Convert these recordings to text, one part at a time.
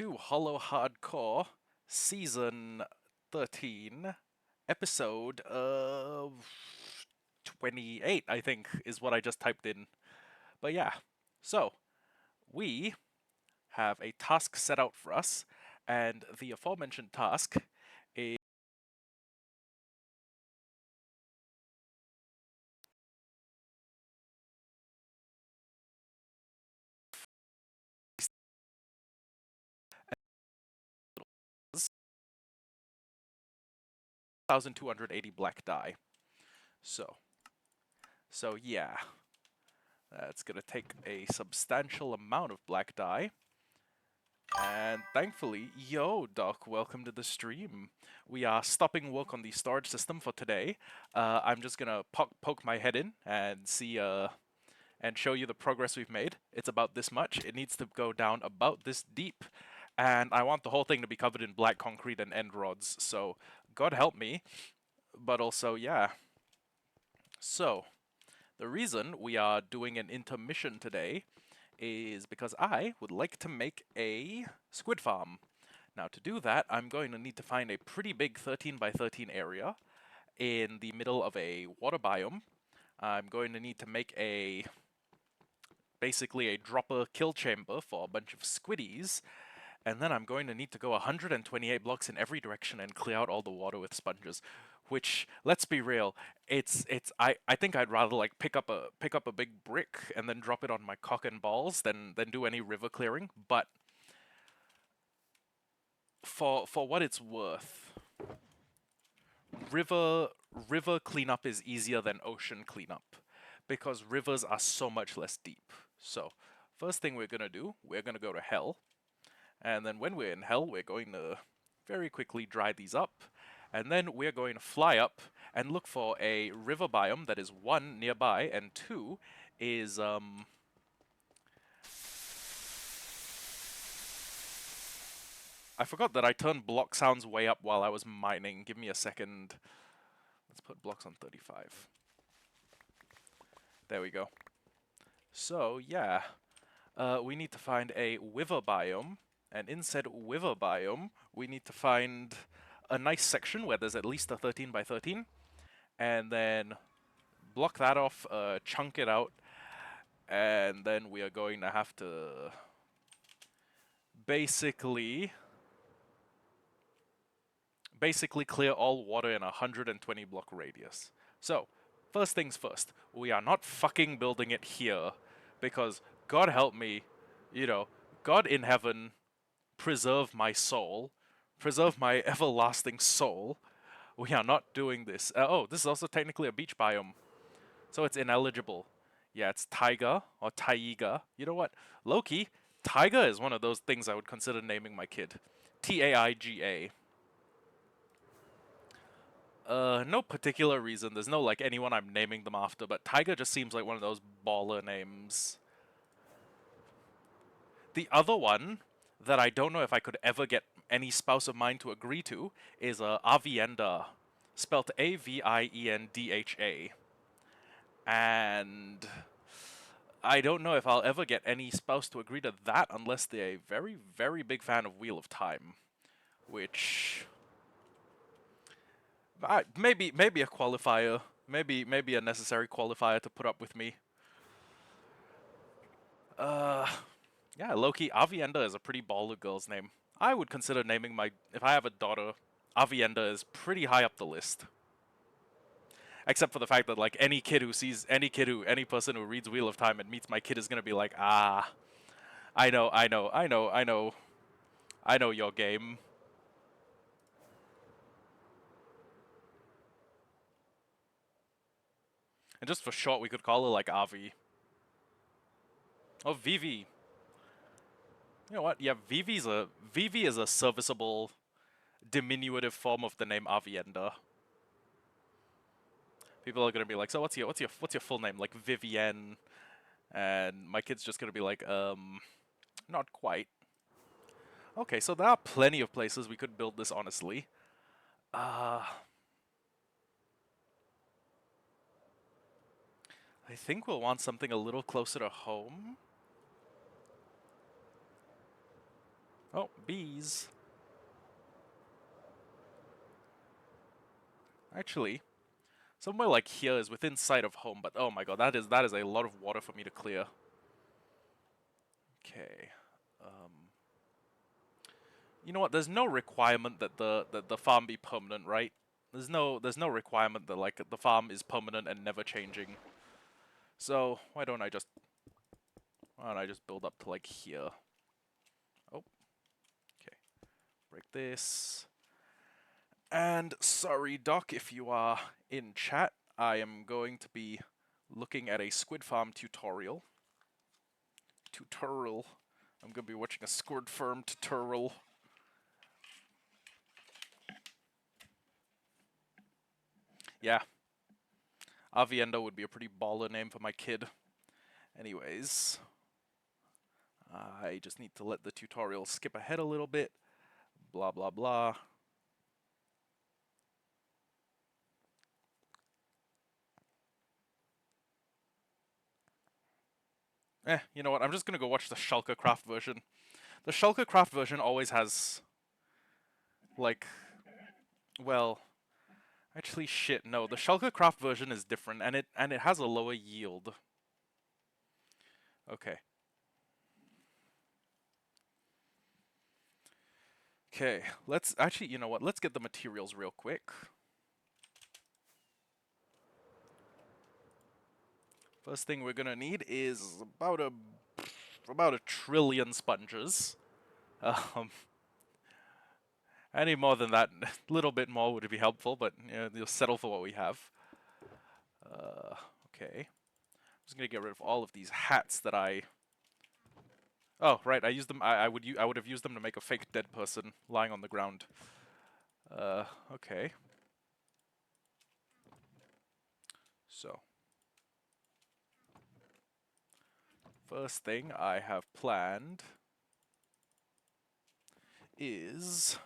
to Hollowhardcore, Season 13, Episode of 28, I think, is what I just typed in. But yeah, so we have a task set out for us, and the aforementioned task is 1,280 black die. So yeah, that's gonna take a substantial amount of black die. And thankfully, yo, Doc, welcome to the stream. We are stopping work on the storage system for today. I'm just gonna poke my head in and see, and show you the progress we've made. It's about this much. It needs to go down about this deep. And I want the whole thing to be covered in black concrete and end rods, so God help me. But also, yeah. So, the reason we are doing an intermission today is because I would like to make a squid farm. Now to do that, I'm going to need to find a pretty big 13 by 13 area in the middle of a water biome. I'm going to need to make basically a dropper kill chamber for a bunch of squiddies, and then I'm going to need to go 128 blocks in every direction and clear out all the water with sponges. Which, let's be real, I think I'd rather like pick up a big brick and then drop it on my cock and balls than do any river clearing. But for what it's worth, river cleanup is easier than ocean cleanup because rivers are so much less deep. So first thing we're gonna do, we're gonna go to hell, and then when we're in hell, we're going to very quickly dry these up, and then we're going to fly up and look for a river biome that is one nearby, and two is I forgot that I turned block sounds way up while I was mining. Give me a second. Let's put blocks on 35. There we go. So yeah, we need to find a wither biome, and in said wither biome, we need to find a nice section where there's at least a 13 by 13, and then block that off, chunk it out, and then we are going to have to basically clear all water in a 120 block radius. So, first things first, we are not fucking building it here, because God help me, you know, God in heaven, preserve my soul, preserve my everlasting soul. We are not doing this. Oh, this is also technically a beach biome, so it's ineligible. Yeah, it's taiga or taiga. You know what? Loki, taiga is one of those things I would consider naming my kid. Taiga. No particular reason. There's no like anyone I'm naming them after, but Tiger just seems like one of those baller names. The other one that I don't know if I could ever get any spouse of mine to agree to is Avienda, spelt Aviendha. And I don't know if I'll ever get any spouse to agree to that unless they're a very, very big fan of Wheel of Time, which maybe a qualifier, maybe a necessary qualifier to put up with me. Yeah, Loki, Avienda is a pretty baller girl's name. I would consider naming if I have a daughter, Avienda is pretty high up the list. Except for the fact that like any person who reads Wheel of Time and meets my kid is gonna be like, ah, I know your game. And just for short, we could call her like Avi. Oh, Vivi. You know what? Yeah, Vivi is a serviceable diminutive form of the name Avienda. People are gonna be like, so what's your full name? Like Vivienne, and my kid's just gonna be like, not quite. Okay, so there are plenty of places we could build this, honestly. I think we'll want something a little closer to home. Oh, bees. Actually, somewhere like here is within sight of home, but oh my god, that is a lot of water for me to clear. Okay. You know what? There's no requirement that the farm be permanent, right? There's no requirement that like the farm is permanent and never changing. So why don't I just build up to like here? Oh, okay. Break this. And sorry, Doc, if you are in chat, I am going to be looking at a squid farm tutorial. I'm gonna be watching a squid farm tutorial. Yeah, Avienda would be a pretty baller name for my kid. Anyways, I just need to let the tutorial skip ahead a little bit. Blah, blah, blah. You know what? I'm just gonna go watch the Shulker Craft version. The Shulker Craft version always has, like, well, actually, shit. No, the Shulker Craft version is different, and it has a lower yield. Okay. Okay, let's actually, you know what? Let's get the materials real quick. First thing we're gonna need is about a trillion sponges. Um, any more than that, a little bit more would be helpful, but you know, you'll settle for what we have. Okay. I'm just gonna get rid of all of these hats that I. Oh, right. I used them. I would have used them to make a fake dead person lying on the ground. Okay. So, first thing I have planned is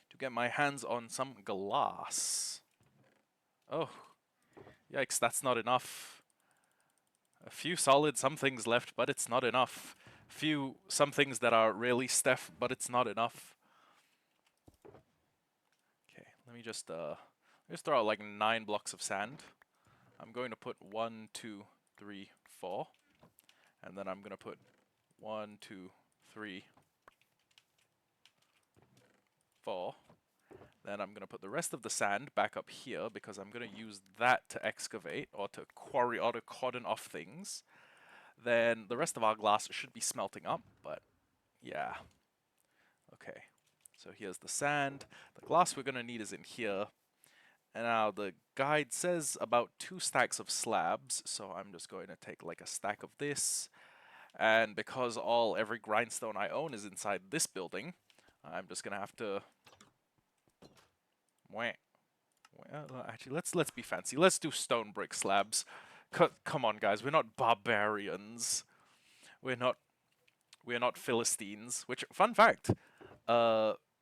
to get my hands on some glass. Oh, yikes, that's not enough. A few solid some things left, but it's not enough. Some things that are really Steph, but it's not enough. Okay, let me just throw out like 9 blocks of sand. I'm going to put 1, 2, 3, 4, and then I'm gonna put 1, 2, 3, 4. Then I'm gonna put the rest of the sand back up here because I'm gonna use that to excavate or to quarry or to cordon off things. Then the rest of our glass should be smelting up, but yeah. Okay, so here's the sand. The glass we're gonna need is in here. And now the guide says about 2 stacks of slabs, so I'm just going to take like a stack of this. And because every grindstone I own is inside this building, I'm just gonna have to. Well, actually, let's be fancy. Let's do stone brick slabs. Come on, guys, we're not barbarians. We're not Philistines. Which, fun fact,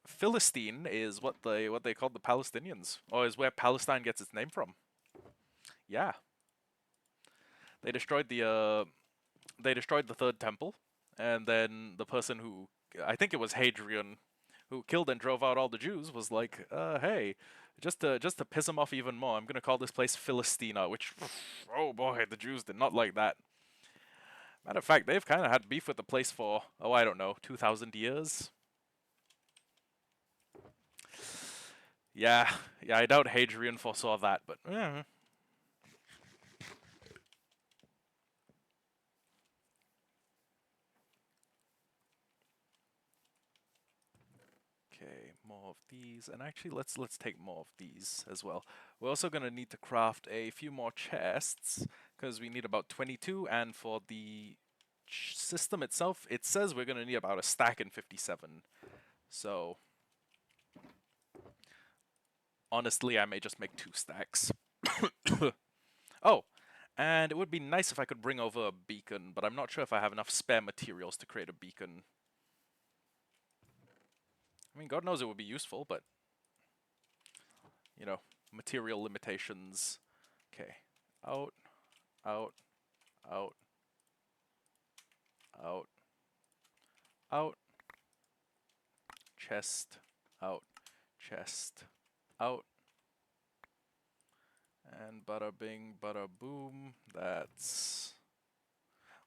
Philistine is what they called the Palestinians, or is where Palestine gets its name from. Yeah, they destroyed the third temple, and then the person who, I think it was Hadrian, who killed and drove out all the Jews, was like, hey, just to piss them off even more, I'm gonna call this place Philistina, which, oh boy, the Jews did not like that. Matter of fact, they've kind of had beef with the place for, oh, I don't know, 2,000 years. Yeah, I doubt Hadrian foresaw that, but yeah. Okay, more of these, and actually let's take more of these as well. We're also gonna need to craft a few more chests because we need about 22, and for the system itself, it says we're gonna need about a stack and 57. So honestly, I may just make 2 stacks. Oh, and it would be nice if I could bring over a beacon, but I'm not sure if I have enough spare materials to create a beacon. I mean, God knows it would be useful, but you know, material limitations. Okay, out, out, out, out, out. chest, out, chest, out. And bada bing, bada boom. That's...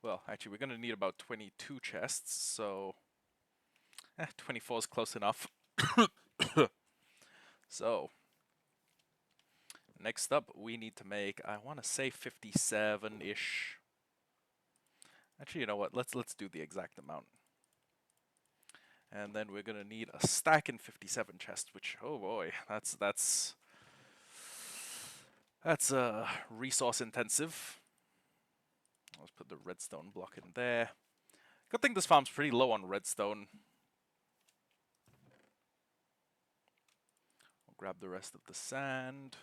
Well, actually, we're going to need about 22 chests, so... 24 is close enough. So... Next up, we need to make, I want to say 57-ish. Actually, you know what? Let's do the exact amount. And then we're going to need a stack in 57 chests, which, oh boy, that's resource intensive. Let's put the redstone block in there. Good thing this farm's pretty low on redstone. We'll grab the rest of the sand.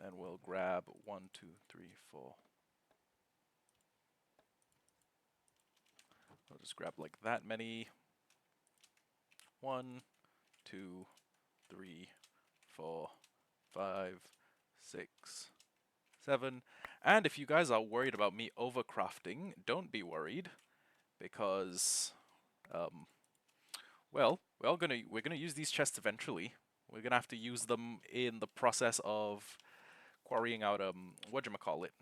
Then we'll grab 1, 2, 3, 4. We'll just grab like that many. 1, 2, 3, 4, 5, 6, 7. And if you guys are worried about me overcrafting, don't be worried, because, well, we're gonna use these chests eventually. We're gonna have to use them in the process of quarrying out whatchamacallit?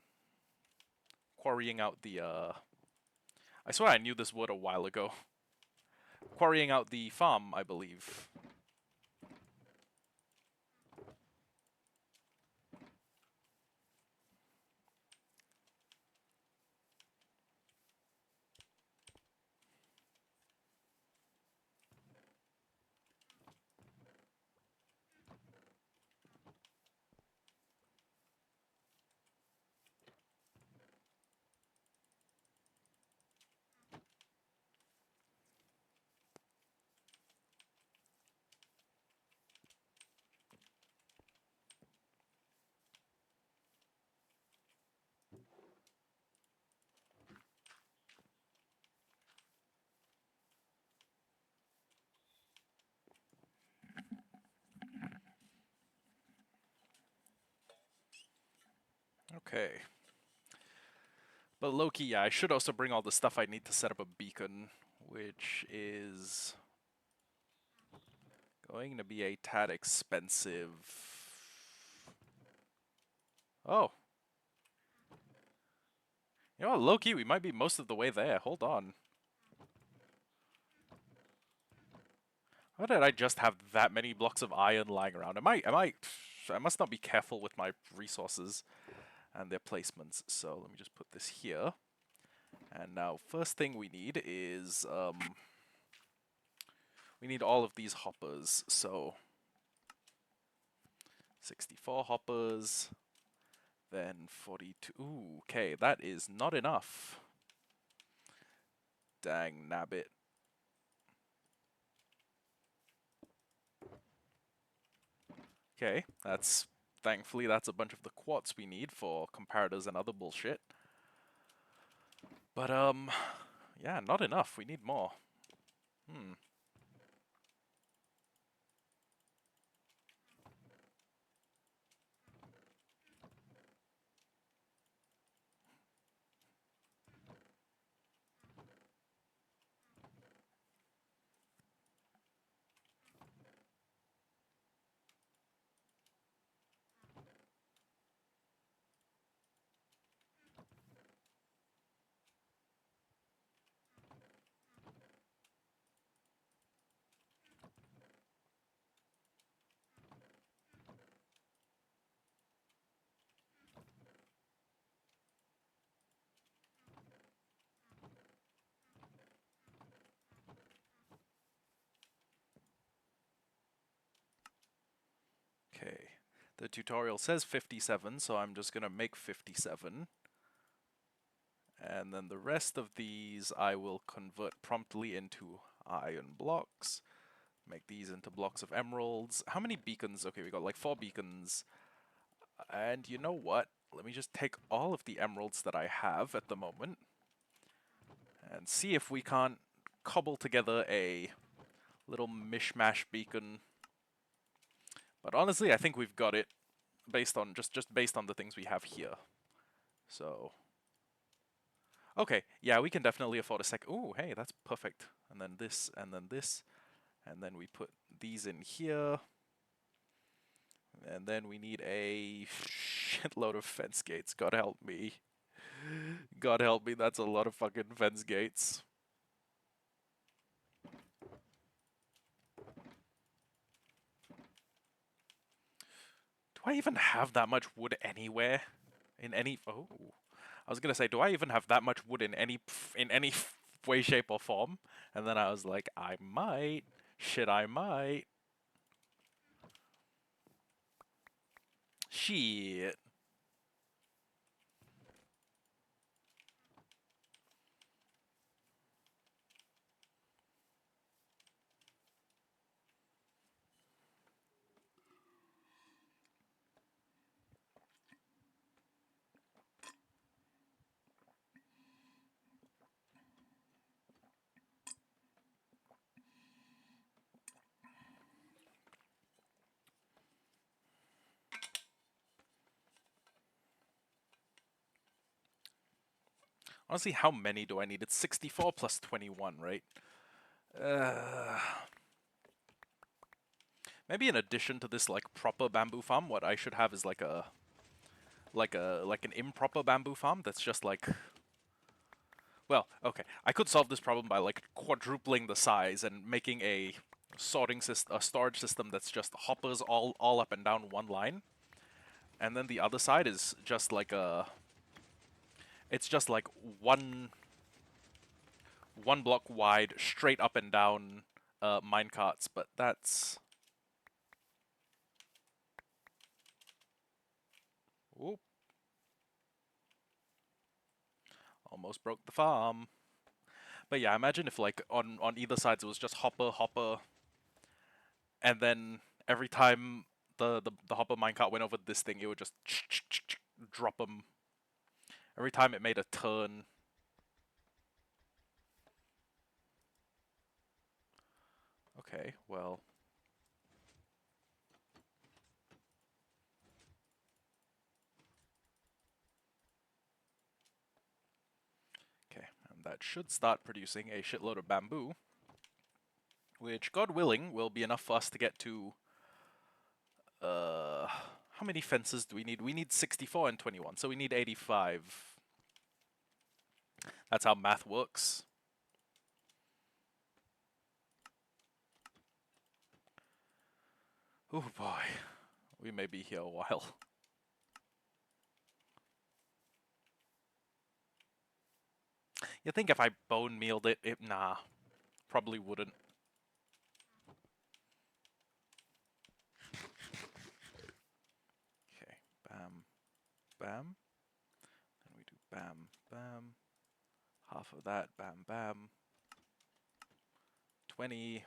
Quarrying out the I swear I knew this word a while ago. Quarrying out the farm, I believe. Okay. But low-key, yeah, I should also bring all the stuff I need to set up a beacon, which is going to be a tad expensive. Oh. You know what, low-key, we might be most of the way there. Hold on. How did I just have that many blocks of iron lying around? I must not be careful with my resources and their placements. So let me just put this here. And now, first thing we need is, we need all of these hoppers. So, 64 hoppers, then 42. Ooh, okay, that is not enough. Dang nabbit. Okay, thankfully that's a bunch of the quartz we need for comparators and other bullshit. But, yeah, not enough. We need more. Okay, the tutorial says 57, so I'm just gonna make 57. And then the rest of these I will convert promptly into iron blocks. Make these into blocks of emeralds. How many beacons? Okay, we got like 4 beacons. And you know what? Let me just take all of the emeralds that I have at the moment and see if we can't cobble together a little mishmash beacon. But honestly, I think we've got it based on just based on the things we have here. So okay, yeah, we can definitely afford a sec. Ooh, hey, that's perfect. And then this, and then this, And then we put these in here. And then we need a shitload of fence gates. God help me. God help me, that's a lot of fucking fence gates. Do I even have that much wood anywhere? In any... Oh. I was gonna say, do I even have that much wood in any way, shape, or form? And then I was like, I might. Shit, I might. Shit. Honestly, how many do I need? It's 64 plus 21, right? Uh, Maybe in addition to this, like, proper bamboo farm, what I should have is like an improper bamboo farm that's just like... Well, okay. I could solve this problem by, like, quadrupling the size and making a storage system that's just hoppers all up and down one line. And then the other side is just like a... It's just like one block wide, straight up and down minecarts, but that's... Oop. Almost broke the farm. But yeah, imagine if, like, on either sides it was just hopper, and then every time the hopper minecart went over this thing, it would just drop them. Every time it made a turn. Okay, well... Okay, and that should start producing a shitload of bamboo, which, God willing, will be enough for us to get to... How many fences do we need? We need 64 and 21, so we need 85. That's how math works. Oh boy, we may be here a while. You think if I bone mealed it, nah, probably wouldn't. Okay, bam, bam. Then we do bam, bam. Half of that, bam, bam. 20.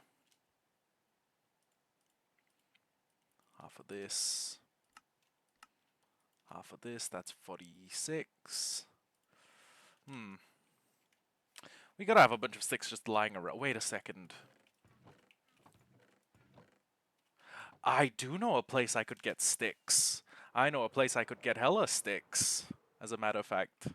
Half of this. Half of this, that's 46. We gotta have a bunch of sticks just lying around. Wait a second. I do know a place I could get sticks. I know a place I could get hella sticks, as a matter of fact.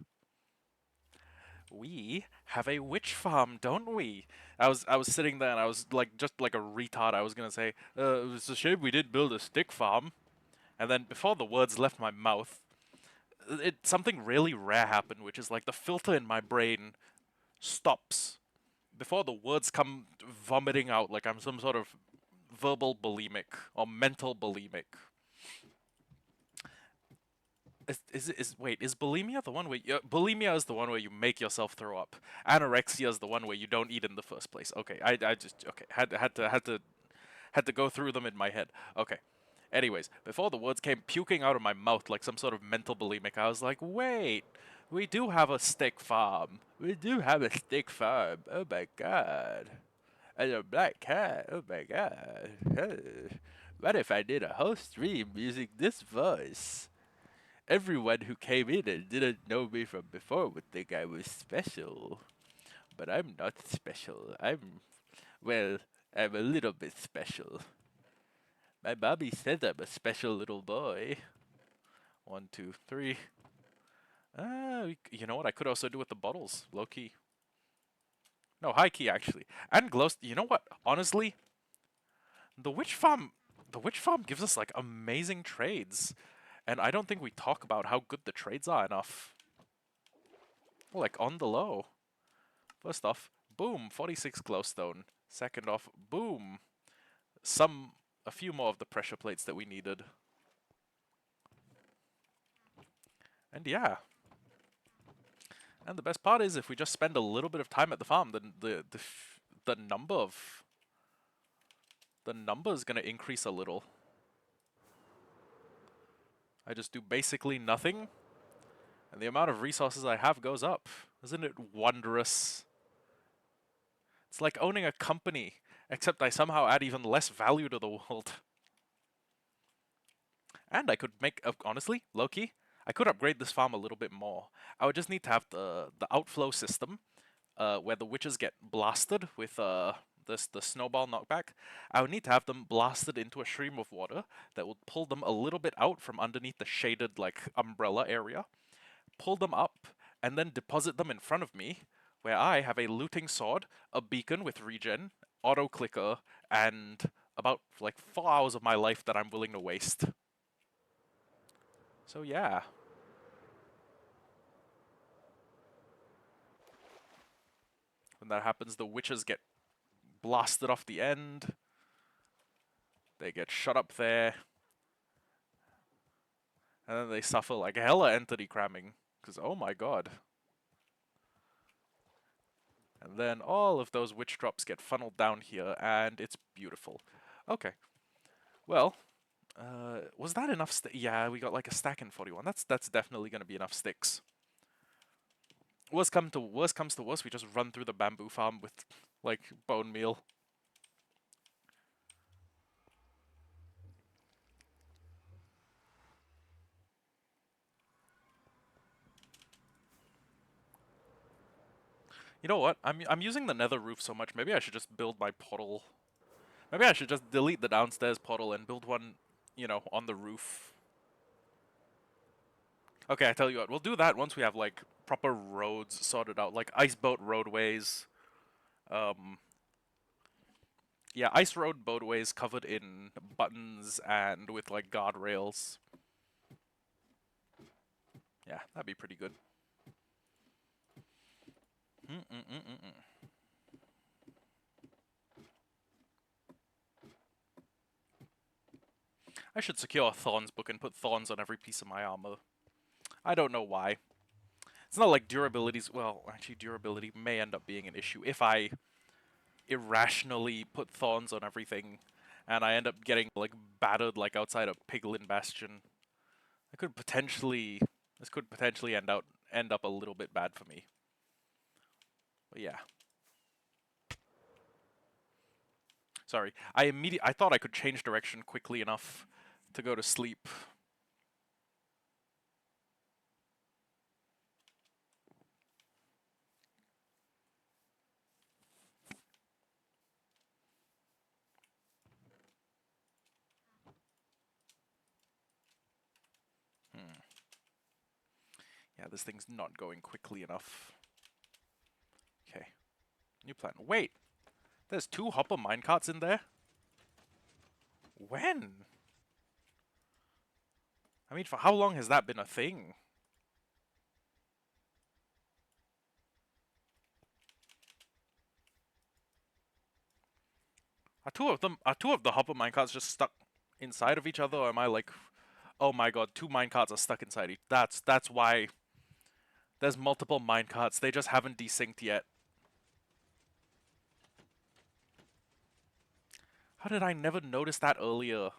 We have a witch farm, don't we? I was sitting there and I was like just like a retard. I was gonna say, it's a shame we didn't build a stick farm. And then before the words left my mouth, something really rare happened, which is like the filter in my brain stops before the words come vomiting out like I'm some sort of verbal bulimic or mental bulimic. Wait, is bulimia the one where bulimia is the one where you make yourself throw up? Anorexia is the one where you don't eat in the first place. Okay, I just okay had to go through them in my head. Okay. Anyways, before the words came puking out of my mouth like some sort of mental bulimic, I was like, wait, we do have a stick farm. We do have a stick farm. Oh my god. And a black cat. Oh my god. What if I did a whole stream using this voice? Everyone who came in and didn't know me from before would think I was special. But I'm not special. Well, I'm a little bit special. My mommy said I'm a special little boy. 1, 2, 3. You know what? I could also do with the bottles. Low key. No, high key, actually. And glow... You know what? Honestly, The witch farm, the witch farm gives us like amazing trades, and I don't think we talk about how good the trades are enough. Like on the low. First off, boom, 46 glowstone. Second off, boom, a few more of the pressure plates that we needed. And yeah. And the best part is if we just spend a little bit of time at the farm, then the number is gonna increase a little. I just do basically nothing, and the amount of resources I have goes up. Isn't it wondrous? It's like owning a company, except I somehow add even less value to the world. And I could make, honestly, low-key, I could upgrade this farm a little bit more. I would just need to have the outflow system, where the witches get blasted with the snowball knockback. I would need to have them blasted into a stream of water that would pull them a little bit out from underneath the shaded like umbrella area, pull them up, and then deposit them in front of me, where I have a looting sword, a beacon with regen, auto clicker, and about like 4 hours of my life that I'm willing to waste. So yeah. When that happens, the witches get blasted off the end. They get shot up there. And then they suffer like hella entity cramming. Because, oh my god. And then all of those witch drops get funneled down here, and it's beautiful. Okay. Well, was that enough? Yeah, we got like a stack in 41. That's definitely going to be enough sticks. Worst comes to worst, we just run through the bamboo farm with like bone meal. You know what? I'm using the nether roof so much. Maybe I should just build my portal. Maybe I should just delete the downstairs portal and build one, you know, on the roof. Okay, I tell you what, we'll do that once we have like proper roads sorted out, like ice boat roadways. Um, yeah, ice road boatways covered in buttons and with like guardrails. Yeah, that'd be pretty good. I should secure a Thorns book and put thorns on every piece of my armor. I don't know why. It's not like durability's... Well, actually, durability may end up being an issue if I irrationally put thorns on everything and I end up getting, like, battered, like, outside a Piglin Bastion. I could potentially... This could potentially end up a little bit bad for me. But yeah. Sorry. I thought I could change direction quickly enough to go to sleep. Yeah, this thing's not going quickly enough. Okay. New plan. Wait! There's 2 hopper minecarts in there? When? I mean, for how long has that been a thing? Are two of the hopper minecarts just stuck inside of each other, or am I like, oh my god, 2 minecarts are stuck inside each? That's why there's multiple minecarts. They just haven't desynced yet. How did I never notice that earlier?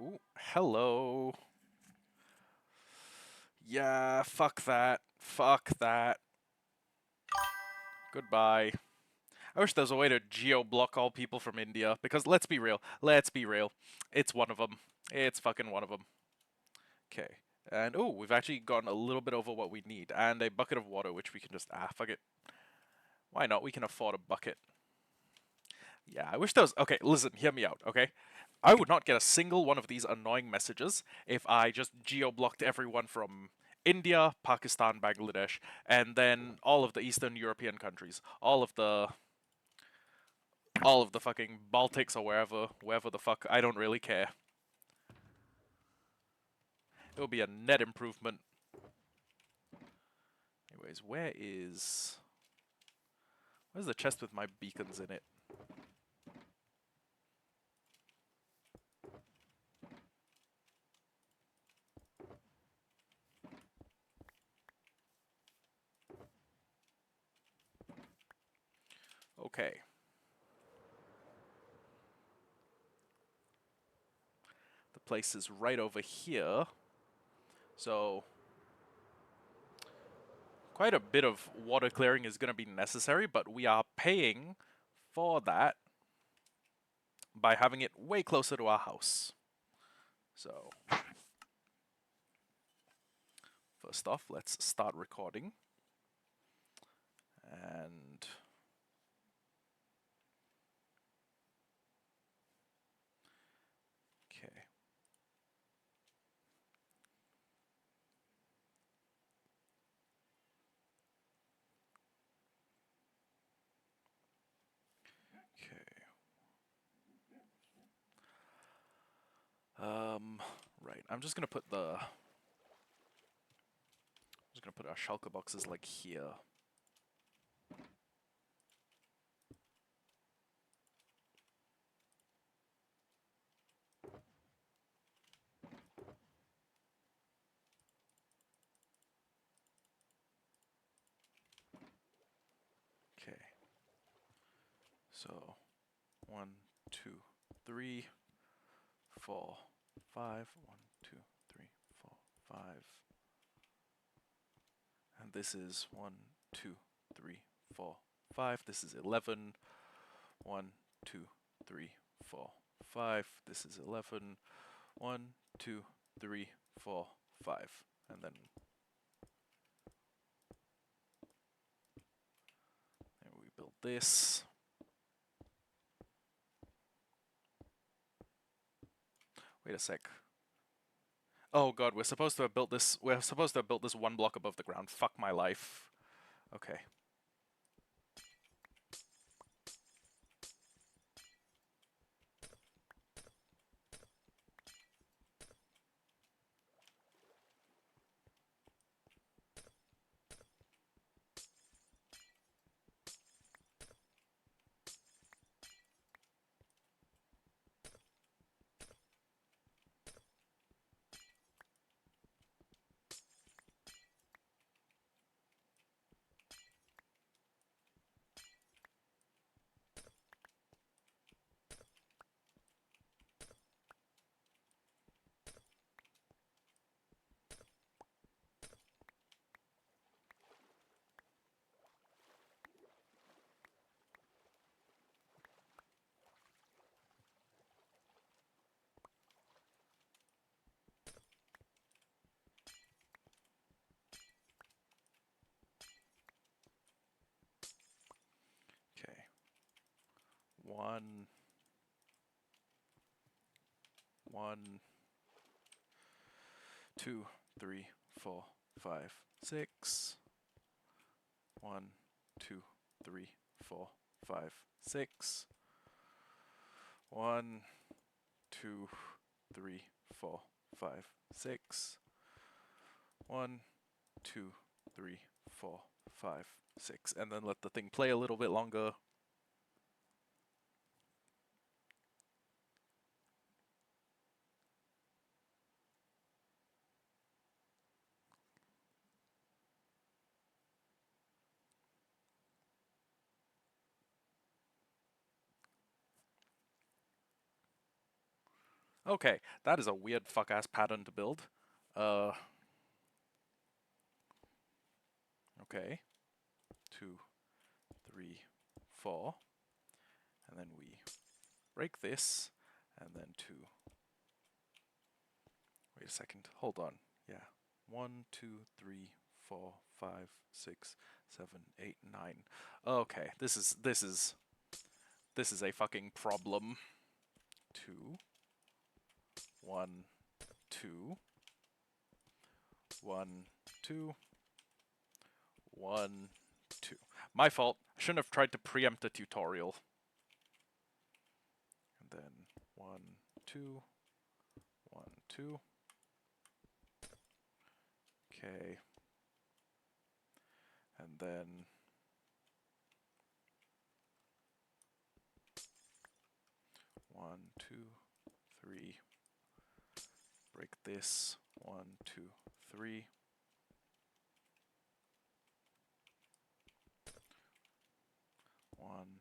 Ooh, hello. Yeah, fuck that. Fuck that. Goodbye. I wish there was a way to geo-block all people from India, because let's be real. Let's be real. It's one of them. It's fucking one of them. Okay. And, oh, we've actually gotten a little bit over what we need. And a bucket of water, which we can just, fuck it. Why not? We can afford a bucket. Yeah, I wish there was... Okay, listen, hear me out, okay? I would not get a single one of these annoying messages if I just geo-blocked everyone from India, Pakistan, Bangladesh, and then all of the Eastern European countries. All of the fucking Baltics or wherever the fuck, I don't really care. It will be a net improvement. Anyways, where's the chest with my beacons in it? Okay. The place is right over here. So quite a bit of water clearing is going to be necessary, but we are paying for that by having it way closer to our house. So, first off, let's start recording. And okay. Right. I'm just gonna put our shulker boxes like here. Okay. So 1, 2, 3, 4, 5. 1, 2, 3, 4, 5. And this is 1, 2, 3, 4, 5. This is 11. 1, 2, 3, 4, 5. This is 11. 1, 2, 3, 4, 5. And then we build this. Wait a sec. Oh god, we're supposed to have built this. We're supposed to have built this one block above the ground. Fuck my life. Okay. Okay. 1, 1, 2, 3, 4, 5, 6. 1, 2, 3, 4, 5, 6. 1, 2, 3, 4, 5, 6. 1, 2, 3, 4, 5, 6. And then let the thing play a little bit longer. Okay, that is a weird fuck-ass pattern to build. Okay. 2, 3, 4, and then we break this, and then 2. Wait a second, hold on. Yeah, 1, 2, 3, 4, 5, 6, 7, 8, 9. Okay, this is a fucking problem. 2, 1, 2, 1, 2, 1, 2. My fault. I shouldn't have tried to preempt a tutorial. And then 1, 2, 1, 2. Okay. And then 1, 2, 3. Break this. 1, 2, 3. 1.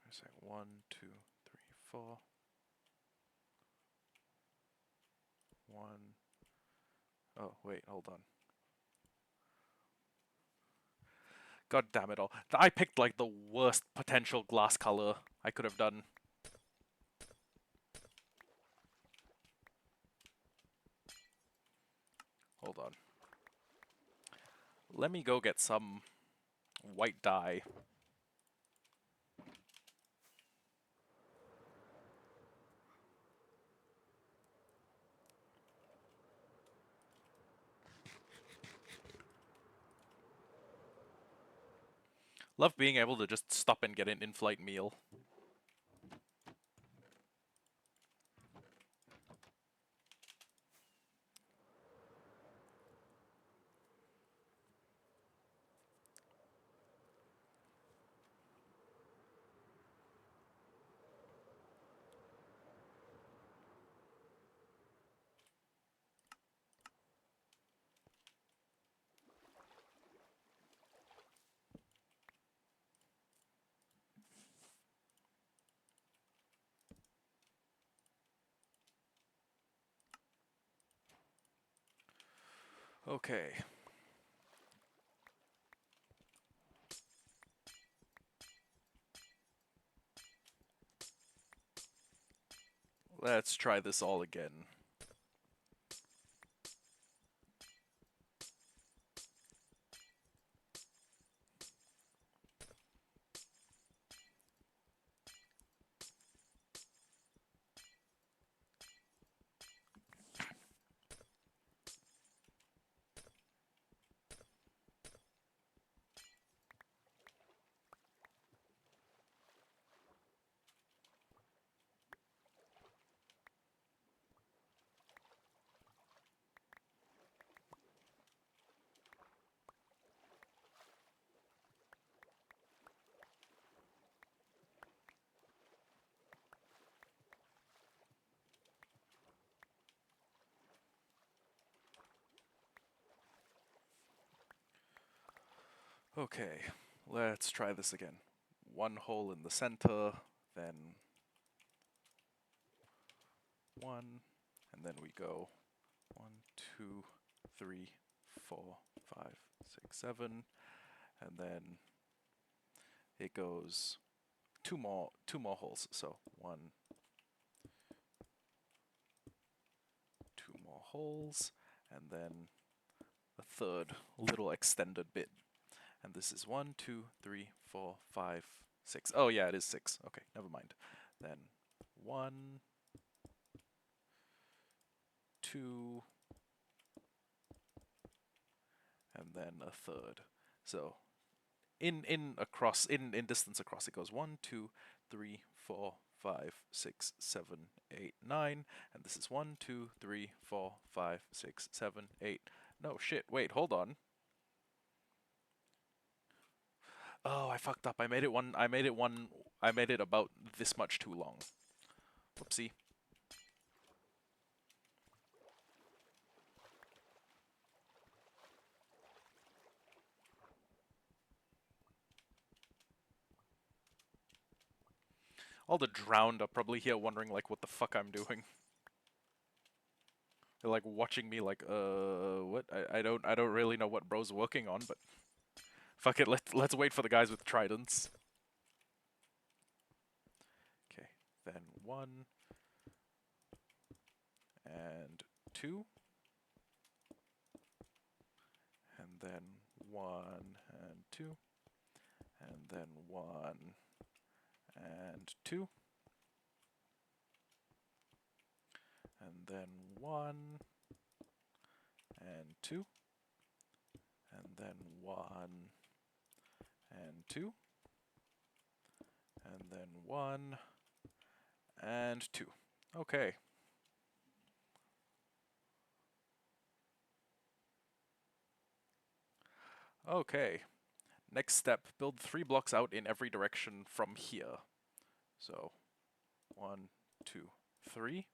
Where's that? 1, 2, 3, 4. 1. Oh, wait, hold on. God damn it all. I picked like the worst potential glass color I could have done. Hold on. Let me go get some white dye. Love being able to just stop and get an in-flight meal. Okay. Let's try this all again. Okay, let's try this again. One hole in the center, then 1, and then we go 1, 2, 3, 4, 5, 6, 7, and then it goes two more holes. So 1, 2 more holes, and then a third little extended bit. And this is 1, 2, 3, 4, 5, 6. Oh yeah, it is 6. Okay, never mind. Then 1, 2, and then a third. So in distance across, it goes 1, 2, 3, 4, 5, 6, 7, 8, 9, and this is 1, 2, 3, 4, 5, 6, 7, 8. No shit. Wait, hold on. Oh, I fucked up. I made it about this much too long. Whoopsie. All the drowned are probably here wondering like what the fuck I'm doing. They're like watching me like, what? I don't really know what bro's working on, but fuck it, let's wait for the guys with tridents. Okay, then 1 and 2. And then 1 and 2. And then 1 and 2. And then 1 and 2. And then 1 and 2. And then 1 and 2. Okay. Okay. Next step, build 3 blocks out in every direction from here. So, 1, 2, 3.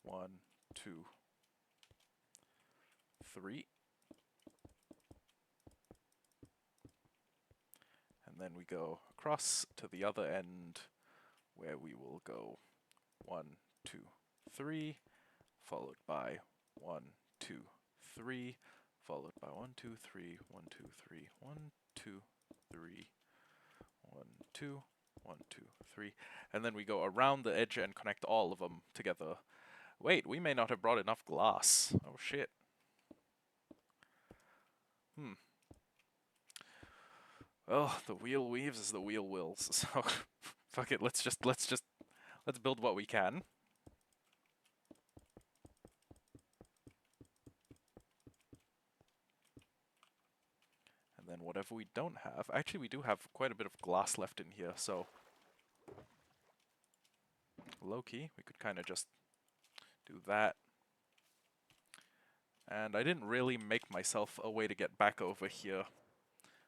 1, 2, 3. And then we go across to the other end, where we will go 1, 2, 3, followed by 1, 2, 3, followed by 1, 2, 3, 1, 2, 3, 1, 2, 3, 1, 2, 1, 2, 3, and then we go around the edge and connect all of them together. Wait, we may not have brought enough glass. Oh shit. Well, the wheel weaves as the wheel wills. So fuck it, let's build what we can. And then whatever we don't have, actually we do have quite a bit of glass left in here, so low-key, we could kind of just do that. And I didn't really make myself a way to get back over here.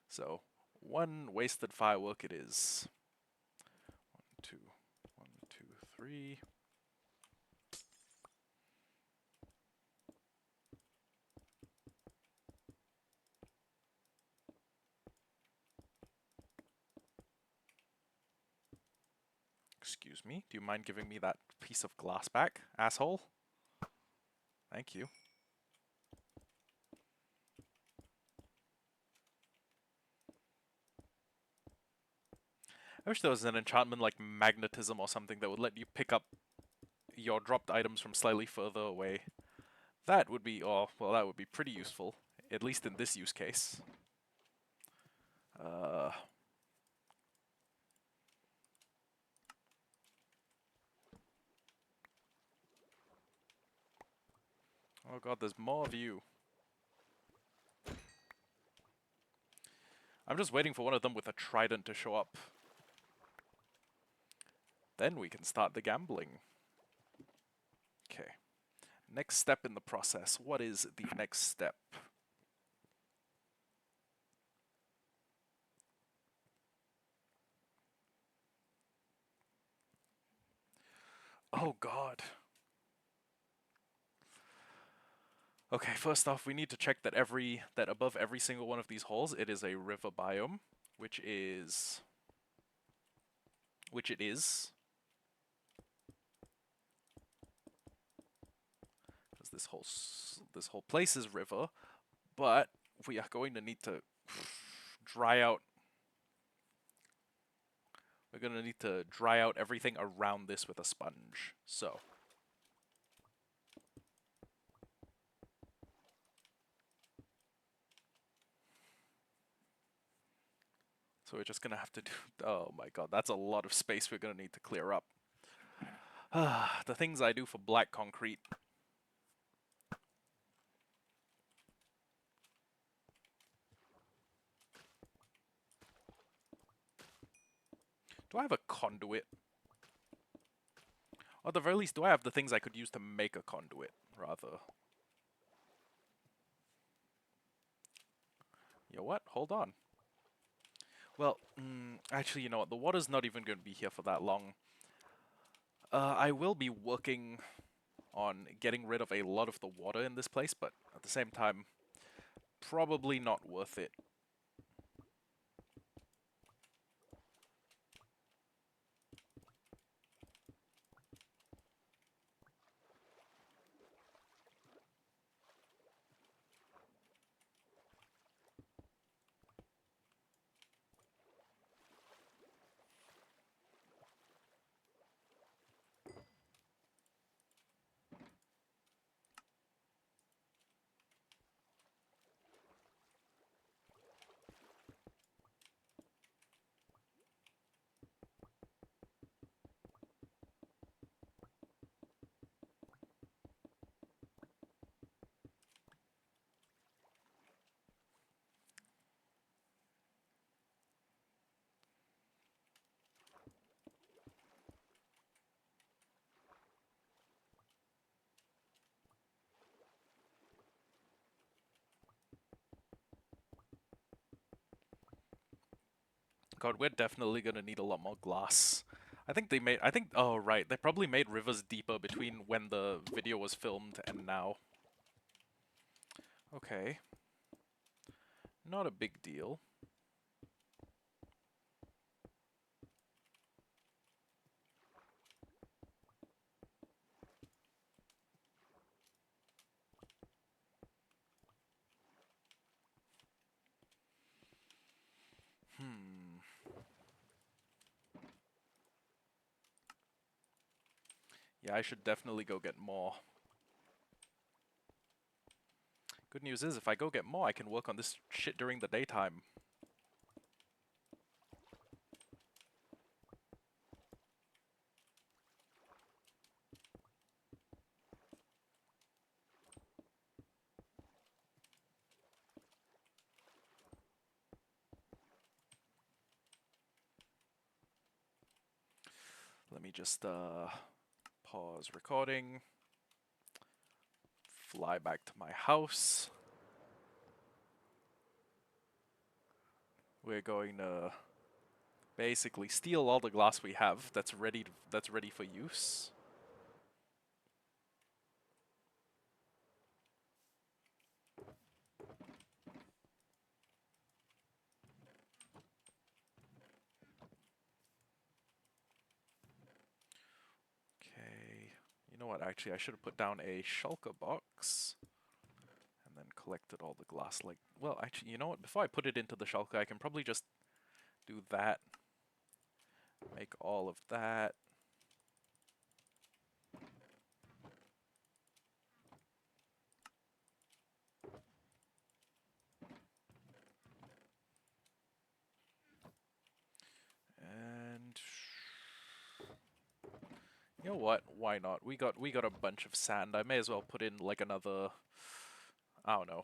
So, 1 wasted firework it is. 1, 2, 1, 2, 3. Excuse me, do you mind giving me that piece of glass back, asshole? Thank you. I wish there was an enchantment like magnetism or something that would let you pick up your dropped items from slightly further away. That would be, oh, well, that would be pretty useful, at least in this use case. Oh god, there's more of you. I'm just waiting for one of them with a trident to show up. Then we can start the gambling. Okay. Next step in the process. What is the next step? Oh god. Okay, first off, we need to check that above every single one of these holes, it is a river biome, which it is. Because this whole place is river, but we are going to need to dry out. We're going to need to dry out everything around this with a sponge. So we're just going to have to do... Oh my god, that's a lot of space we're going to need to clear up. The things I do for black concrete. Do I have a conduit? Or at the very least, do I have the things I could use to make a conduit, rather? You know what? Hold on. Well, actually, you know what? The water's not even going to be here for that long. I will be working on getting rid of a lot of the water in this place, but at the same time, probably not worth it. God, we're definitely gonna need a lot more glass. Oh right, they probably made rivers deeper between when the video was filmed and now. Okay. Not a big deal. Yeah, I should definitely go get more. Good news is, if I go get more, I can work on this shit during the daytime. Let me just, pause recording. Fly back to my house. We're going to basically steal all the glass we have that's ready for use. Okay. You know what? Actually, I should have put down a shulker box and then collected all the glass. Like, well, actually, you know what? Before I put it into the shulker, I can probably just do that. Make all of that. And you know what? Why not? We got a bunch of sand. I may as well put in like another, I don't know.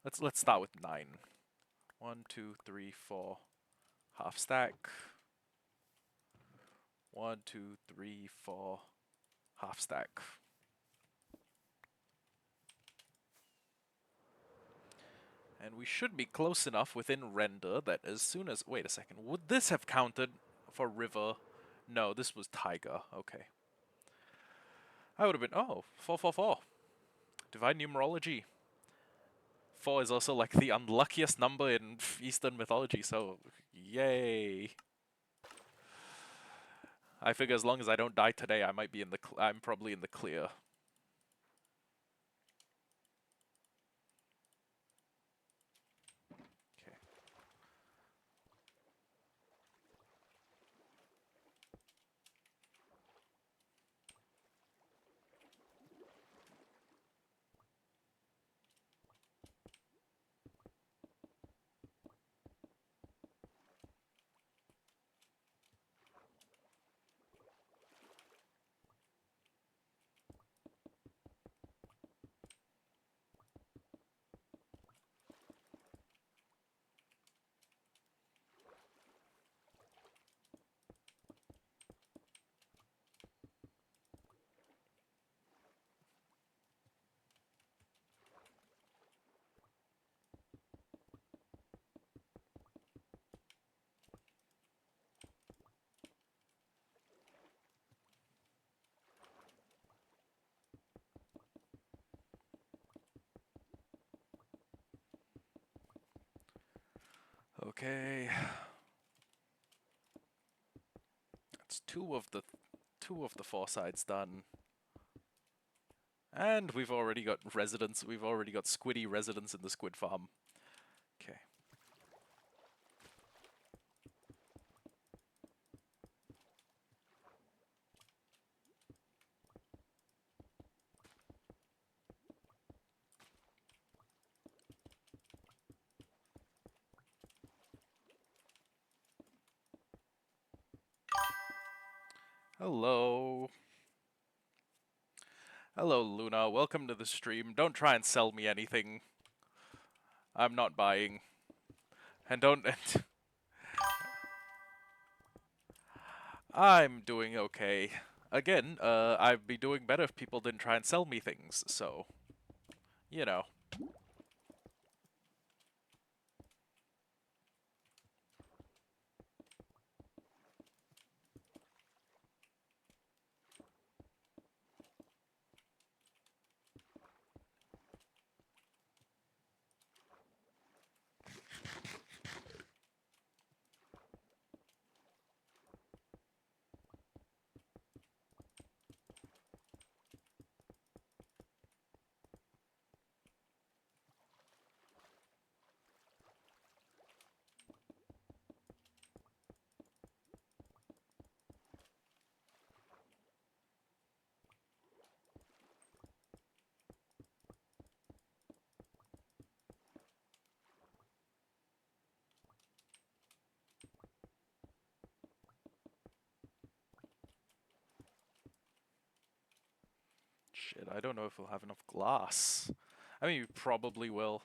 Let's start with 9. 1, 2, 3, 4. Half stack. 1, 2, 3, 4. Half stack. And we should be close enough within render that as soon as... Wait a second. Would this have counted for river? No, this was tiger. Okay. I would have been... Oh, 4, 4, 4. Divine numerology. 4 is also like the unluckiest number in Eastern mythology, so yay. I figure as long as I don't die today, I might be in the... I'm probably in the clear. Okay. That's two of the 4 sides done. And we've already got residents. We've already got squiddy residents in the squid farm. Okay. Hello. Hello, Luna. Welcome to the stream. Don't try and sell me anything. I'm not buying. And don't... I'm doing okay. Again, I'd be doing better if people didn't try and sell me things, so... You know. Shit, I don't know if we'll have enough glass. I mean, we probably will.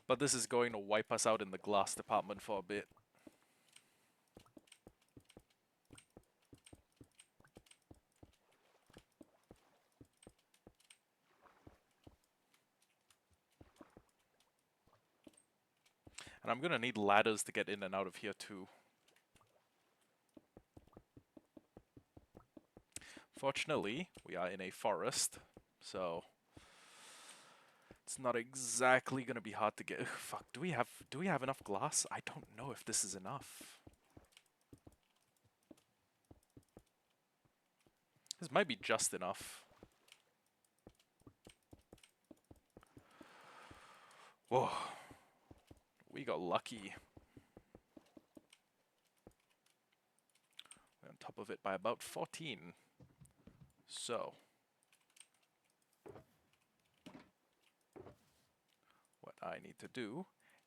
But this is going to wipe us out in the glass department for a bit. And I'm gonna need ladders to get in and out of here too. Fortunately, we are in a forest, so it's not exactly gonna be hard to get. Ugh, fuck, do we have enough glass? I don't know if this is enough. This might be just enough. Whoa. We got lucky. We're on top of it by about 14. So, what I need to do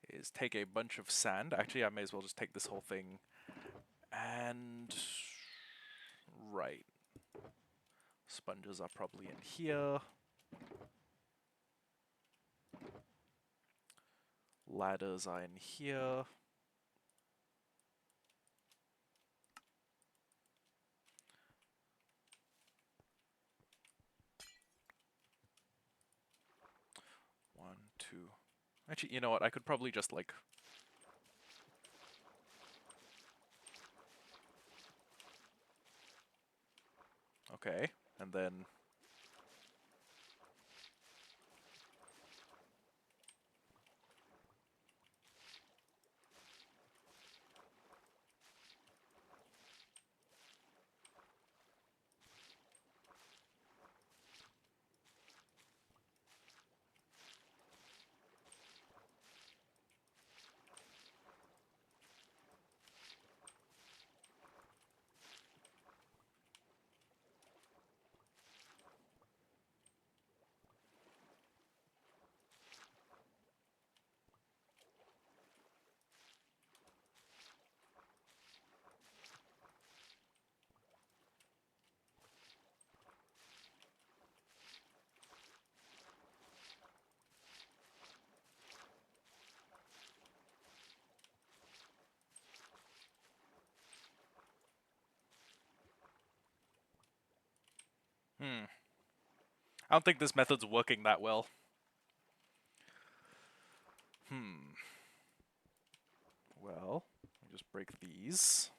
is take a bunch of sand. Actually, I may as well just take this whole thing and... Right. Sponges are probably in here. Ladders are in here. One, two. Actually, you know what? I could probably just like... Okay, and then... I don't think this method's working that well. Well, I'll just break these.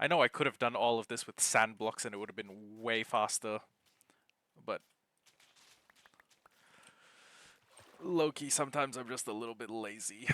I know I could have done all of this with sand blocks and it would have been way faster, but low-key, sometimes I'm just a little bit lazy.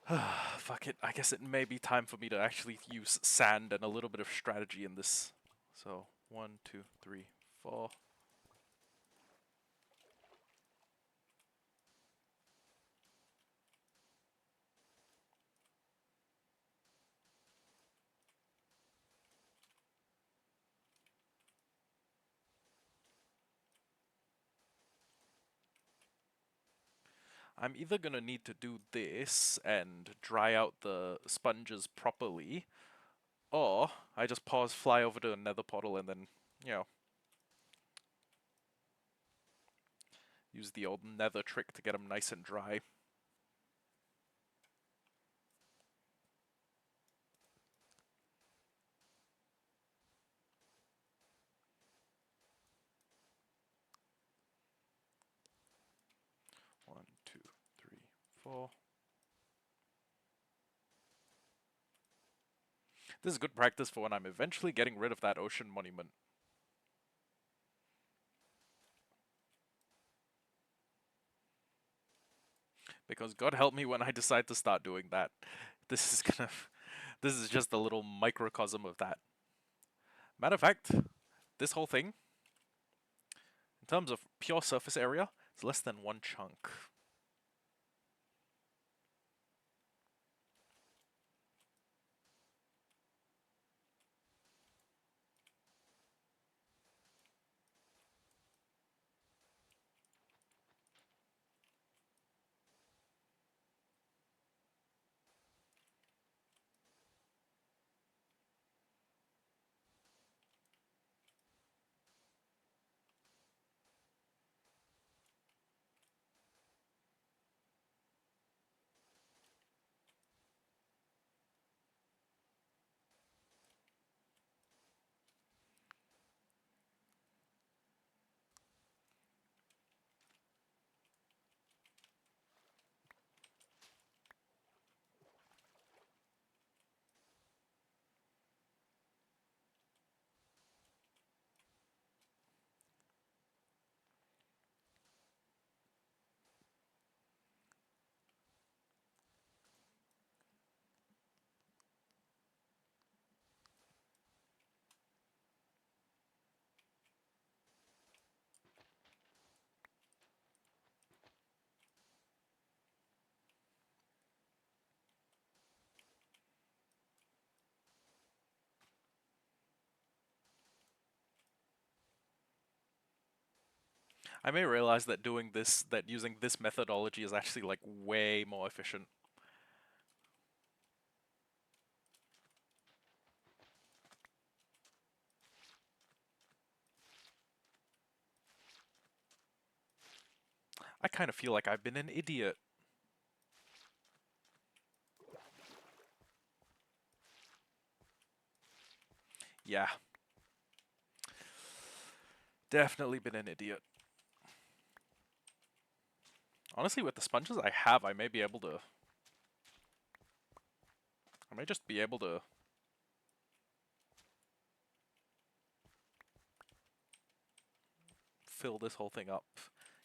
Fuck it. I guess it may be time for me to actually use sand and a little bit of strategy in this. So, 1, 2, 3, 4. I'm either gonna need to do this and dry out the sponges properly, or I just pause, fly over to another portal, and then, you know, use the old nether trick to get them nice and dry. One, two, three, four. This is good practice for when I'm eventually getting rid of that ocean monument. Because God help me when I decide to start doing that. This is gonna... This is just a little microcosm of that. Matter of fact, this whole thing, in terms of pure surface area, it's less than one chunk. I may realize that doing this, that using this methodology is actually like way more efficient. I kind of feel like I've been an idiot. Yeah. Definitely been an idiot. Honestly, with the sponges I have, I may be able to... I may just be able to... fill this whole thing up.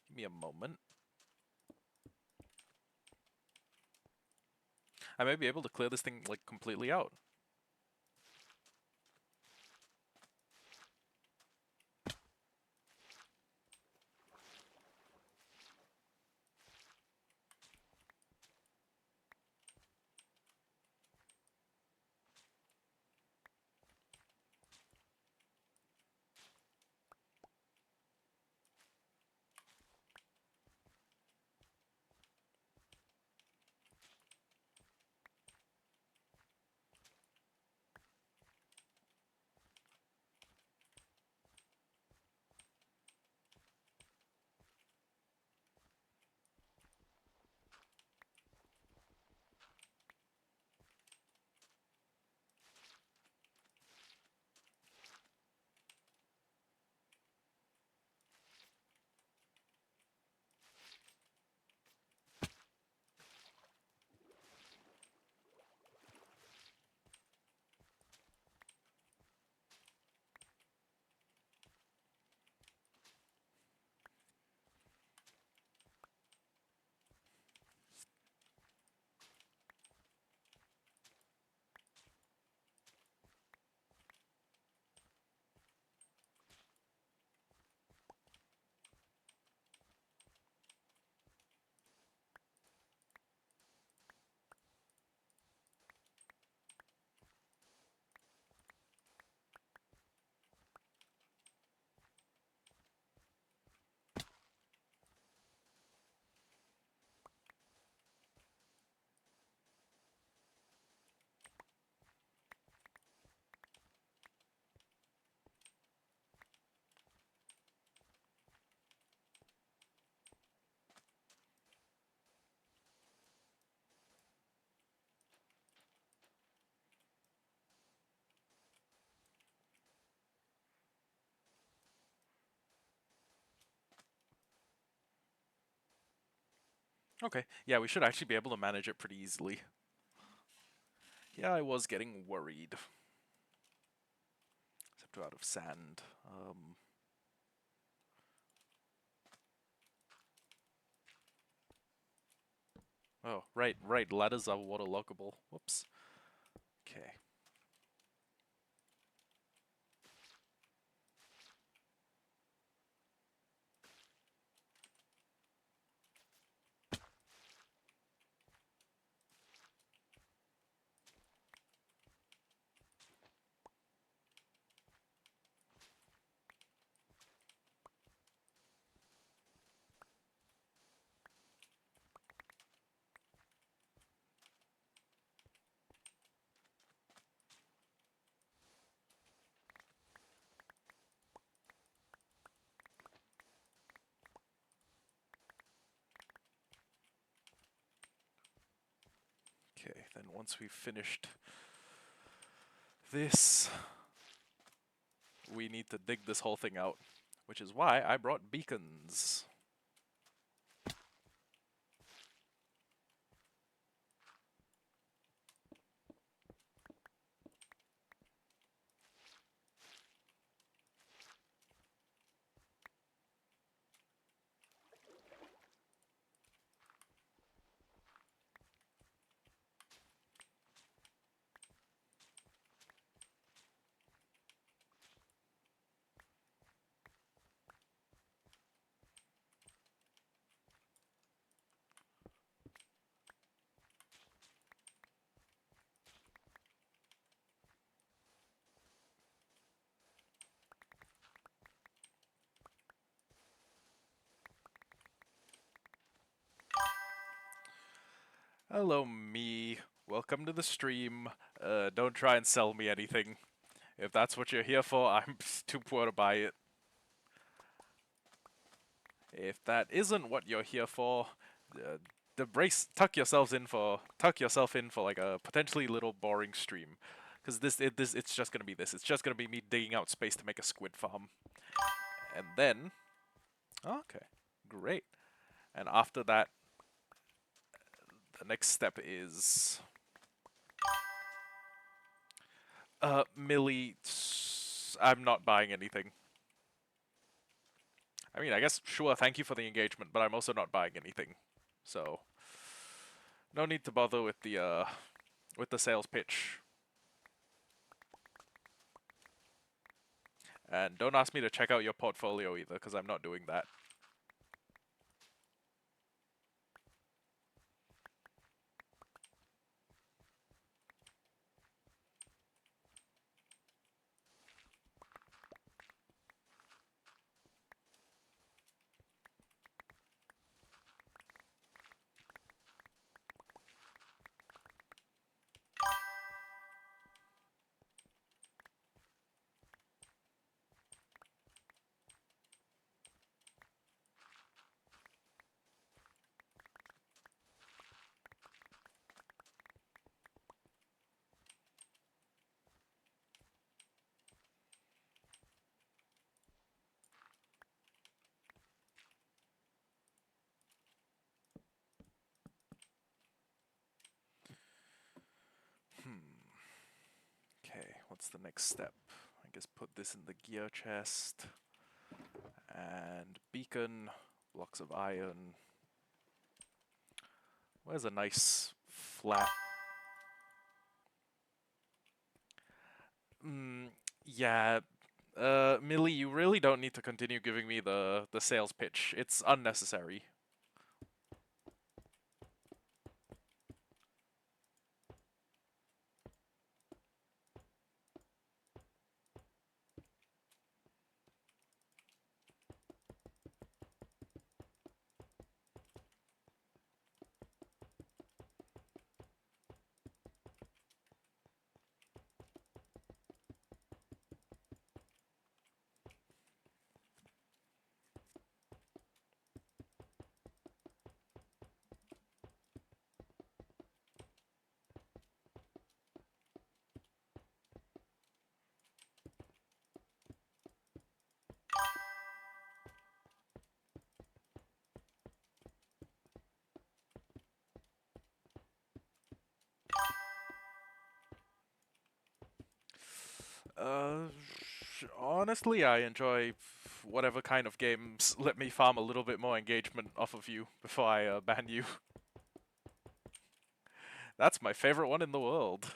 Give me a moment. I may be able to clear this thing, like, completely out. Okay, yeah, we should actually be able to manage it pretty easily. Yeah, I was getting worried. Except we're out of sand. Oh, right, ladders are waterloggable. Whoops. Okay. Okay, then once we've finished this, we need to dig this whole thing out, which is why I brought beacons. Hello, me. Welcome to the stream. Don't try and sell me anything. If that's what you're here for, I'm too poor to buy it. If that isn't what you're here for, tuck yourself in for like a potentially little boring stream, because it's just gonna be this. It's just gonna be me digging out space to make a squid farm, and then, okay, great. And after that, the next step is, Millie, I'm not buying anything. I mean, I guess, sure, thank you for the engagement, but I'm also not buying anything. So, no need to bother with the sales pitch. And don't ask me to check out your portfolio either, because I'm not doing that. Okay, what's the next step? I guess put this in the gear chest. And beacon, blocks of iron. Where's a nice flat? Yeah. Millie, you really don't need to continue giving me the sales pitch. It's unnecessary. Uh, Honestly, I enjoy whatever kind of games let me farm a little bit more engagement off of you before I ban you. That's my favorite one in the world.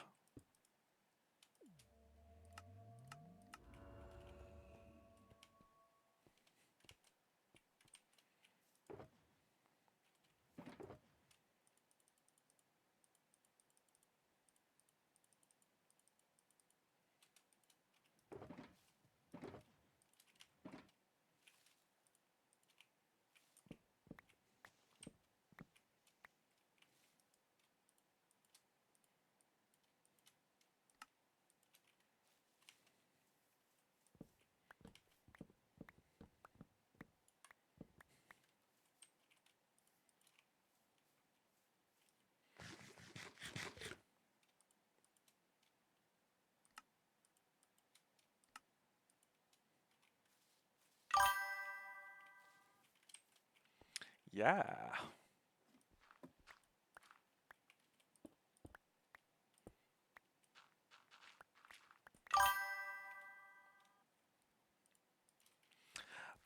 Yeah.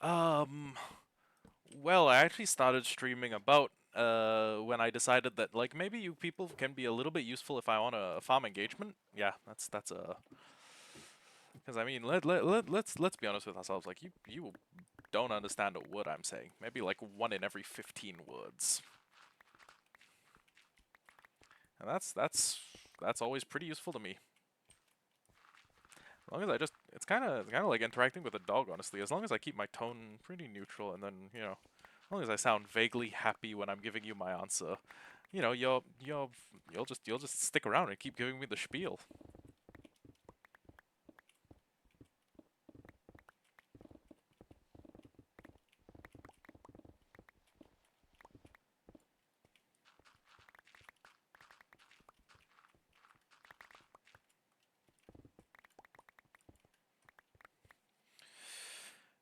Um, well, I actually started streaming about when I decided that like maybe you people can be a little bit useful if I want to farm engagement. Yeah, that's because I mean let's be honest with ourselves. Like you don't understand a word I'm saying. Maybe like one in every 15 words, and that's always pretty useful to me. As long as I just, it's kind of like interacting with a dog, honestly. As long as I keep my tone pretty neutral, and then as long as I sound vaguely happy when I'm giving you my answer, you'll just stick around and keep giving me the spiel.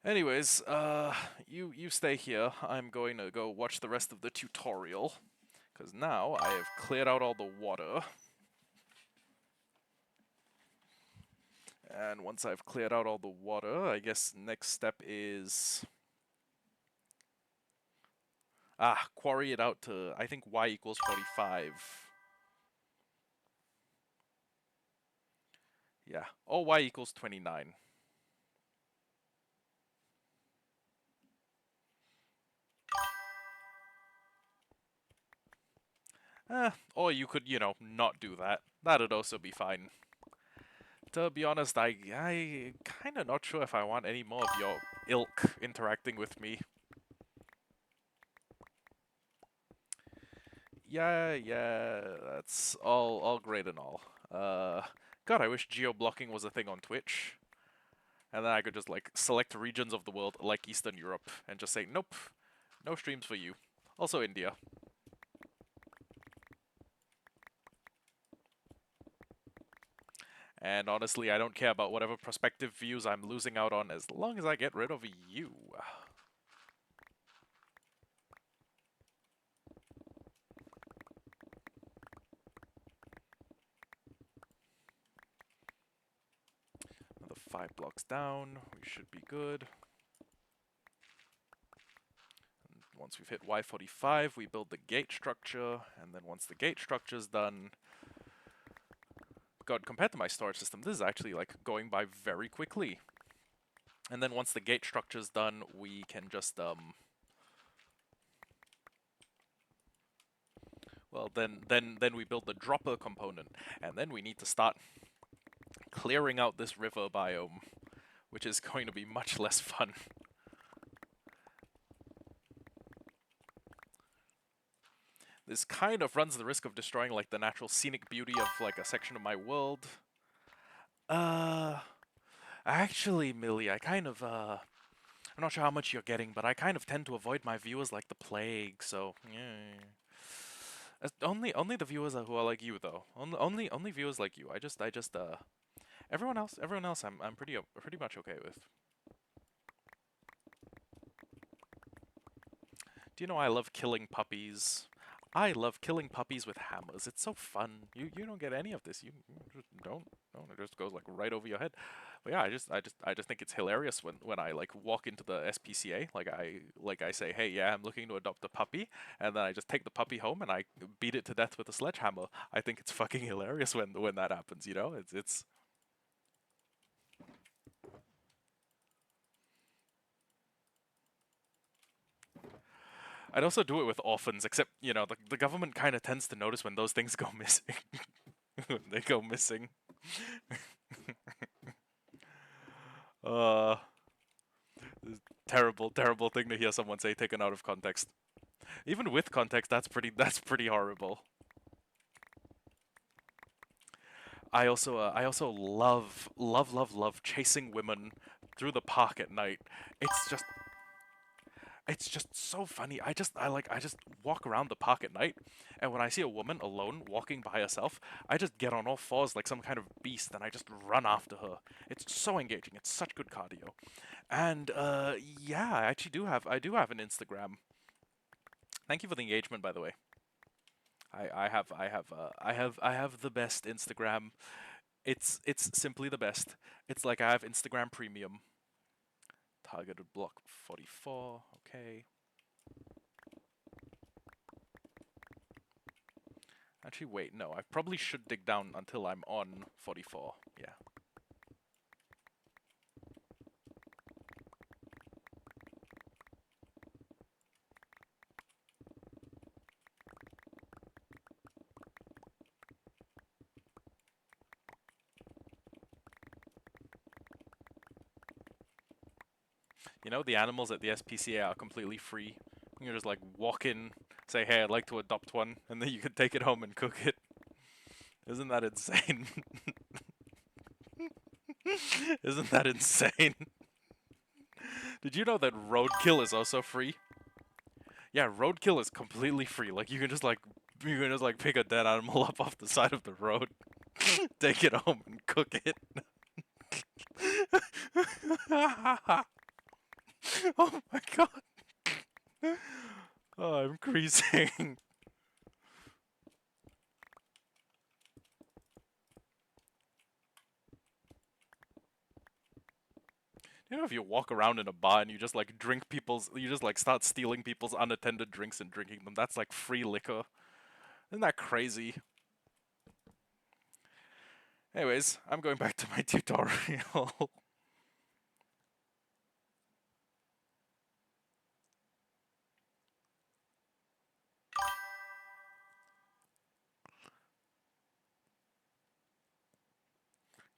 Anyways, you stay here. I'm going to go watch the rest of the tutorial, because now I have cleared out all the water. And once I've cleared out all the water, I guess next step is quarry it out to, I think, y equals 45. Yeah. Oh, y equals 29. Or you could, not do that. That'd also be fine. To be honest, I kind of not sure if I want any more of your ilk interacting with me. Yeah, that's all great and all. God, I wish geo-blocking was a thing on Twitch. And then I could just, like, select regions of the world, like Eastern Europe, and just say, nope, no streams for you. Also India. And honestly, I don't care about whatever prospective views I'm losing out on as long as I get rid of you. Another 5 blocks down, we should be good. And once we've hit Y45, we build the gate structure, and then once the gate structure's done... God, compared to my storage system, this is actually, like, going by very quickly. And then once the gate structure's done, we can just, well, then we build the dropper component, and then we need to start clearing out this river biome, which is going to be much less fun. This kind of runs the risk of destroying, like, the natural scenic beauty of, like, a section of my world. Actually, Millie, I'm not sure how much you're getting, but I kind of tend to avoid my viewers like the plague, so, yeah. Only the viewers who are like you, though. Only viewers like you. Everyone else, I'm pretty much okay with. Do you know I love killing puppies? I love killing puppies with hammers. It's so fun. You don't get any of this. You just don't. No, it just goes like right over your head. But yeah, I just think it's hilarious when I like walk into the SPCA, like I say, hey, yeah, I'm looking to adopt a puppy, and then I just take the puppy home and I beat it to death with a sledgehammer. I think it's fucking hilarious when that happens. You know, it's. I'd also do it with orphans, except you know the government kind of tends to notice when those things go missing. When they go missing. uh, Terrible, terrible thing to hear someone say taken out of context. Even with context, that's pretty horrible. I also love chasing women through the park at night. It's just it's just so funny. I just walk around the park at night, and when I see a woman alone walking by herself, I just get on all fours like some kind of beast, and I just run after her. It's so engaging. It's such good cardio. And yeah, I do have an Instagram. Thank you for the engagement, by the way. I have the best Instagram. It's simply the best. It's like I have Instagram Premium. Targeted block 44. Okay. Actually, wait, no. I probably should dig down until I'm on 44. Yeah. You know, the animals at the SPCA are completely free. You can just like walk in, say, hey, I'd like to adopt one, and then you can take it home and cook it. Isn't that insane? Isn't that insane? Did you know that roadkill is also free? Yeah, roadkill is completely free. Like you can just like pick a dead animal up off the side of the road, take it home and cook it. Oh my god. Oh, I'm creasing. You know, if you walk around in a bar and you just like you just like start stealing people's unattended drinks and drinking them, that's like free liquor. Isn't that crazy? Anyways, I'm going back to my tutorial.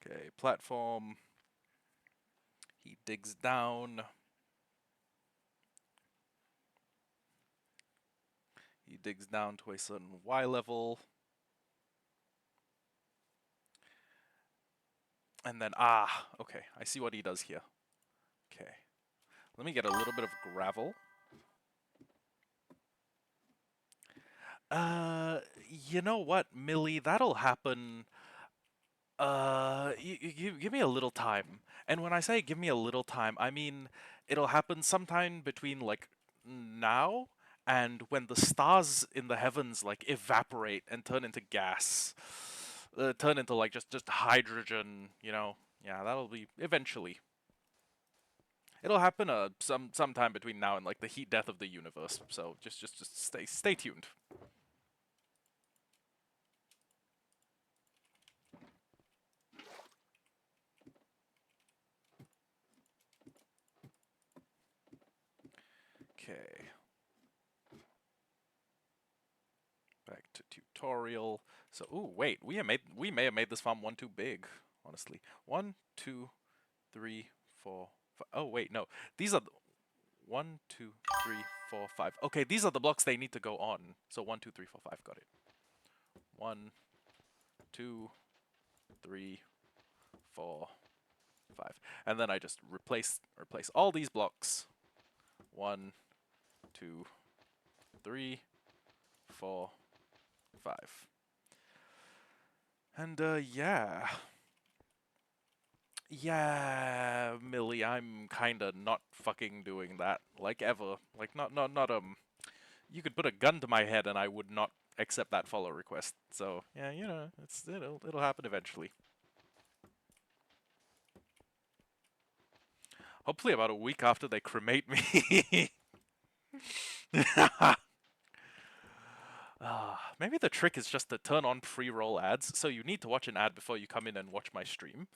Okay, platform. He digs down. He digs down to a certain Y level. And then, okay, I see what he does here. Okay. Let me get a little bit of gravel. You know what, Millie? That'll happen. You give me a little time. And when I say give me a little time, I mean it'll happen sometime between like now and when the stars in the heavens like evaporate and turn into gas. Turn into like just hydrogen, you know. Yeah, that'll be eventually. It'll happen sometime between now and like the heat death of the universe. So just stay tuned. Okay. Back to tutorial. So, ooh, wait, we may have made this farm one too big, honestly. One, two, three, four, five. Oh, wait, no. These are one, two, three, four, five. Okay, these are the blocks they need to go on. So one, two, three, four, five. Got it. One, two, three, four, five. And then I just replace all these blocks. One, two, three, four, five. And yeah. Yeah, Millie, I'm kinda not fucking doing that. Like ever. Like not you could put a gun to my head and I would not accept that follow request. So yeah, you know, it'll happen eventually. Hopefully about a week after they cremate me. Maybe the trick is just to turn on pre-roll ads, so you need to watch an ad before you come in and watch my stream.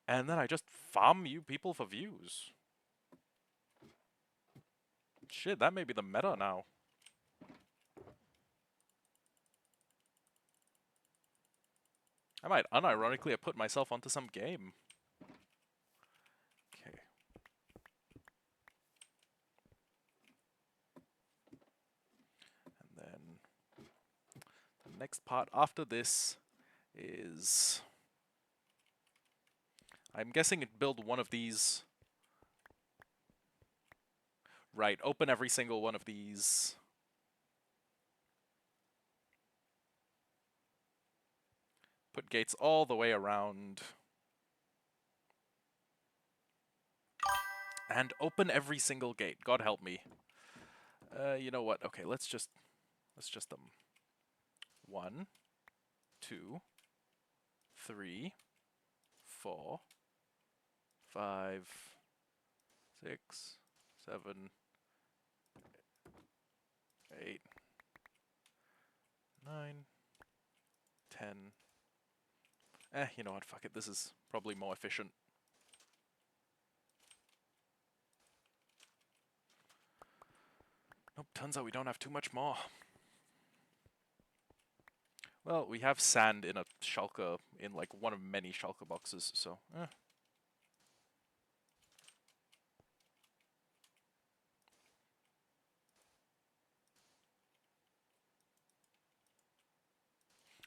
And then I just farm you people for views. Shit, that may be the meta now. I might unironically have put myself onto some game. Okay. And then the next part after this is... I'm guessing it build one of these. Right, open every single one of these. Put gates all the way around. And open every single gate. God help me. You know what? Okay, let's just 1, 2, 3, 4, 5, 6, 7, 8, 9, 10. You know what? Fuck it. This is probably more efficient. Nope, turns out we don't have too much more. Well, we have sand in a shulker, in like one of many shulker boxes, so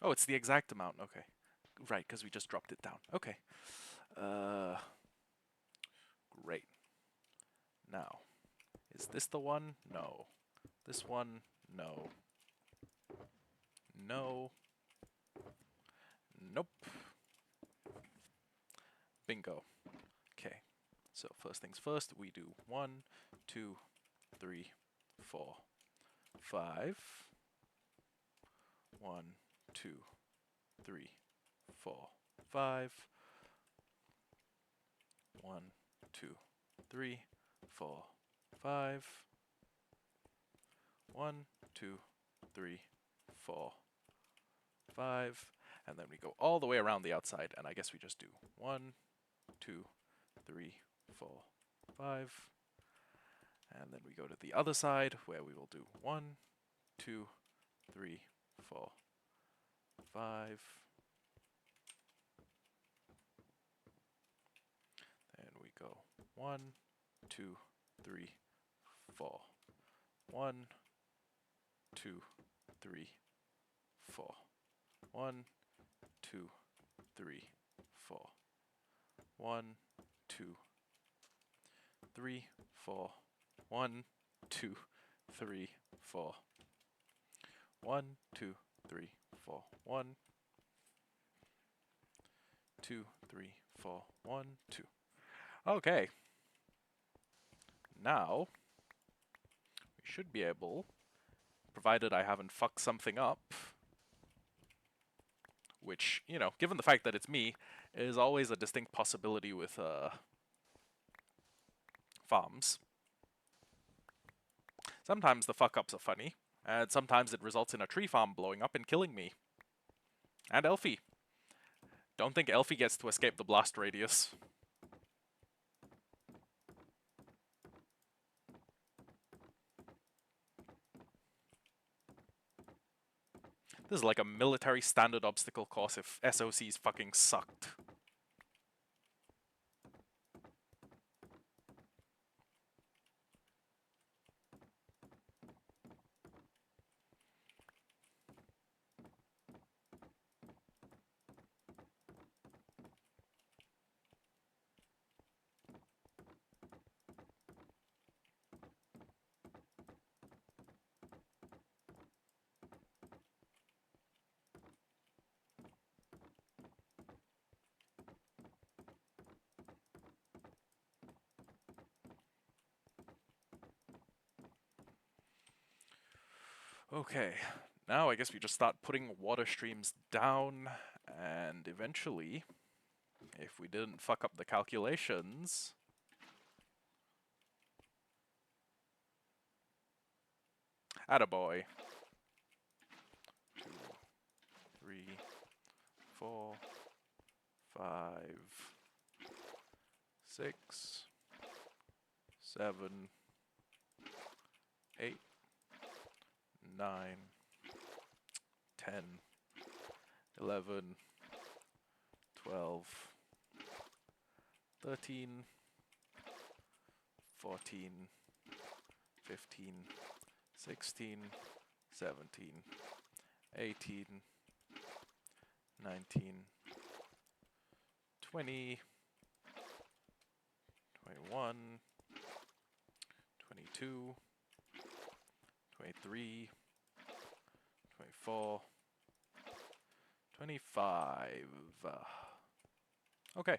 Oh, it's the exact amount, okay. Right, because we just dropped it down. Okay. Great. Now, is this the one? No. This one? No. No. Nope. Bingo. Okay. So first things first, we do 1, 2, 3, 4, 5. 1, 2, 3, 4, 5. 1, 2, 3, 4, 5. 1, 2, 3, 4, 5. And then we go all the way around the outside, and I guess we just do 1, 2, 3, 4, 5. And then we go to the other side, where we will do 1, 2, 3, 4, 5. Then we go 1, 2, 3, 4. 1, 2, 3, 4. 1, 2, 3, 4. 1, 2, 3, 4. 1, 2, 3, 4. 1, 2, 3, 4. 1, 2, 3, 4. 1, 2. Okay. Now, we should be able, provided I haven't fucked something up, which, you know, given the fact that it's me, is always a distinct possibility with farms. Sometimes the fuck-ups are funny, and sometimes it results in a tree farm blowing up and killing me. And Elfie. Don't think Elfie gets to escape the blast radius. This is like a military standard obstacle course if SOCs fucking sucked. Okay, now I guess we just start putting water streams down, and eventually, if we didn't fuck up the calculations, Attaboy. 2, 3, 4, 5, 6, 7, 8, 9, 10, 11, 12, 13, 14, 15, 16, 17, 18, 19, 20, 21, 22, 23, 24, 25. Okay.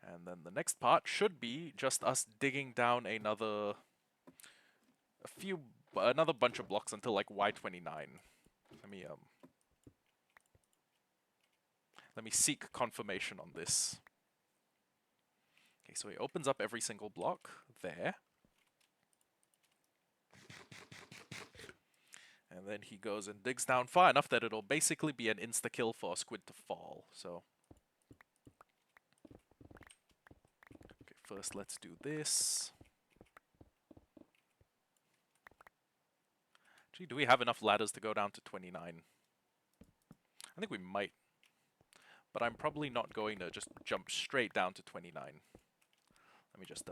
And then the next part should be just us digging down another bunch of blocks until like Y29. Let me seek confirmation on this. Okay, so he opens up every single block there. And then he goes and digs down far enough that it'll basically be an insta-kill for a squid to fall, so... Okay, first let's do this. Gee, do we have enough ladders to go down to 29? I think we might. But I'm probably not going to just jump straight down to 29. Let me just,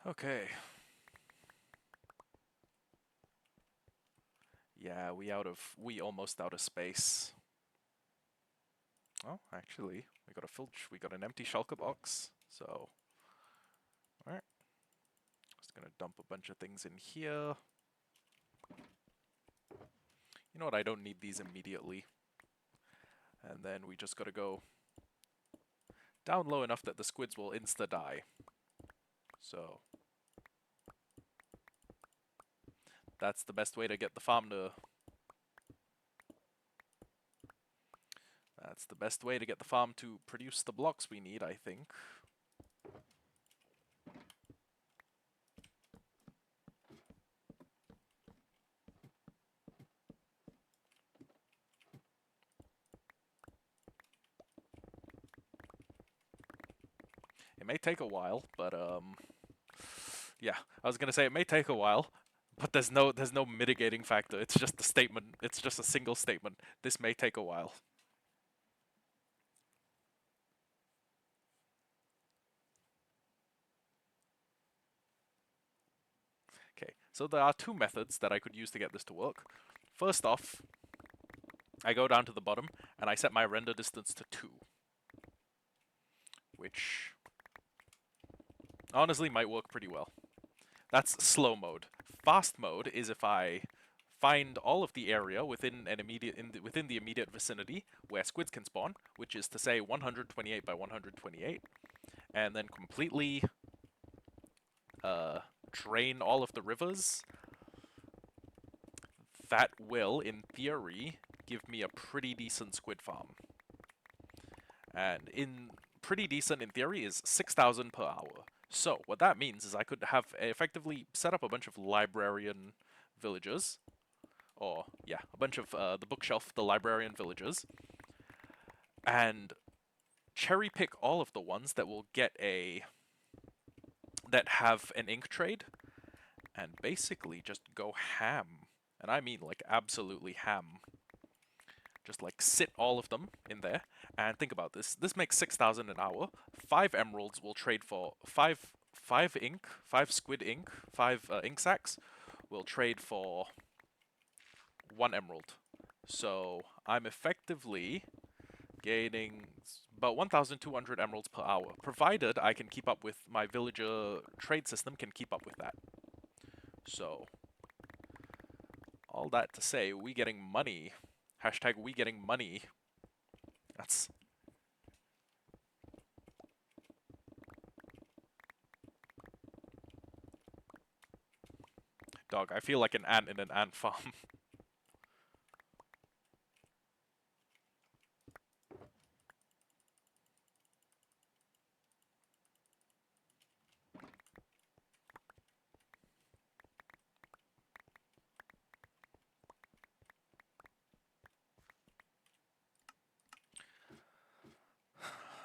okay. Yeah, we almost out of space. Oh, actually, we got an empty shulker box, so... Alright. Just gonna dump a bunch of things in here. You know what, I don't need these immediately. And then we just gotta go down low enough that the squids will insta-die. So... that's the best way to get the farm to... That's the best way to get the farm to produce the blocks we need, I think. It may take a while, but yeah, I was gonna say it may take a while, but there's no mitigating factor. It's just a statement. It's just a single statement. This may take a while. Okay, so there are two methods that I could use to get this to work. First off, I go down to the bottom and I set my render distance to 2, which honestly might work pretty well. That's slow mode. Fast mode is if I find all of the area within within the immediate vicinity where squids can spawn, which is to say 128 by 128, and then completely drain all of the rivers. That will, in theory, give me a pretty decent squid farm. And pretty decent in theory is 6,000 per hour. So what that means is I could have effectively set up a bunch of librarian villagers, or yeah, a bunch of the bookshelf, the librarian villagers, and cherry pick all of the ones that will get that have an ink trade, and basically just go ham. And I mean like absolutely ham. Just like sit all of them in there, and think about this. This makes 6,000 an hour. 5 emeralds will trade for 5 ink, 5 squid ink, 5 ink sacks will trade for 1 emerald. So I'm effectively gaining about 1,200 emeralds per hour, provided I can keep up with my villager trade system can keep up with that. So all that to say, we getting money. Hashtag we getting money. That's... Dog, I feel like an ant in an ant farm.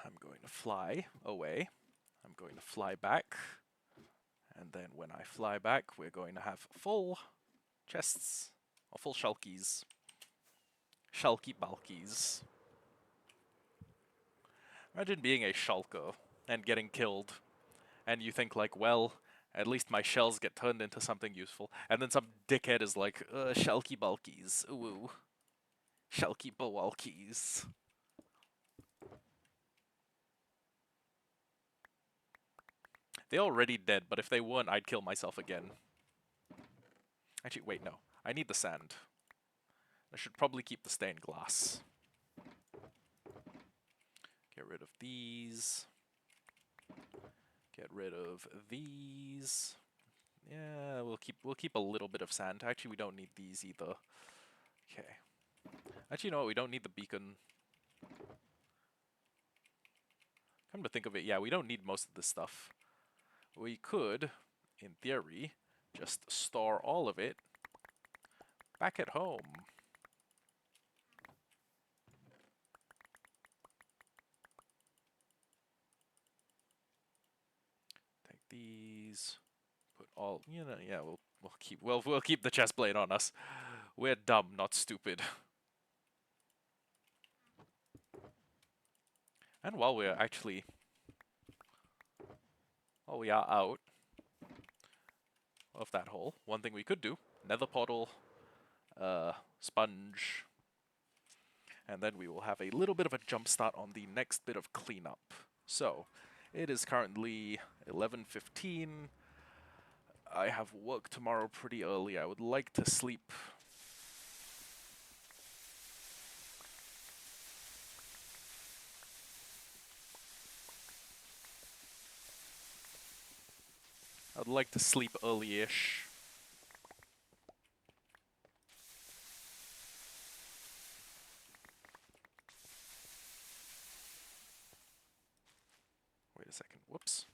I'm going to fly away. I'm going to fly back. And then when I fly back, we're going to have full chests. Or full shulkies. Shulky bulkies. Imagine being a shulker and getting killed. And you think like, well, at least my shells get turned into something useful. And then some dickhead is like, shulky bulkies. Ooh. Shulky bulkies. They're already dead, but if they weren't, I'd kill myself again. Actually, wait, no. I need the sand. I should probably keep the stained glass. Get rid of these. Get rid of these. Yeah, we'll keep a little bit of sand. Actually, we don't need these either. Okay. Actually, you know what? We don't need the beacon. Come to think of it, yeah, we don't need most of this stuff. We could, in theory, just store all of it back at home. Take these, put all, you know, yeah, we'll keep the chest plate on us. We're dumb, not stupid. And while we are out of that hole, one thing we could do, nether portal, sponge, and then we will have a little bit of a jump start on the next bit of cleanup. So, it is currently 11:15. I have work tomorrow pretty early. I would like to sleep. I'd like to sleep early-ish. Wait a second. Whoops.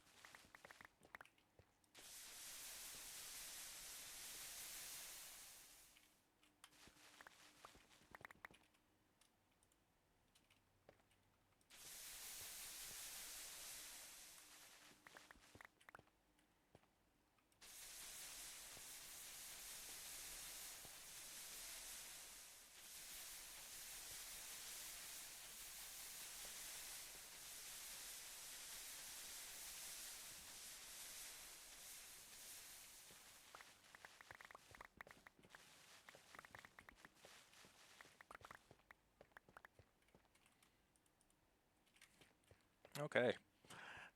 Okay.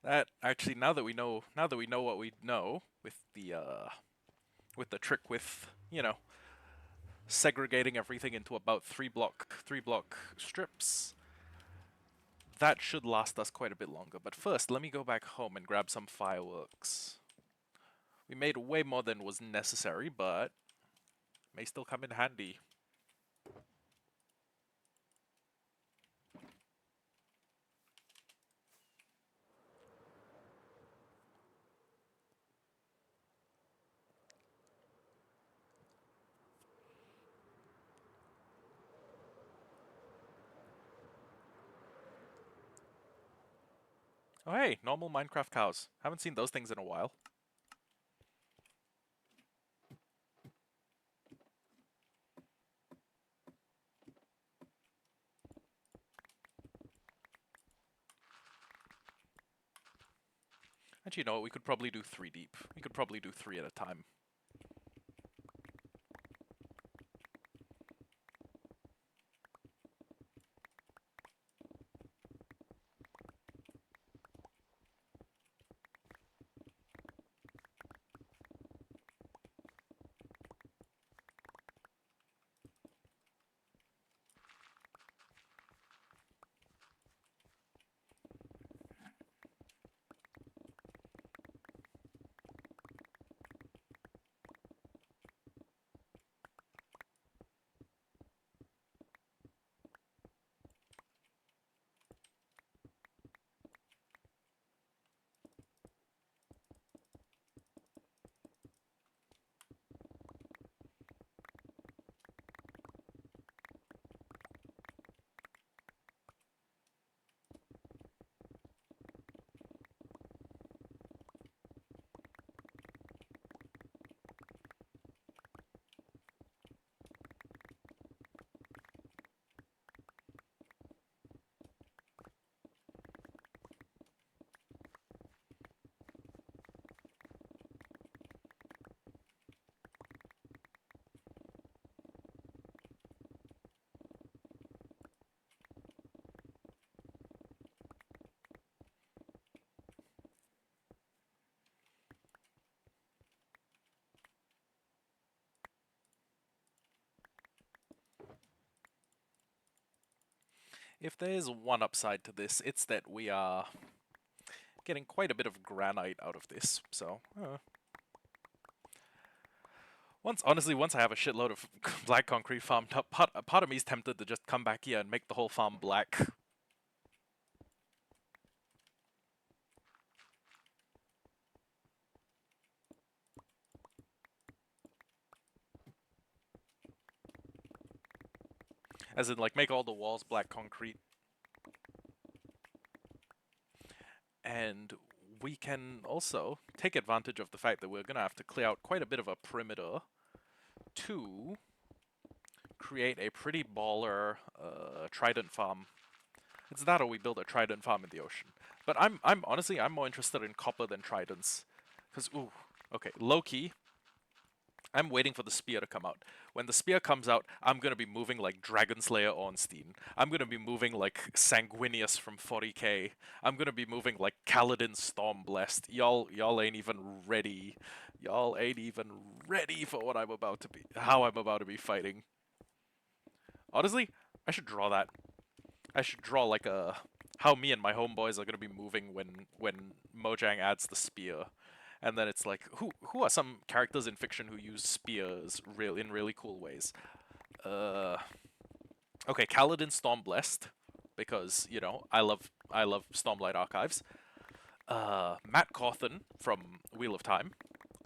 That actually, now that we know what we know with the trick with, you know, segregating everything into about three block strips, that should last us quite a bit longer. But first, let me go back home and grab some fireworks. We made way more than was necessary, but may still come in handy. Oh hey, normal Minecraft cows. Haven't seen those things in a while. Actually, you know what? We could probably do 3 deep. We could probably do 3 at a time. If there's one upside to this, it's that we are getting quite a bit of granite out of this, so... Honestly, once I have a shitload of black concrete farmed up, part of me is tempted to just come back here and make the whole farm black. As in, like, make all the walls black concrete. And we can also take advantage of the fact that we're going to have to clear out quite a bit of a perimeter to create a pretty baller trident farm. It's that or we build a trident farm in the ocean. But I'm honestly, I'm more interested in copper than tridents. Because, ooh, okay, low-key, I'm waiting for the spear to come out. When the spear comes out, I'm gonna be moving like Dragon Slayer Ornstein. I'm gonna be moving like Sanguinius from 40k. I'm gonna be moving like Kaladin Stormblessed. Y'all ain't even ready. Y'all ain't even ready for what I'm about to be, how I'm about to be fighting. Honestly, I should draw that. I should draw like a how me and my homeboys are gonna be moving when Mojang adds the spear. And then it's like, who are some characters in fiction who use spears in really cool ways? Okay, Kaladin Stormblessed, because you know I love Stormlight Archives. Matt Cawthon from Wheel of Time,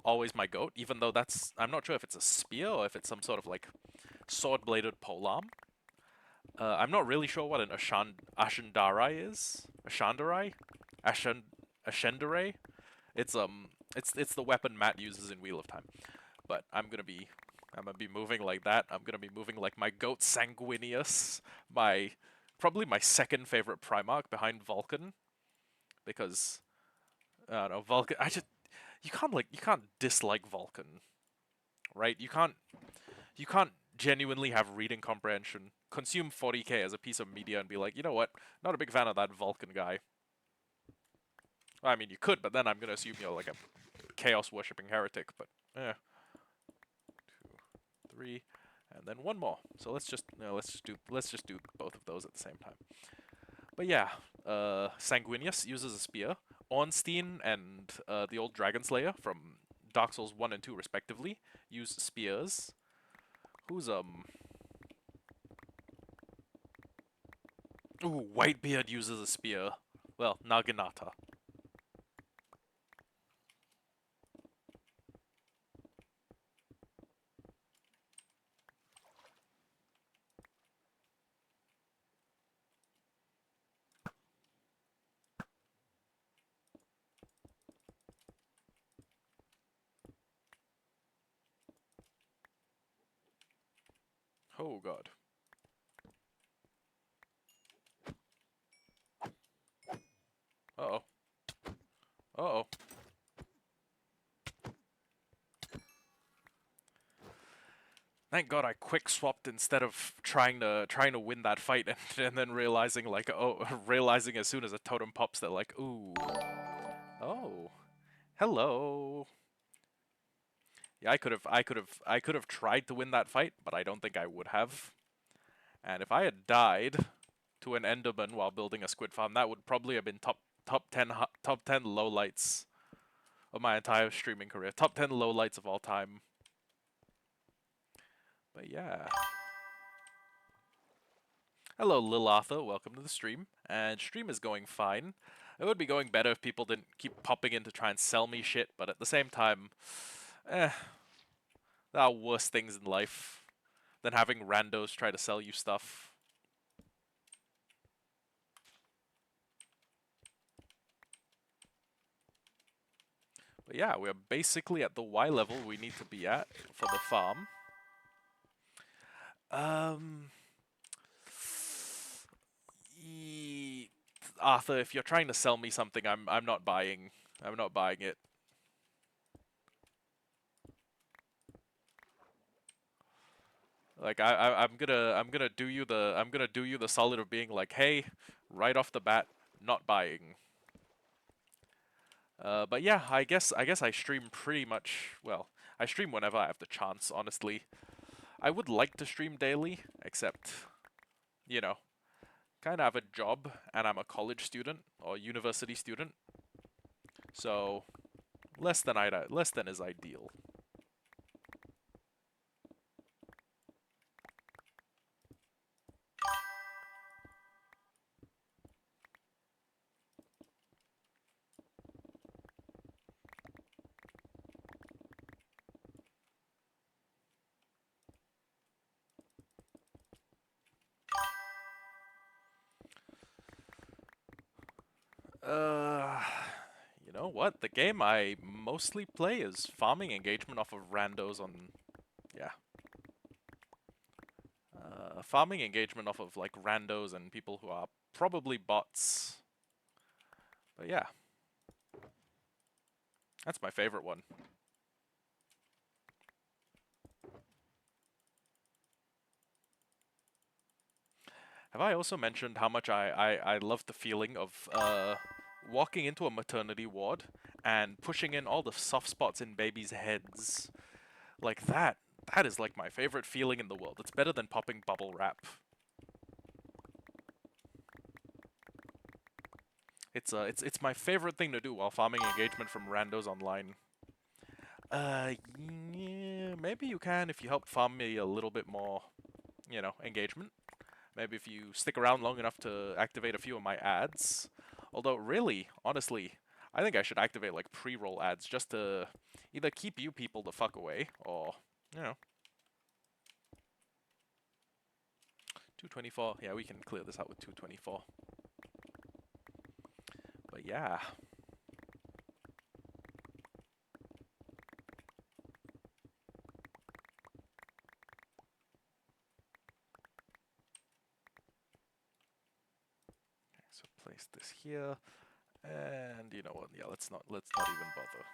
always my goat. Even though I'm not sure if it's a spear or if it's some sort of like sword-bladed polearm. I'm not really sure what an Ashandarai is. Ashandarai? Ashendare? It's the weapon Matt uses in Wheel of Time. But I'm gonna be moving like that. I'm gonna be moving like my goat Sanguinius, probably my second favorite Primarch behind Vulcan, because I don't know, Vulcan. You can't dislike Vulcan, right? You can't genuinely have reading comprehension, consume 40k as a piece of media, and be like, you know what? Not a big fan of that Vulcan guy. I mean, you could, but then I'm gonna assume you're like a chaos worshipping heretic. But 2, 3, and then one more. So let's just do both of those at the same time. But yeah, Sanguinius uses a spear. Ornstein and the old Dragon Slayer from Dark Souls 1 and 2 respectively use spears. Who's Ooh, Whitebeard uses a spear. Well, Naginata. Oh god. Uh-oh. Uh-oh. Thank God I quick swapped instead of trying to win that fight and then realizing like realizing as soon as a totem pops that like ooh. Oh. Hello. Yeah, I could have tried to win that fight, but I don't think I would have. And if I had died to an Enderman while building a squid farm, that would probably have been top 10 lowlights of my entire streaming career. Top 10 lowlights of all time. But yeah. Hello, Lil Arthur. Welcome to the stream. And stream is going fine. It would be going better if people didn't keep popping in to try and sell me shit, but at the same time, there are worse things in life than having randos try to sell you stuff. But yeah, we're basically at the Y level we need to be at for the farm. Arthur, if you're trying to sell me something, I'm not buying. I'm not buying it. Like I'm gonna do you the solid of being like, hey, right off the bat, not buying. But yeah, I guess I stream pretty much. Well, I stream whenever I have the chance. Honestly, I would like to stream daily, except, you know, kind of have a job, and I'm a college student or university student, so less than is ideal. Uh, you know what? The game I mostly play is farming engagement off of randos on, yeah. Farming engagement off of like randos and people who are probably bots. But yeah, that's my favorite one. Have I also mentioned how much I love the feeling of walking into a maternity ward and pushing in all the soft spots in babies' heads? Like that. That is like my favorite feeling in the world. It's better than popping bubble wrap. It's my favorite thing to do while farming engagement from randos online. Yeah, maybe you can if you help farm me a little bit more, you know, engagement. Maybe if you stick around long enough to activate a few of my ads. Although, really, honestly, I think I should activate like pre-roll ads just to either keep you people the fuck away or, you know. 224. Yeah, we can clear this out with 224. But yeah. So place this here. And you know what? Yeah, let's not even bother.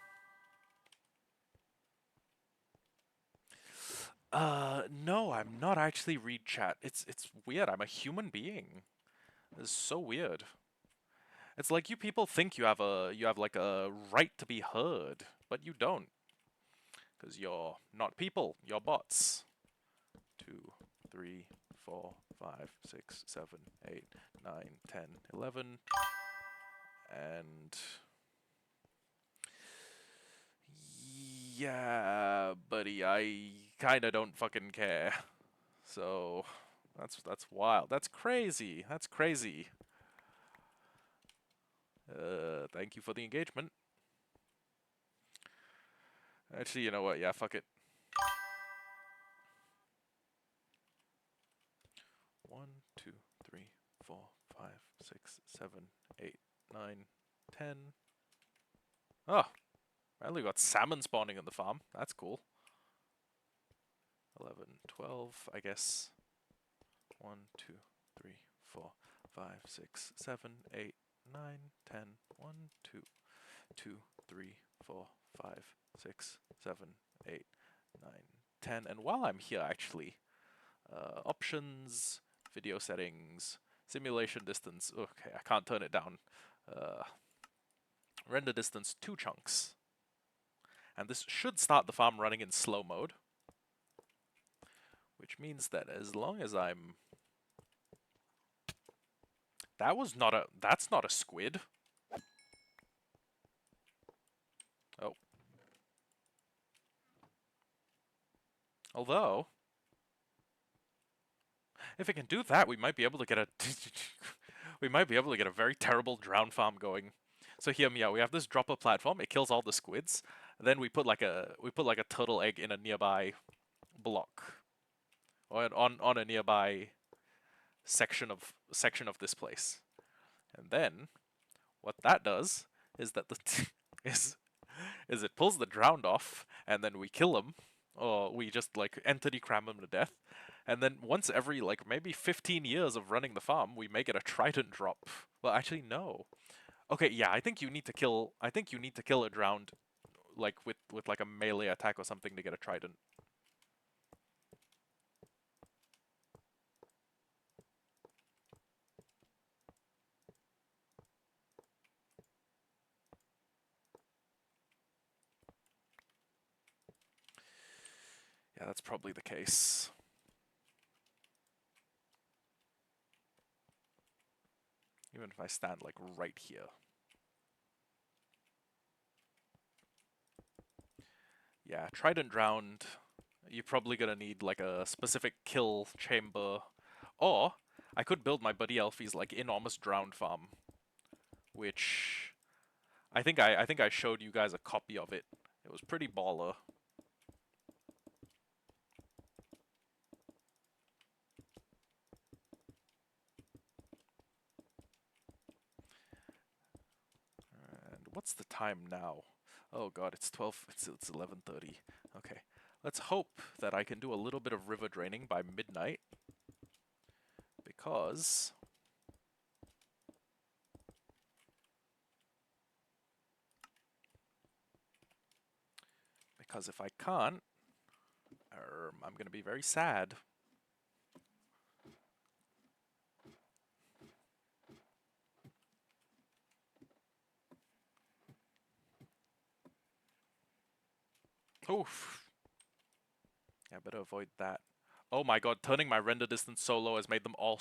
No, I'm not actually read chat. It's weird. I'm a human being. It's so weird. It's like you people think you have like a right to be heard, but you don't, because you're not people. You're bots. 2, 3, 4, 5, 6, 7, 8, 9, 10, 11, and yeah, buddy, I kinda don't fucking care. So that's wild. That's crazy. That's crazy. Thank you for the engagement. Actually, you know what? Yeah, fuck it. 1, 2, 3, 4, 5, 6, 7, 8, 9, 10. Oh, finally got salmon spawning in the farm. That's cool. 11, 12, I guess. 1, 2, 3, 4, 5, 6, 7, 8, 9, 10. 1, 2, 2, 3, 4, 5, 6, 7, 8, 9, 10. And while I'm here, actually, options, video settings, simulation distance. Okay, I can't turn it down. Render distance 2 chunks. And this should start the farm running in slow mode. Which means that as long as I'm... That's not a squid. Oh. Although, if it can do that, we might be able to get a... we might be able to get a very terrible drown farm going. So hear me out. We have this dropper platform. It kills all the squids. Then we put like a turtle egg in a nearby block, or on a nearby section of this place. And then what that does is that the is it pulls the drowned off, and then we kill them, or we just like entity cram them to death. And then once every like maybe 15 years of running the farm, we make it a trident drop. Well, actually no. Okay, yeah, I think you need to kill a drowned like with like a melee attack or something to get a trident. Yeah, that's probably the case. Even if I stand like right here. Yeah, Trident Drowned, you're probably gonna need like a specific kill chamber. Or I could build my buddy Elfie's like enormous drowned farm, which I think I showed you guys a copy of it. It was pretty baller. And what's the time now? Oh god, it's 12, it's 11:30. Okay. Let's hope that I can do a little bit of river draining by midnight. Because if I can't, I'm gonna be very sad. Oof. Yeah, better avoid that. Oh my god, turning my render distance so low has made them all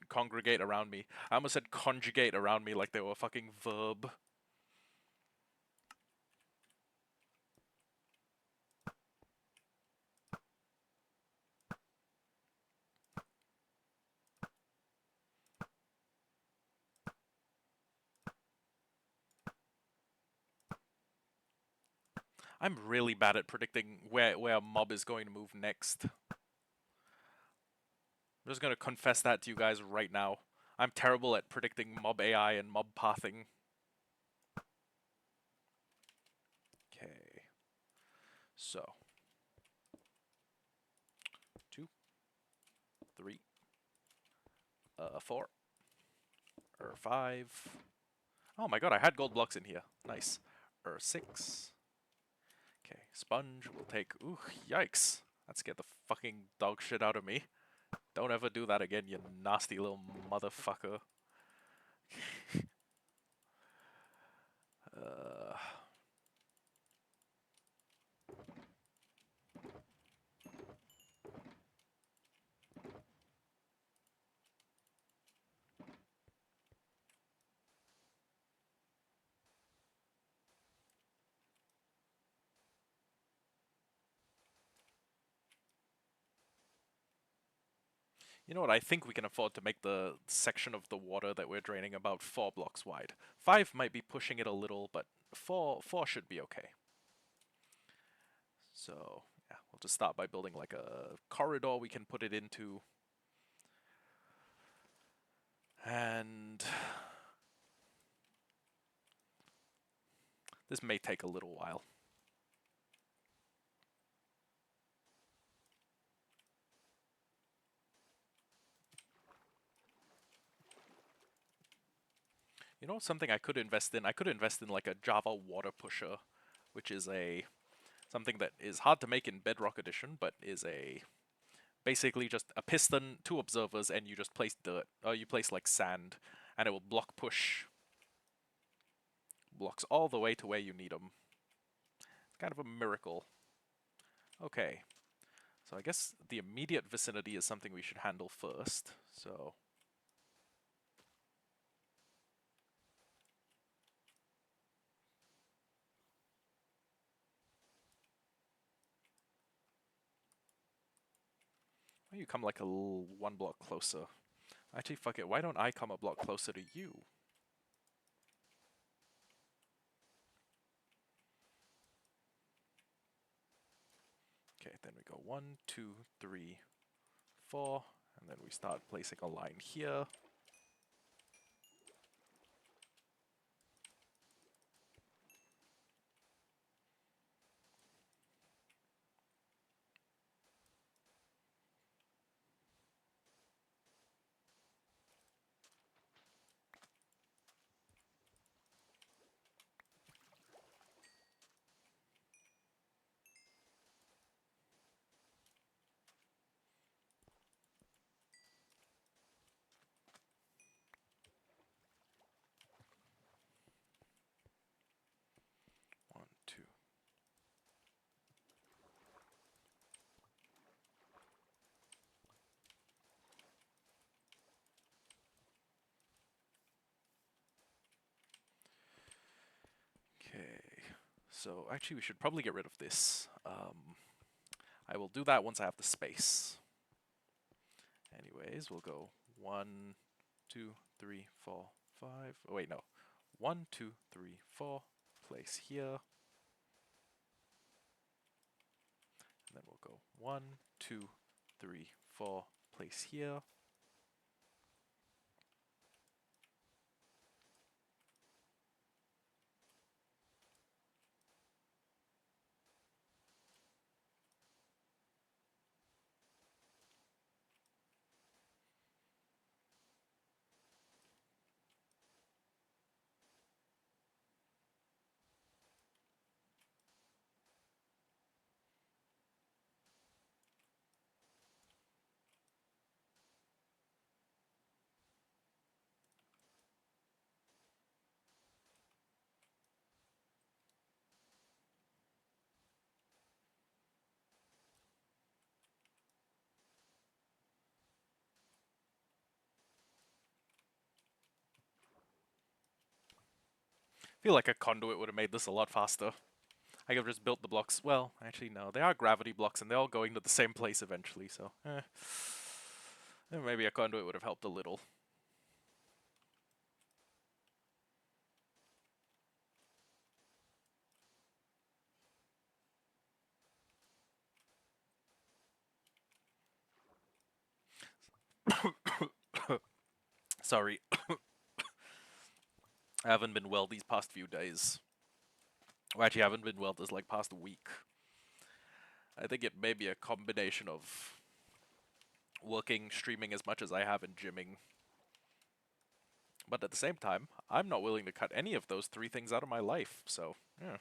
congregate around me. I almost said conjugate around me like they were a fucking verb. I'm really bad at predicting where a mob is going to move next. I'm just gonna confess that to you guys right now. I'm terrible at predicting mob AI and mob pathing. Okay. So. 2, 3, 4, or 5. Oh my god, I had gold blocks in here. Nice. 6. Okay, sponge will take... Ooh, yikes. That scared the fucking dog shit out of me. Don't ever do that again, you nasty little motherfucker. uh... You know what, I think we can afford to make the section of the water that we're draining about 4 blocks wide. 5 might be pushing it a little, but 4 should be okay. So, yeah, we'll just start by building like a corridor we can put it into. And this may take a little while. You know something I could invest in? I could invest in like a Java water pusher, which is something that is hard to make in Bedrock Edition, but is basically just a piston, 2 observers, and you just place dirt. Or you place like sand, and it will block push blocks all the way to where you need them. It's kind of a miracle. Okay, so I guess the immediate vicinity is something we should handle first. So why don't you come like a little 1 block closer? Actually, fuck it. Why don't I come a block closer to you? Okay, then we go 1, 2, 3, 4, and then we start placing a line here. So actually, we should probably get rid of this. I will do that once I have the space. Anyways, we'll go 1, 2, 3, 4, 5. Oh wait, no. 1, 2, 3, 4. Place here. And then we'll go 1, 2, 3, 4. Place here. I feel like a conduit would have made this a lot faster. I could have just built the blocks. Well, actually, no. They are gravity blocks, and they're all going to the same place eventually, so... Maybe a conduit would have helped a little. Sorry. I haven't been well these past few days. Well, actually, I haven't been well this, like, past week. I think it may be a combination of working, streaming as much as I have, and gymming. But at the same time, I'm not willing to cut any of those 3 things out of my life, so, yeah.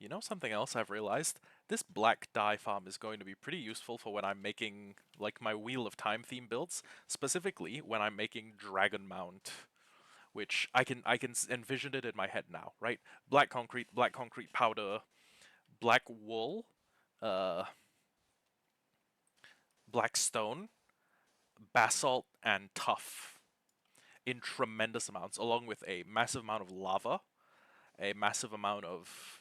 You know something else I've realized? This black dye farm is going to be pretty useful for when I'm making, like, my Wheel of Time theme builds, specifically when I'm making Dragon Mount, which I can envision it in my head now, right? Black concrete powder, black wool, black stone, basalt, and tuff in tremendous amounts, along with a massive amount of lava, a massive amount of,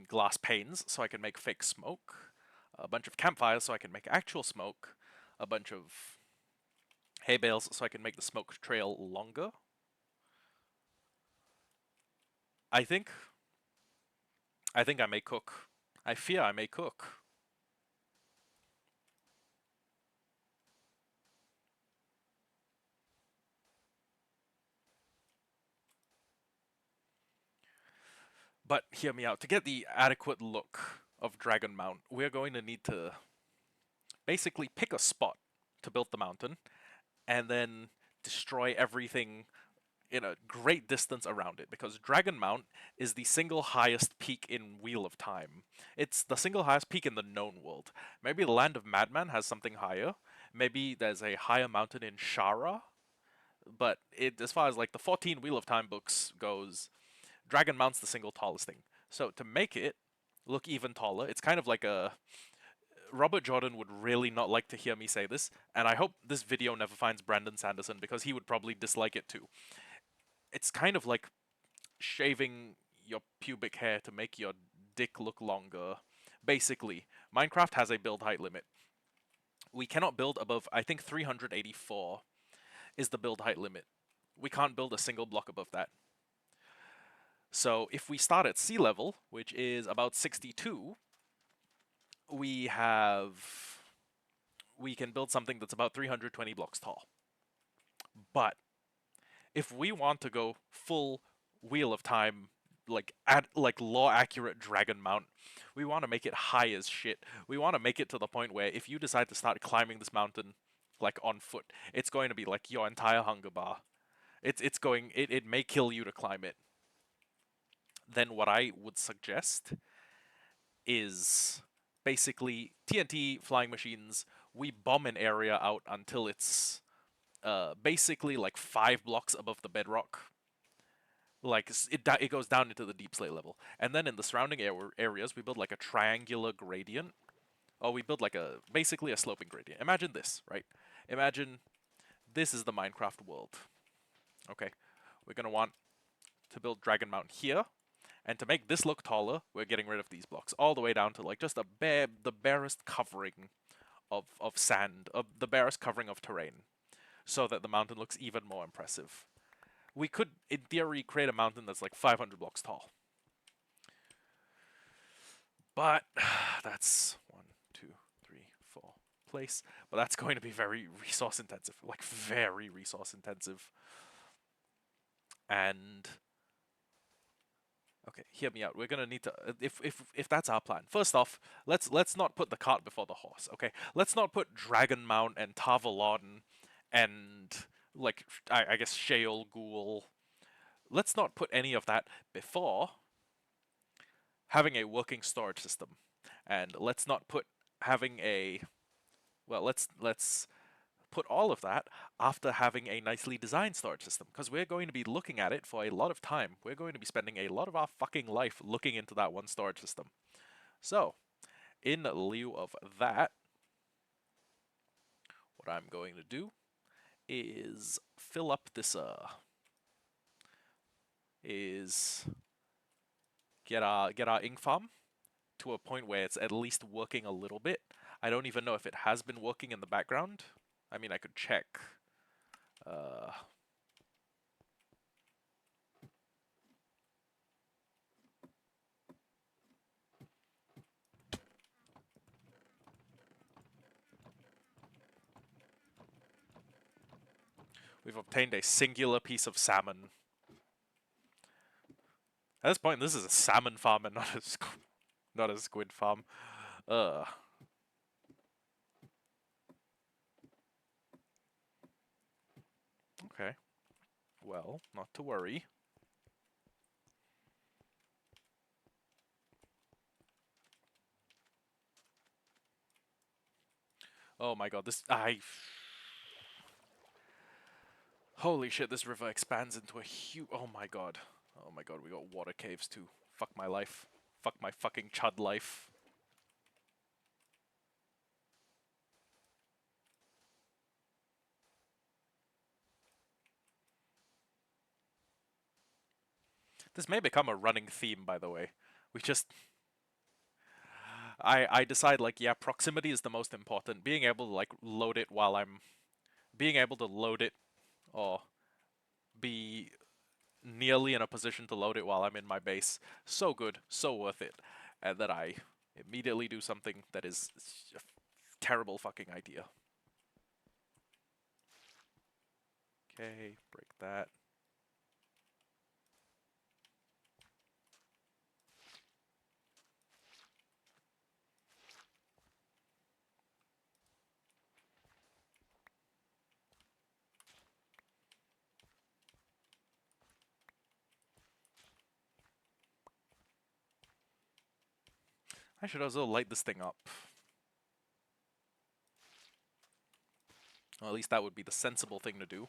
glass panes, so I can make fake smoke, a bunch of campfires so I can make actual smoke, a bunch of hay bales so I can make the smoke trail longer. I think I may cook. I fear I may cook. But hear me out. To get the adequate look of Dragon Mount, we're going to need to basically pick a spot to build the mountain, and then destroy everything in a great distance around it, because Dragon Mount is the single highest peak in Wheel of Time. It's the single highest peak in the known world. Maybe the Land of Madman has something higher. Maybe there's a higher mountain in Shara. But as far as like the 14 Wheel of Time books goes, Dragon Mount's the single tallest thing. So to make it look even taller, it's kind of like a... Robert Jordan would really not like to hear me say this, and I hope this video never finds Brandon Sanderson, because he would probably dislike it too. It's kind of like shaving your pubic hair to make your dick look longer. Basically, Minecraft has a build height limit. We cannot build above, I think 384 is the build height limit. We can't build a single block above that. So if we start at sea level, which is about 62, we can build something that's about 320 blocks tall. But if we want to go full Wheel of Time, like law accurate Dragon Mount, we want to make it high as shit. We want to make it to the point where if you decide to start climbing this mountain like on foot, it's going to be like your entire hunger bar. It may kill you to climb it. Then what I would suggest is basically TNT flying machines. We bomb an area out until it's basically like 5 blocks above the bedrock. Like it goes down into the deep slate level, and then in the surrounding areas we build like a triangular gradient or we build like basically a sloping gradient. Imagine this, right? Imagine this is the Minecraft world. Okay, we're gonna want to build Dragon Mountain here, and to make this look taller, we're getting rid of these blocks all the way down to like just the barest covering of sand, of the barest covering of terrain, so that the mountain looks even more impressive. We could, in theory, create a mountain that's like 500 blocks tall. But that's 1, 2, 3, 4 place. But that's going to be very resource intensive, like very resource intensive. And okay, hear me out. We're gonna need to, if that's our plan. First off, let's not put the cart before the horse. Okay, let's not put Dragon Mount and Tavalon and like I guess Sheol Ghoul. Let's not put any of that before having a working storage system, and let's not put having a let's put all of that after having a nicely designed storage system, because we're going to be looking at it for a lot of time. We're going to be spending a lot of our fucking life looking into that one storage system. So, in lieu of that, what I'm going to do is fill up this get our ink farm to a point where it's at least working a little bit. I don't even know if it has been working in the background. I mean, I could check. We've obtained a singular piece of salmon. At this point, this is a salmon farm and not a squid farm. Okay. Well, not to worry. Oh my god, holy shit, this river expands into a huge... Oh my god. Oh my god, we got water caves too. Fuck my life. Fuck my fucking chud life. This may become a running theme, by the way. We just... I decide, like, yeah, proximity is the most important. Being able to, like, load it while I'm... Being able to load it, or be nearly in a position to load it while I'm in my base. So good, so worth it. And then I immediately do something that is a terrible fucking idea. Okay, break that. I should also light this thing up. Well, at least that would be the sensible thing to do.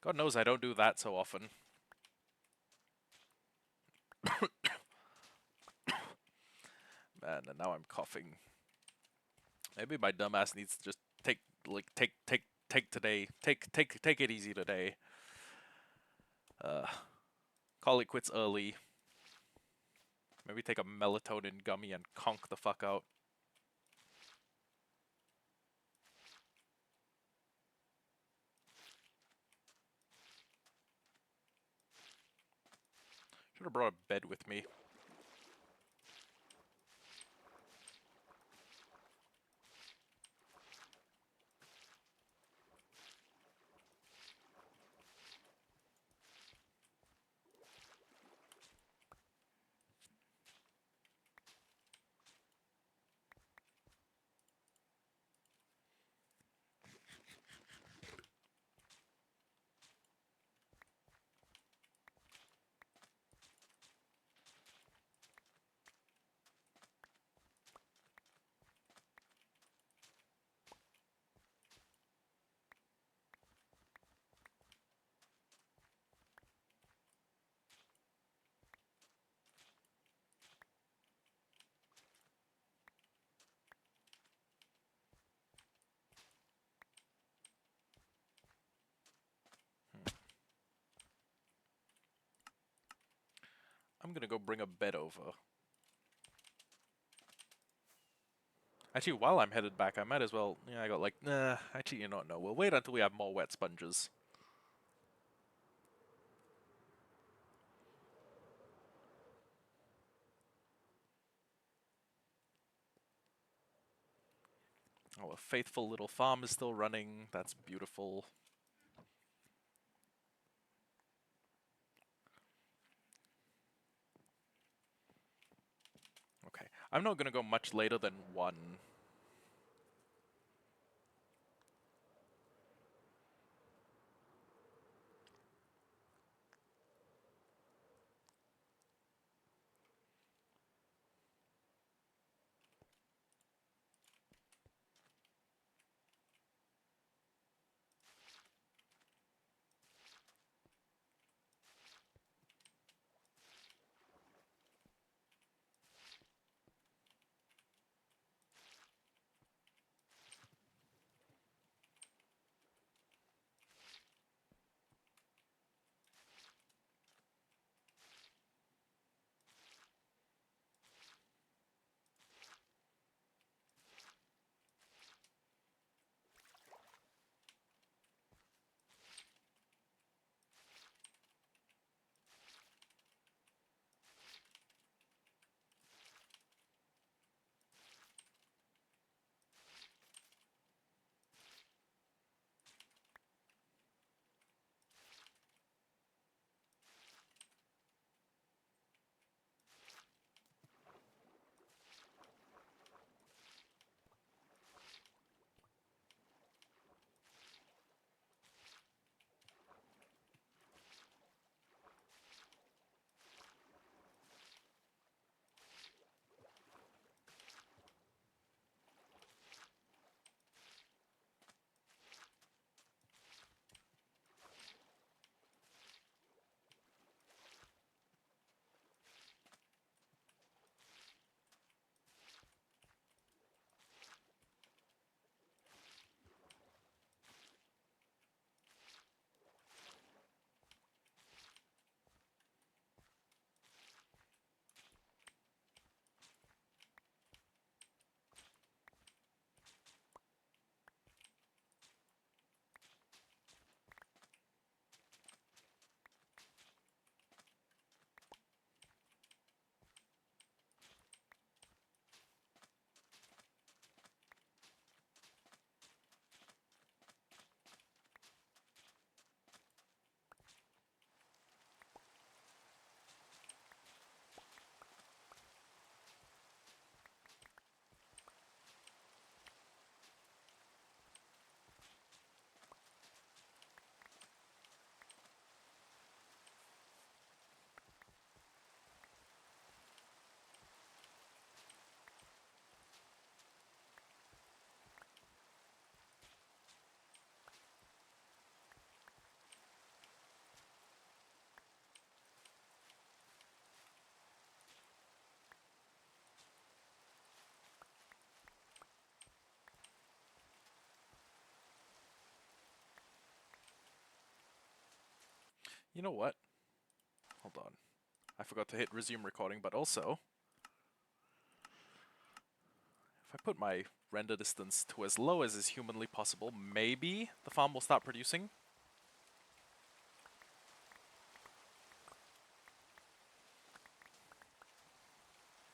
God knows I don't do that so often. Man, and now I'm coughing. Maybe my dumbass needs to just take it easy today. Call it quits early. Maybe take a melatonin gummy and conk the fuck out. Should have brought a bed with me. I'm gonna go bring a bed over. Actually, while I'm headed back, I might as well... Yeah, I got like... Nah, actually, you know what? No, we'll wait until we have more wet sponges. Oh, a faithful little farm is still running. That's beautiful. Okay, I'm not gonna go much later than 1. You know what? Hold on. I forgot to hit resume recording, but also... If I put my render distance to as low as is humanly possible, maybe the farm will start producing.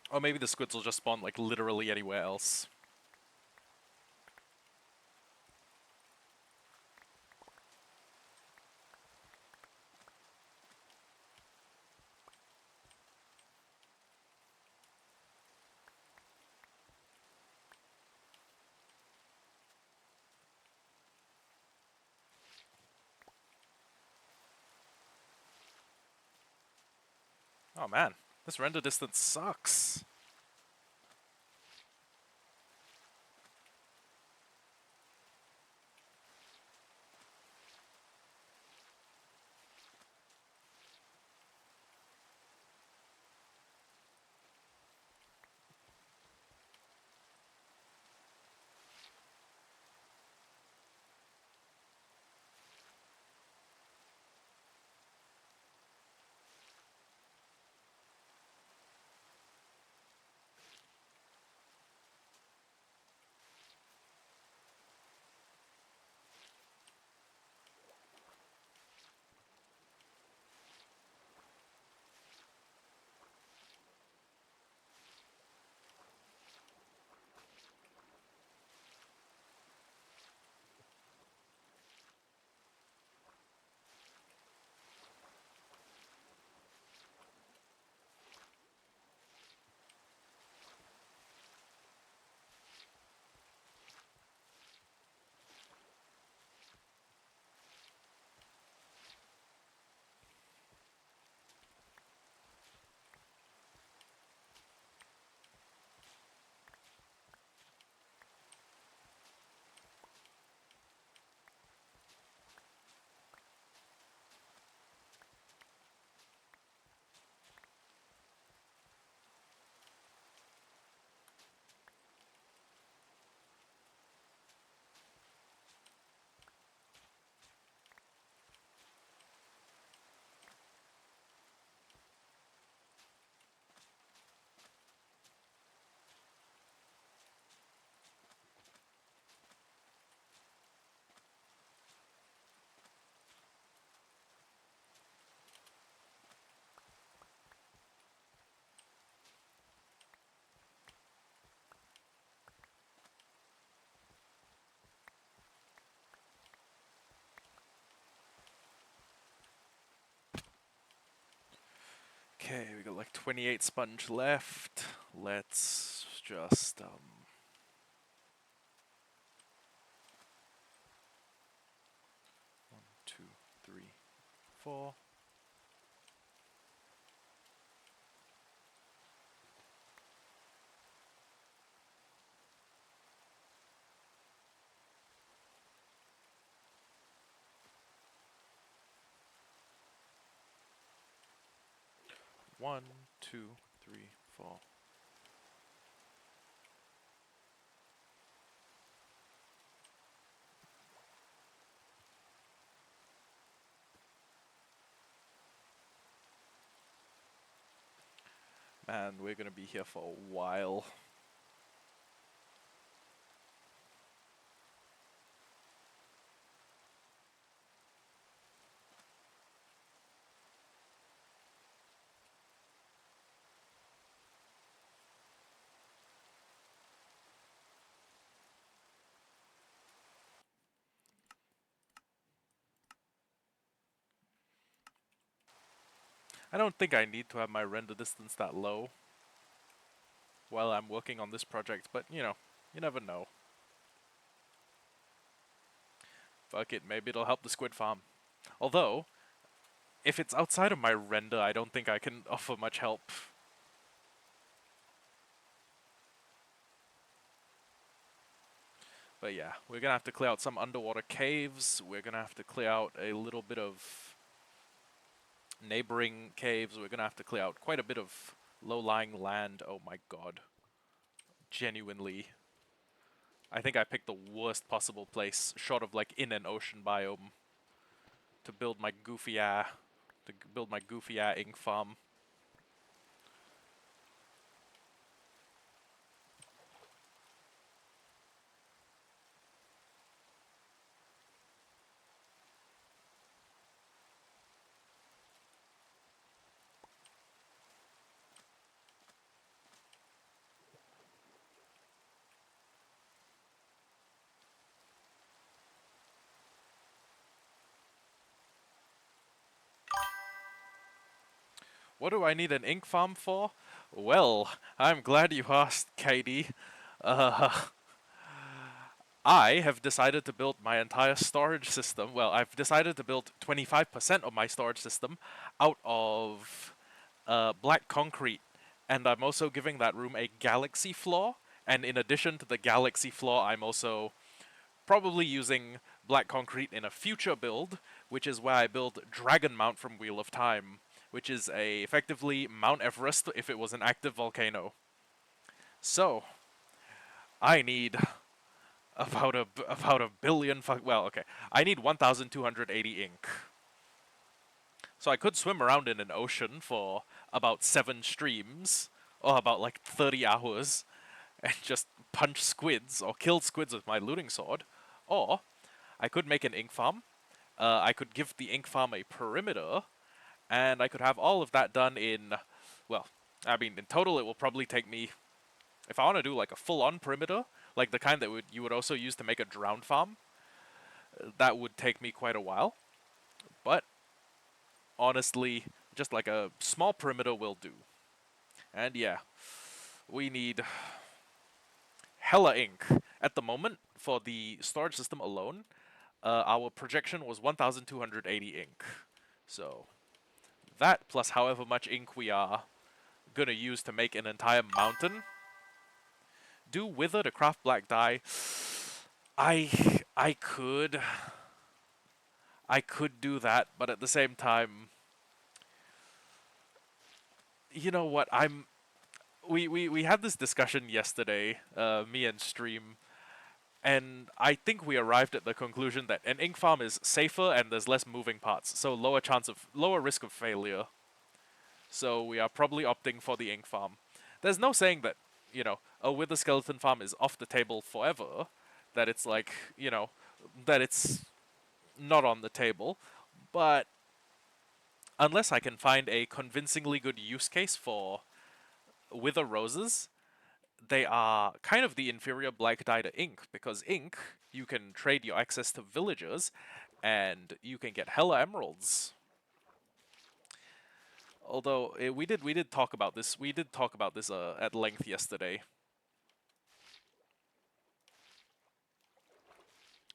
Or maybe the squids will just spawn, like, literally anywhere else. Oh man, this render distance sucks. Okay, we got like 28 sponge left. Let's just 1, 2, 3, 4. One, two, three, four. Man, we're gonna be here for a while. I don't think I need to have my render distance that low while I'm working on this project, but you know, you never know. Fuck it, maybe it'll help the squid farm. Although, if it's outside of my render, I don't think I can offer much help. But yeah, we're gonna have to clear out some underwater caves. We're gonna have to clear out a little bit of neighboring caves. We're gonna have to clear out quite a bit of low-lying land. Oh my god. Genuinely. I think I picked the worst possible place, short of like in an ocean biome, to build my goofy ink farm. What do I need an ink farm for? Well, I'm glad you asked, Katie. Uh, I have decided to build my entire storage system. Well, I've decided to build 25% of my storage system out of black concrete. And I'm also giving that room a galaxy floor. And in addition to the galaxy floor, I'm also probably using black concrete in a future build, which is where I build Dragon Mount from Wheel of Time, which is effectively Mount Everest if it was an active volcano. So, I need about a billion. Well, okay, I need 1,280 ink. So I could swim around in an ocean for about 7 streams, or about like 30 hours, and just punch squids or kill squids with my looting sword. Or I could make an ink farm. I could give the ink farm a perimeter, and I could have all of that done in, well, I mean, in total it will probably take me, if I want to do like a full-on perimeter, like the kind that you would also use to make a drowned farm, that would take me quite a while. But honestly, just like a small perimeter will do. And yeah, we need hella ink. At the moment, for the storage system alone, our projection was 1,280 ink. So that plus however much ink we are gonna use to make an entire mountain. Do wither to craft black dye. I could do that, but at the same time, you know what? We had this discussion yesterday, me and Stream, and I think we arrived at the conclusion that an ink farm is safer and there's less moving parts, so lower risk of failure. So we are probably opting for the ink farm. There's no saying that, you know, a wither skeleton farm is off the table forever, that it's like, you know, that it's not on the table, but unless I can find a convincingly good use case for wither roses, they are kind of the inferior black dye to ink, because ink, you can trade your access to villagers, and you can get hella emeralds. Although we did talk about this. We did talk about this at length yesterday.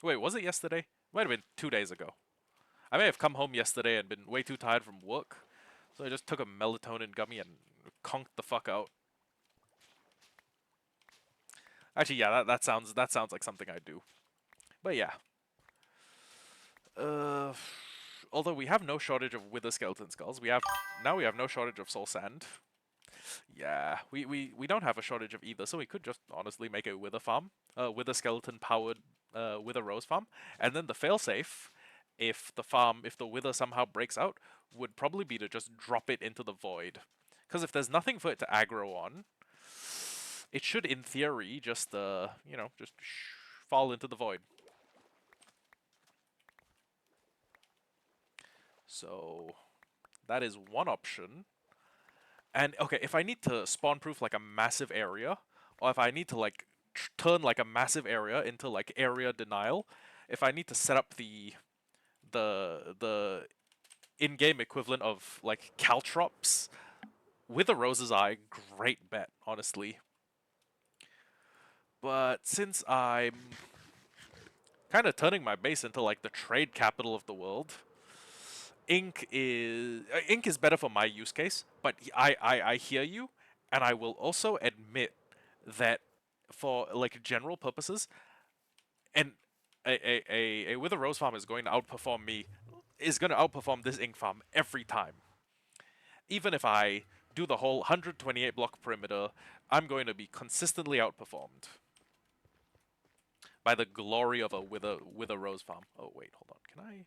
Wait, was it yesterday? Might have been 2 days ago. I may have come home yesterday and been way too tired from work, so I just took a melatonin gummy and conked the fuck out. Actually, yeah, that sounds like something I do. But yeah. Uh, although we have no shortage of wither skeleton skulls, we have no shortage of soul sand. Yeah, we don't have a shortage of either, so we could just honestly make a wither farm, wither skeleton powered wither rose farm, and then the failsafe, if the wither somehow breaks out, would probably be to just drop it into the void, because if there's nothing for it to aggro on, it should in theory just just fall into the void. So that is one option. And okay, if I need to spawn proof like a massive area, or if I need to like turn like a massive area into like area denial, if I need to set up the in-game equivalent of like caltrops, with a Rose's Eye, great bet, honestly. But since I'm kind of turning my base into like the trade capital of the world, Ink is better for my use case, but I hear you, and I will also admit that for like general purposes, and a Wither Rose farm is going to outperform this Ink farm every time. Even if I do the whole 128 block perimeter, I'm going to be consistently outperformed by the glory of a Wither Rose farm. Oh wait, hold on, can I?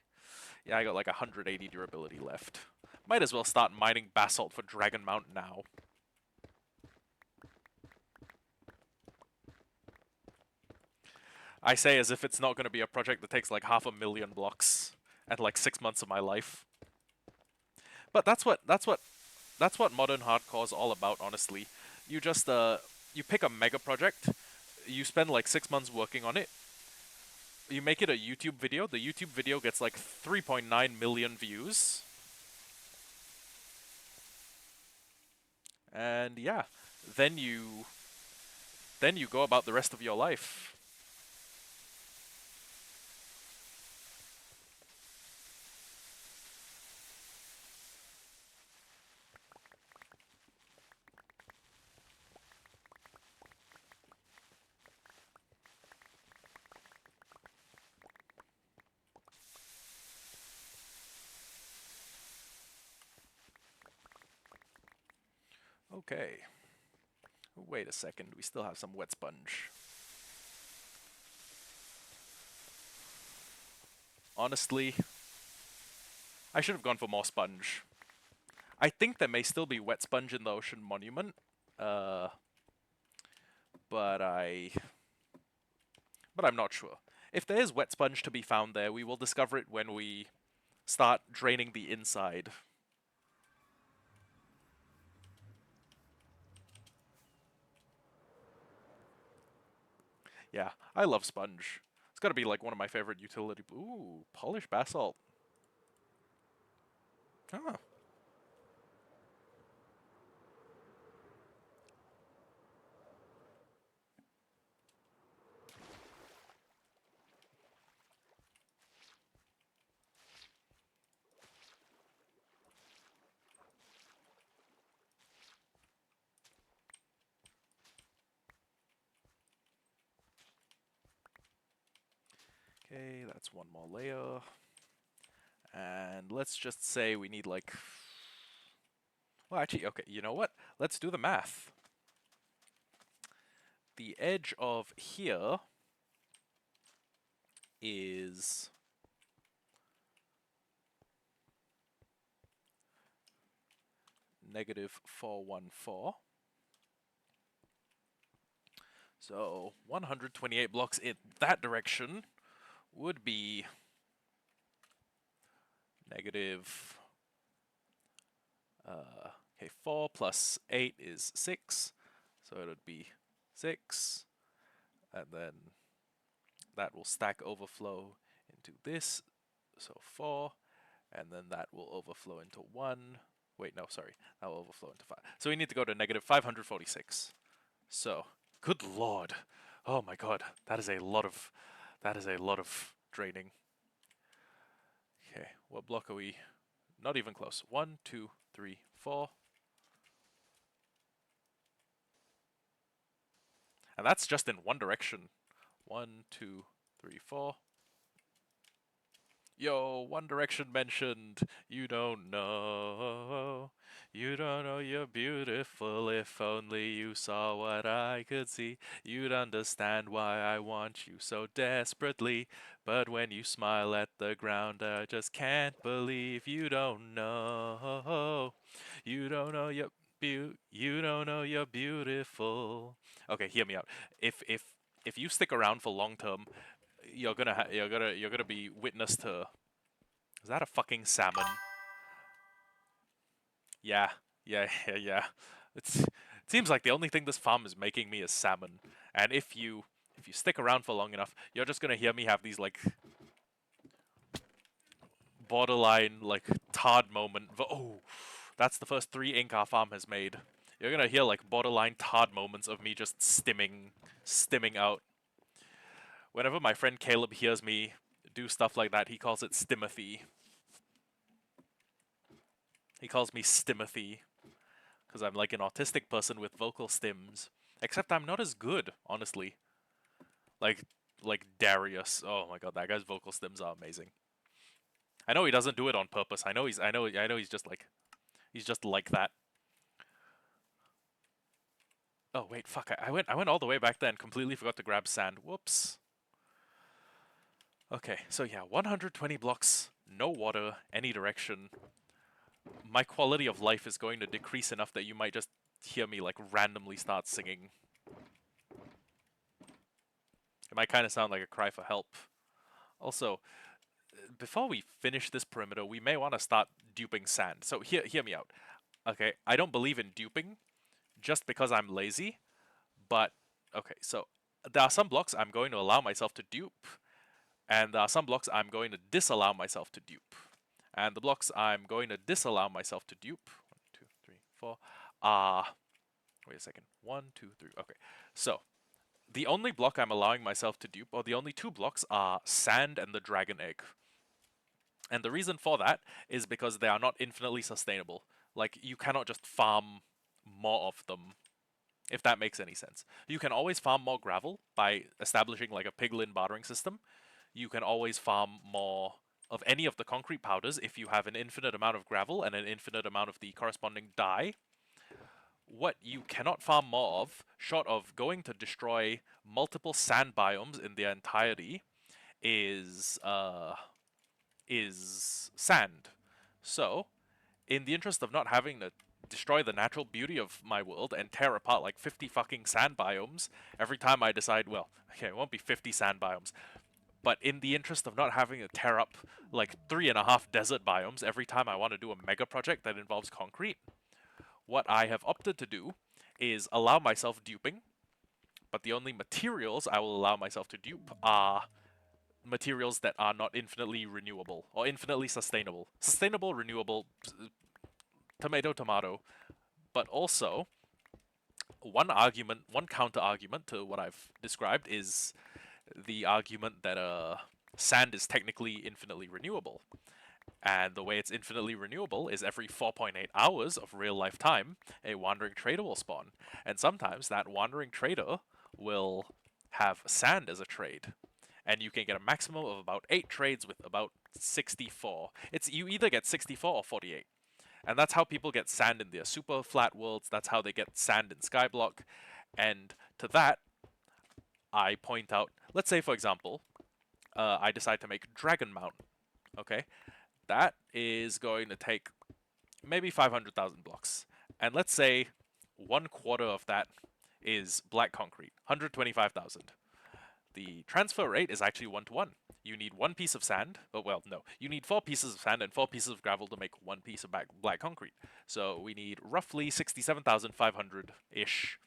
Yeah, I got like 180 durability left. Might as well start mining basalt for Dragon Mount now. I say as if it's not going to be a project that takes like 500,000 blocks and like 6 months of my life. But that's what modern hardcore is all about, honestly. You just you pick a mega project, you spend like 6 months working on it, you make it a YouTube video, the YouTube video gets like 3.9 million views. And yeah, then you go about the rest of your life. Okay. Wait a second, we still have some wet sponge. Honestly, I should have gone for more sponge. I think there may still be wet sponge in the ocean monument, uh, but I'm not sure. If there is wet sponge to be found there, we will discover it when we start draining the inside. Yeah, I love sponge. It's got to be like one of my favorite utility. Ooh, polished basalt. Huh. Okay, that's one more layer. And let's just say we need like... Well, actually, okay, you know what? Let's do the math. The edge of here is... -414. So 128 blocks in that direction would be negative... okay, 4 plus 8 is 6, so it would be 6, and then that will stack overflow into this, so 4, and then that will overflow into 1, Wait, no, sorry. That will overflow into 5. So we need to go to negative 546. So, good lord. Oh my god. That is a lot of draining. Okay, what block are we? Not even close. 1, 2, 3, 4. And that's just in one direction. 1, 2, 3, 4. Yo, One Direction mentioned. You don't know. You don't know you're beautiful. If only you saw what I could see, you'd understand why I want you so desperately. But when you smile at the ground, I just can't believe you don't know. You don't know you don't know you're beautiful. Okay, hear me out. If you stick around for long term, you're gonna be witness to. Is that a fucking salmon? Yeah, yeah. It seems like the only thing this farm is making me is salmon. And if you stick around for long enough, you're just gonna hear me have these like borderline like Todd moment. Oh, that's the first 3 ink our farm has made. You're gonna hear like borderline Todd moments of me just stimming out. Whenever my friend Caleb hears me do stuff like that, he calls it stimothy. He calls me stimothy because I'm like an autistic person with vocal stims. Except I'm not as good, honestly. Like Darius. Oh my god, that guy's vocal stims are amazing. I know he doesn't do it on purpose. I know he's just like that. Oh wait, fuck! I went all the way back there and completely forgot to grab sand. Whoops. Okay, so yeah, 120 blocks, no water, any direction. My quality of life is going to decrease enough that you might just hear me like randomly start singing. It might kind of sound like a cry for help. Also, before we finish this perimeter, we may want to start duping sand. So hear me out. Okay, I don't believe in duping just because I'm lazy, but okay, so there are some blocks I'm going to allow myself to dupe, and there are some blocks I'm going to disallow myself to dupe. And the blocks I'm going to disallow myself to dupe, 1, 2, 3, 4, wait a second, 1, 2, 3, okay. So, the only block I'm allowing myself to dupe, or the only 2 blocks, are sand and the dragon egg. And the reason for that is because they are not infinitely sustainable. Like, you cannot just farm more of them, if that makes any sense. You can always farm more gravel by establishing like a piglin bartering system. You can always farm more of any of the concrete powders if you have an infinite amount of gravel and an infinite amount of the corresponding dye. What you cannot farm more of, short of going to destroy multiple sand biomes in their entirety, is sand. So, in the interest of not having to destroy the natural beauty of my world and tear apart like 50 fucking sand biomes every time I decide, well, okay, it won't be 50 sand biomes, but in the interest of not having to tear up like 3.5 desert biomes every time I want to do a mega project that involves concrete, what I have opted to do is allow myself duping, but the only materials I will allow myself to dupe are materials that are not infinitely renewable or infinitely sustainable. Sustainable, renewable, tomato. But also, one counter argument to what I've described is the argument that sand is technically infinitely renewable. And the way it's infinitely renewable is every 4.8 hours of real life time, a wandering trader will spawn. And sometimes that wandering trader will have sand as a trade. And you can get a maximum of about 8 trades with about 64. You either get 64 or 48. And that's how people get sand in their super flat worlds. That's how they get sand in Skyblock. And to that, I point out, let's say, for example, I decide to make Dragon Mountain. Okay? That is going to take maybe 500,000 blocks. And let's say 1/4 of that is black concrete, 125,000. The transfer rate is actually 1-to-1. You need 1 piece of sand, well, no, you need 4 pieces of sand and 4 pieces of gravel to make 1 piece of black concrete. So we need roughly 67,500-ish.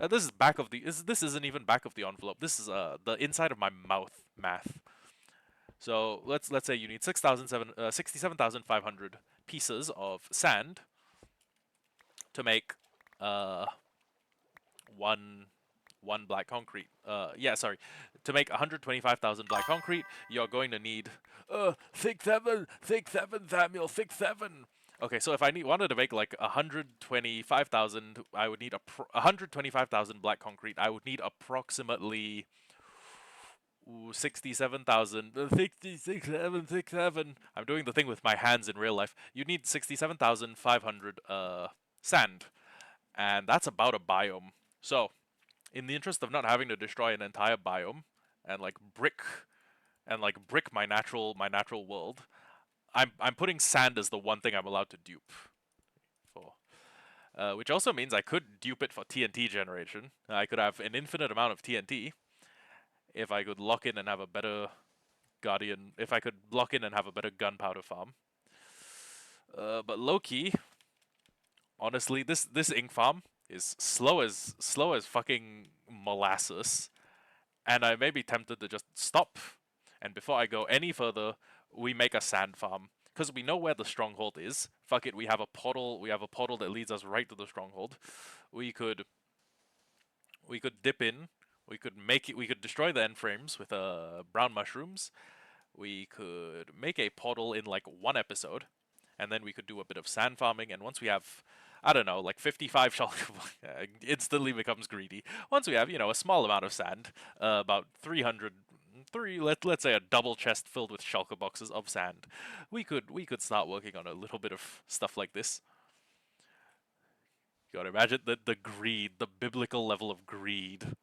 This is back of the, this isn't even back of the envelope. This is the inside of my mouth math. So let's say you need 67,500 pieces of sand. to make uh one black concrete. Yeah, sorry. To make 125,000 black concrete, you're going to need thick seven, Samuel, thick seven. Okay, so if I wanted to make like 125,000, I would need 125,000 black concrete. I would need approximately 67,000. 67. I'm doing the thing with my hands in real life. You need 67,500 sand, and that's about a biome. So, in the interest of not having to destroy an entire biome and brick my natural world, I'm putting sand as the one thing I'm allowed to dupe for. Which also means I could dupe it for TNT generation. I could have an infinite amount of TNT if I could lock in and have a better guardian. If I could lock in and have a better gunpowder farm. But low key, honestly, this ink farm is slow as fucking molasses, and I may be tempted to just stop. And before I go any further, we make a sand farm because we know where the stronghold is. Fuck it, we have a portal. We have a portal that leads us right to the stronghold. We could dip in. We could make it. We could destroy the end frames with brown mushrooms. We could make a portal in like one episode, and then we could do a bit of sand farming. And once we have, I don't know, like 55 shulker, instantly becomes greedy. Once we have, a small amount of sand, about 300, let's say a double chest filled with shulker boxes of sand, we could start working on a little bit of stuff like this. You gotta imagine the greed, the biblical level of greed.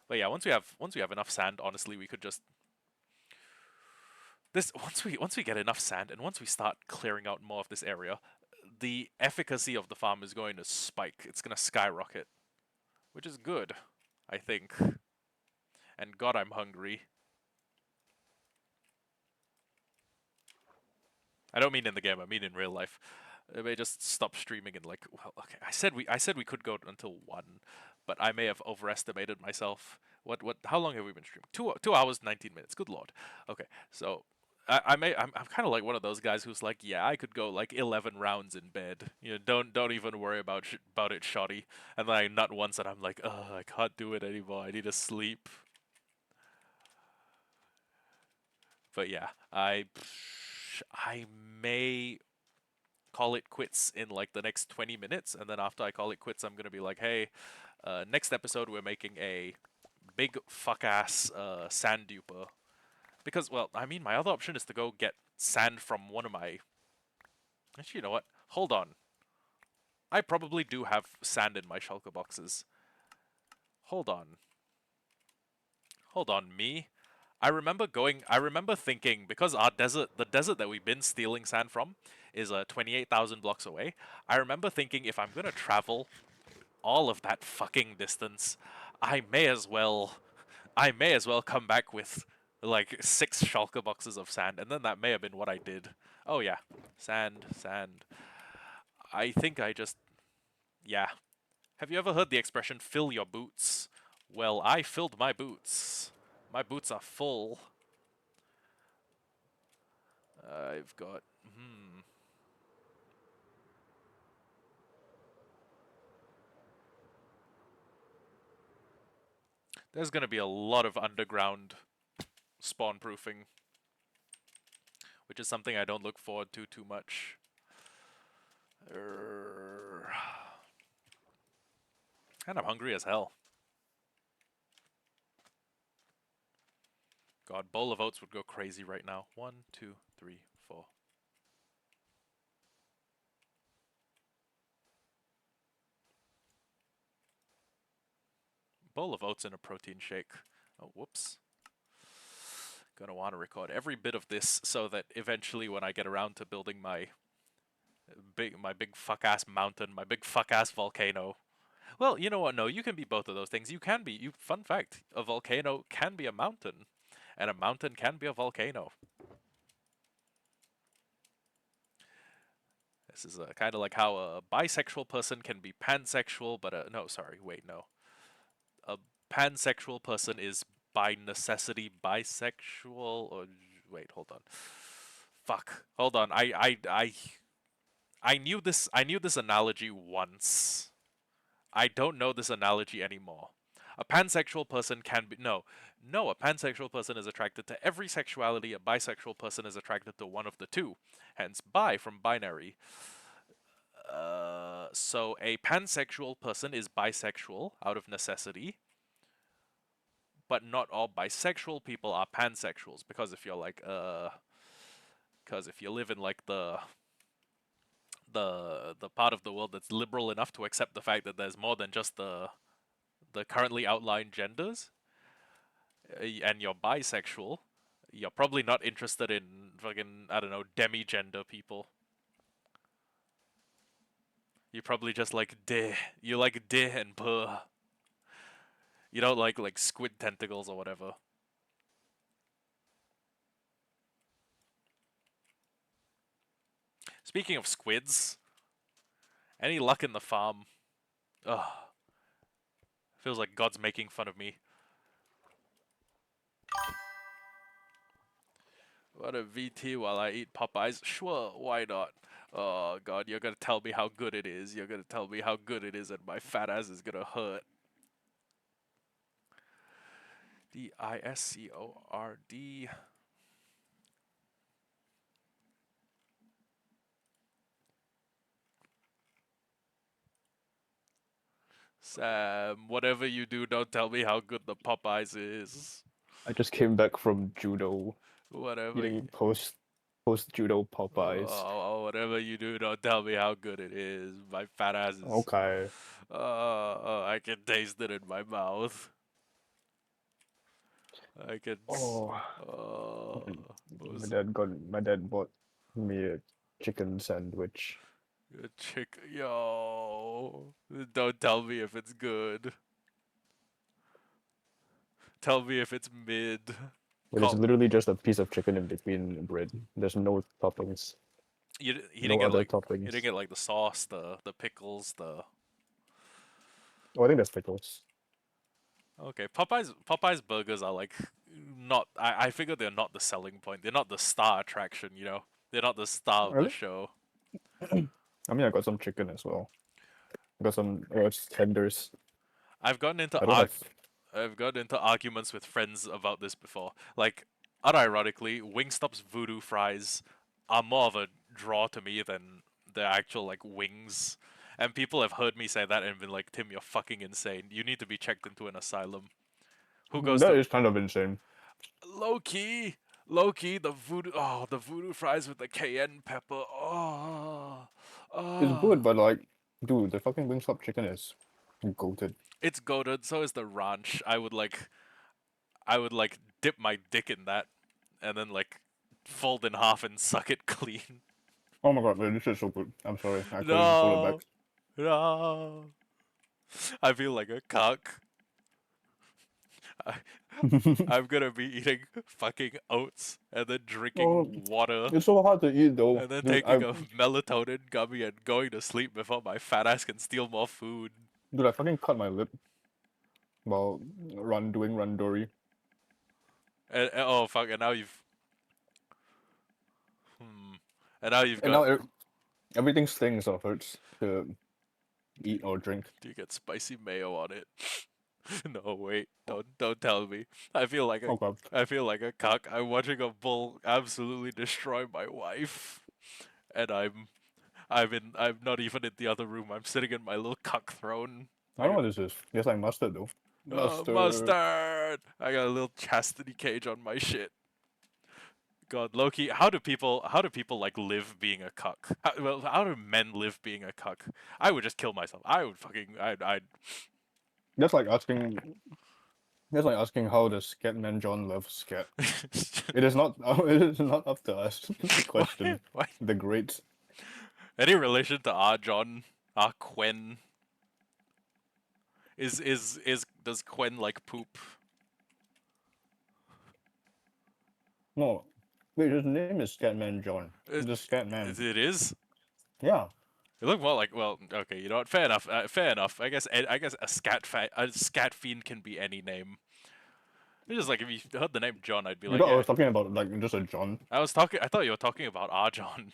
But yeah, once we have enough sand, honestly, we could just once we get enough sand and once we start clearing out more of this area, the efficacy of the farm is going to spike. It's going to skyrocket, which is good, I think. And God, I'm hungry. I don't mean in the game. I mean in real life. I may just stop streaming and well, okay. I said we could go until 1, but I may have overestimated myself. How long have we been streaming? 2 hours 19 minutes. Good lord. Okay, so I'm kind of like one of those guys who's like, yeah, I could go like 11 rounds in bed. Don't even worry about it, shoddy. And then I nut once and I'm like, I can't do it anymore. I need to sleep. But yeah, I may call it quits in like the next 20 minutes, and then after I call it quits, I'm gonna be like, hey, next episode we're making a big fuck ass sand duper. Because, well, I mean, my other option is to go get sand from one of my... Actually, you know what? Hold on. I probably do have sand in my shulker boxes. Hold on. Hold on, me. I remember thinking, because the desert that we've been stealing sand from is 28,000 blocks away. I remember thinking if I'm gonna travel all of that fucking distance, I may as well come back with like 6 shulker boxes of sand, and then that may have been what I did. Oh yeah, sand. I think I just, yeah. Have you ever heard the expression "fill your boots"? Well, I filled my boots. My boots are full. I've got, There's gonna be a lot of underground spawn proofing, which is something I don't look forward to too much. And I'm hungry as hell. God, bowl of oats would go crazy right now. 1, 2, 3, 4. Bowl of oats in a protein shake. Oh, whoops. Gonna want to record every bit of this so that eventually when I get around to building my big fuck-ass mountain, my big fuck-ass volcano. Well, you know what? No, you can be both of those things. You can be, fun fact, a volcano can be a mountain, and a mountain can be a volcano. This is kind of like how a bisexual person can be pansexual, but no, sorry, wait, no. A pansexual person is by necessity bisexual, or wait, hold on. Fuck, hold on. I knew this analogy once. I don't know this analogy anymore. A pansexual person can be no, a pansexual person is attracted to every sexuality, a bisexual person is attracted to one of the two. Hence bi from binary. So a pansexual person is bisexual out of necessity, but not all bisexual people are pansexuals, because if you're like because if you live in like the part of the world that's liberal enough to accept the fact that there's more than just the currently outlined genders, and you're bisexual, you're probably not interested in fucking, I don't know, demi-gender people. You probably just like deh. You like deh and puh. You don't like squid tentacles or whatever. Speaking of squids, any luck in the farm? Ugh. Feels like God's making fun of me. What a VT while I eat Popeyes? Sure, why not? Oh god, you're gonna tell me how good it is. You're gonna tell me how good it is, and my fat ass is gonna hurt. Discord. Sam, whatever you do, don't tell me how good the Popeyes is. I just came back from judo, Whatever. eating post judo Popeyes. Whatever you do, don't tell me how good it is. My fat ass is. Okay. I can taste it in my mouth. I can. Oh, Was my dad bought me a chicken sandwich. a chick. Yo, don't tell me if it's good. Tell me if it's mid. It is literally just a piece of chicken in between bread. There's no toppings. You No didn't get other like toppings. you didn't get like the sauce, the pickles, the. Oh, I think that's pickles. Okay, Popeyes burgers are like not. I figure they're not the selling point. They're not the star attraction. You know, they're not the star of the Really? show. I mean, I got some chicken as well. I got some tenders. I've gotten into I don't have. I've gotten into arguments with friends about this before. Like, unironically, Wingstop's voodoo fries are more of a draw to me than the actual like wings. And people have heard me say that and been like, "Tim, you're fucking insane. You need to be checked into an asylum." Who goes That to is kind of insane. low key? Low key, the voodoo fries with the cayenne pepper. Oh, It's oh. good, but like, dude, the fucking Wingstop chicken is goated. It's goated. So is the ranch. I would like dip my dick in that and then like fold in half and suck it clean. Oh my god, man, this is so good. I'm sorry, I couldn't hold it back. No, no. I feel like a cock. I, I'm gonna be eating fucking oats and then Oh, drinking water it's so hard to eat though. and then Dude, taking a melatonin gummy and going to sleep before my fat ass can steal more food. I fucking cut my lip while doing randori. And oh fuck, and now you've and now you've And got. now everything stings or hurts to eat or drink. Do you get spicy mayo on it? No, wait. Don't tell me. I feel like a Oh god. I feel like a cock. I'm watching a bull absolutely destroy my wife, and I'm not even in the other room. I'm sitting in my little cock throne. I don't know what this is. It's like mustard though. Mustard. Mustard. I got a little chastity cage on my shit. God, Loki, how do people like live being a cuck? How do men live being a cuck? I would just kill myself. I would fucking I'd That's like asking. That's like asking how does Scatman John love scat. It is not. It is not up to us to question Why? the great. Any relation to R John? R Quen? Does Quen like poop? No, wait. His name is Scatman John. It, The Scatman. it is. Yeah. It looked more like, well, okay, you know what? Fair enough. Fair enough. I guess a scat fiend can be any name. It's just like if you heard the name John, I'd be You like, thought I yeah. was talking about like just a John. I thought you were talking about R John.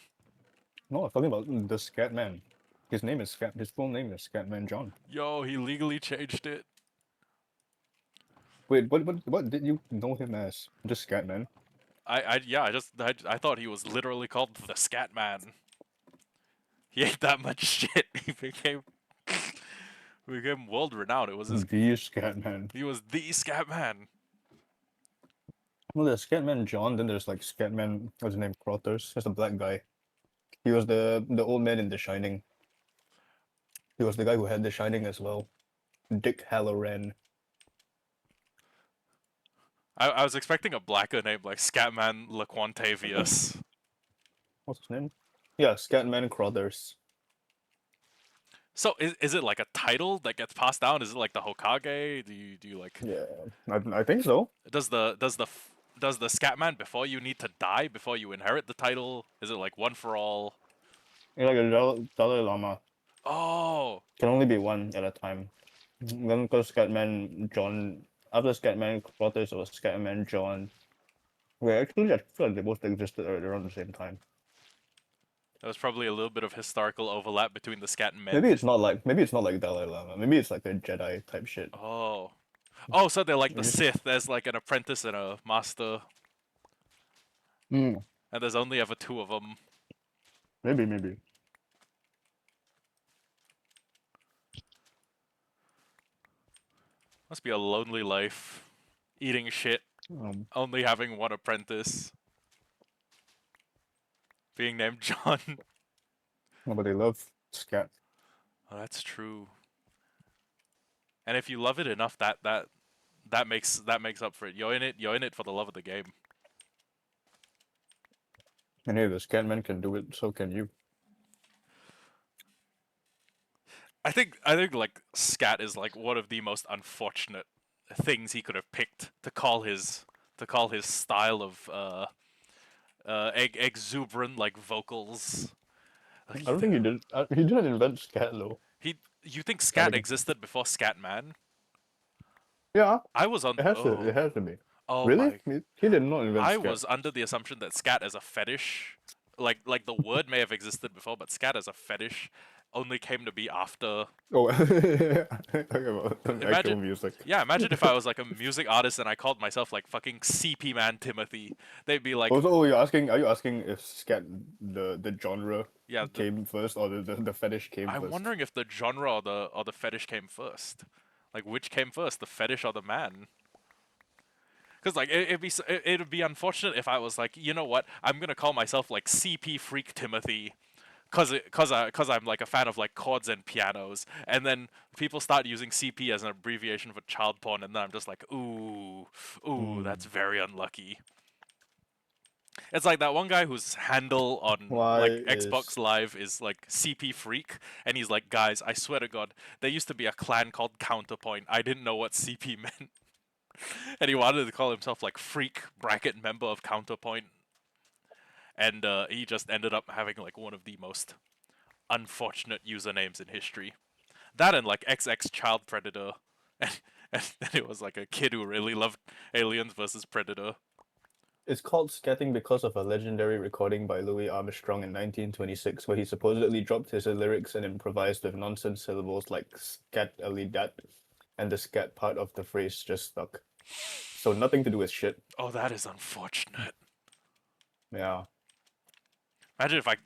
No, I'm talking about the Scat Man. His name is Scat. His full name is Scatman John. Yo, he legally changed it. Wait, what did you know him as? Just Scatman. I thought he was literally called the Scat Man. He ate that much shit. He became world renowned. It was his. The Scatman. He was the Scat Man. Well, there's Scatman John. Then there's like Scatman. What's his name? Crothers. That's the black guy. He was the old man in The Shining. He was the guy who had The Shining as well. Dick Halloran. I was expecting a blacker name like Scatman LaQuantavius. What's his name? Yeah, Scatman Crothers. So is it like a title that gets passed down? Is it like the Hokage? Do you like Yeah, I think so. does the Scatman before you need to die before you inherit the title? Is it like one for all? He's like a Dalai Lama. Oh, Can only be one at a time. Then because Scatman John, after Scatman Crothers was Scatman John. Wait, actually, I feel like they both existed around the same time. there was probably a little bit of historical overlap between the Scat men. Maybe it's not like Dalai Lama. Maybe it's like a Jedi type shit. Oh, oh, so they're like the Maybe- Sith. There's like an apprentice and a master, Mm, and there's only ever two of them. maybe. Must be a lonely life, eating shit, only having one apprentice, being named John. No, but they love Scat. Oh, that's true. And if you love it enough, that makes up for it. You're in it. You're in it for the love of the game. And hey, the Scatman can do it, so can you. I think like Scat is like one of the most unfortunate things he could have picked to call his style of exuberant like vocals. I don't think he did. He didn't invent Scat though. You think Scat Scatting. existed before Scatman? Yeah, I was on. it has to. Oh, It has to be. oh Really? my! He did not invent I Scat. was under the assumption that Scat as a fetish, like the word may have existed before, but Scat as a fetish only came to be after. Oh, talking about actual Imagine- music. Yeah, imagine if I was like a music artist and I called myself like fucking CP Man Timothy. They'd be like, Also, are you asking if Scat the genre yeah. came first or the fetish came I'm first? wondering if the genre or the fetish came first. Like which came first, the fetish or the man? Because like it'd be unfortunate if I was like, you know what, I'm gonna call myself like CP Freak Timothy, cause I'm like a fan of like chords and pianos, and then people start using CP as an abbreviation for child porn, and then I'm just like, ooh, that's very unlucky. It's like that one guy whose handle on Why like is- Xbox Live is like CP Freak, and he's like, guys, I swear to God, there used to be a clan called Counterpoint. I didn't know what CP meant. And he wanted to call himself like Freak bracket member of Counterpoint, and he just ended up having like one of the most unfortunate usernames in history. That and like XX Child Predator, and then it was like a kid who really loved Aliens versus Predator. It's called scatting because of a legendary recording by Louis Armstrong in 1926, where he supposedly dropped his lyrics and improvised with nonsense syllables like scat dat, and the scat part of the phrase just stuck. So nothing to do with shit. Oh, that is unfortunate. Yeah.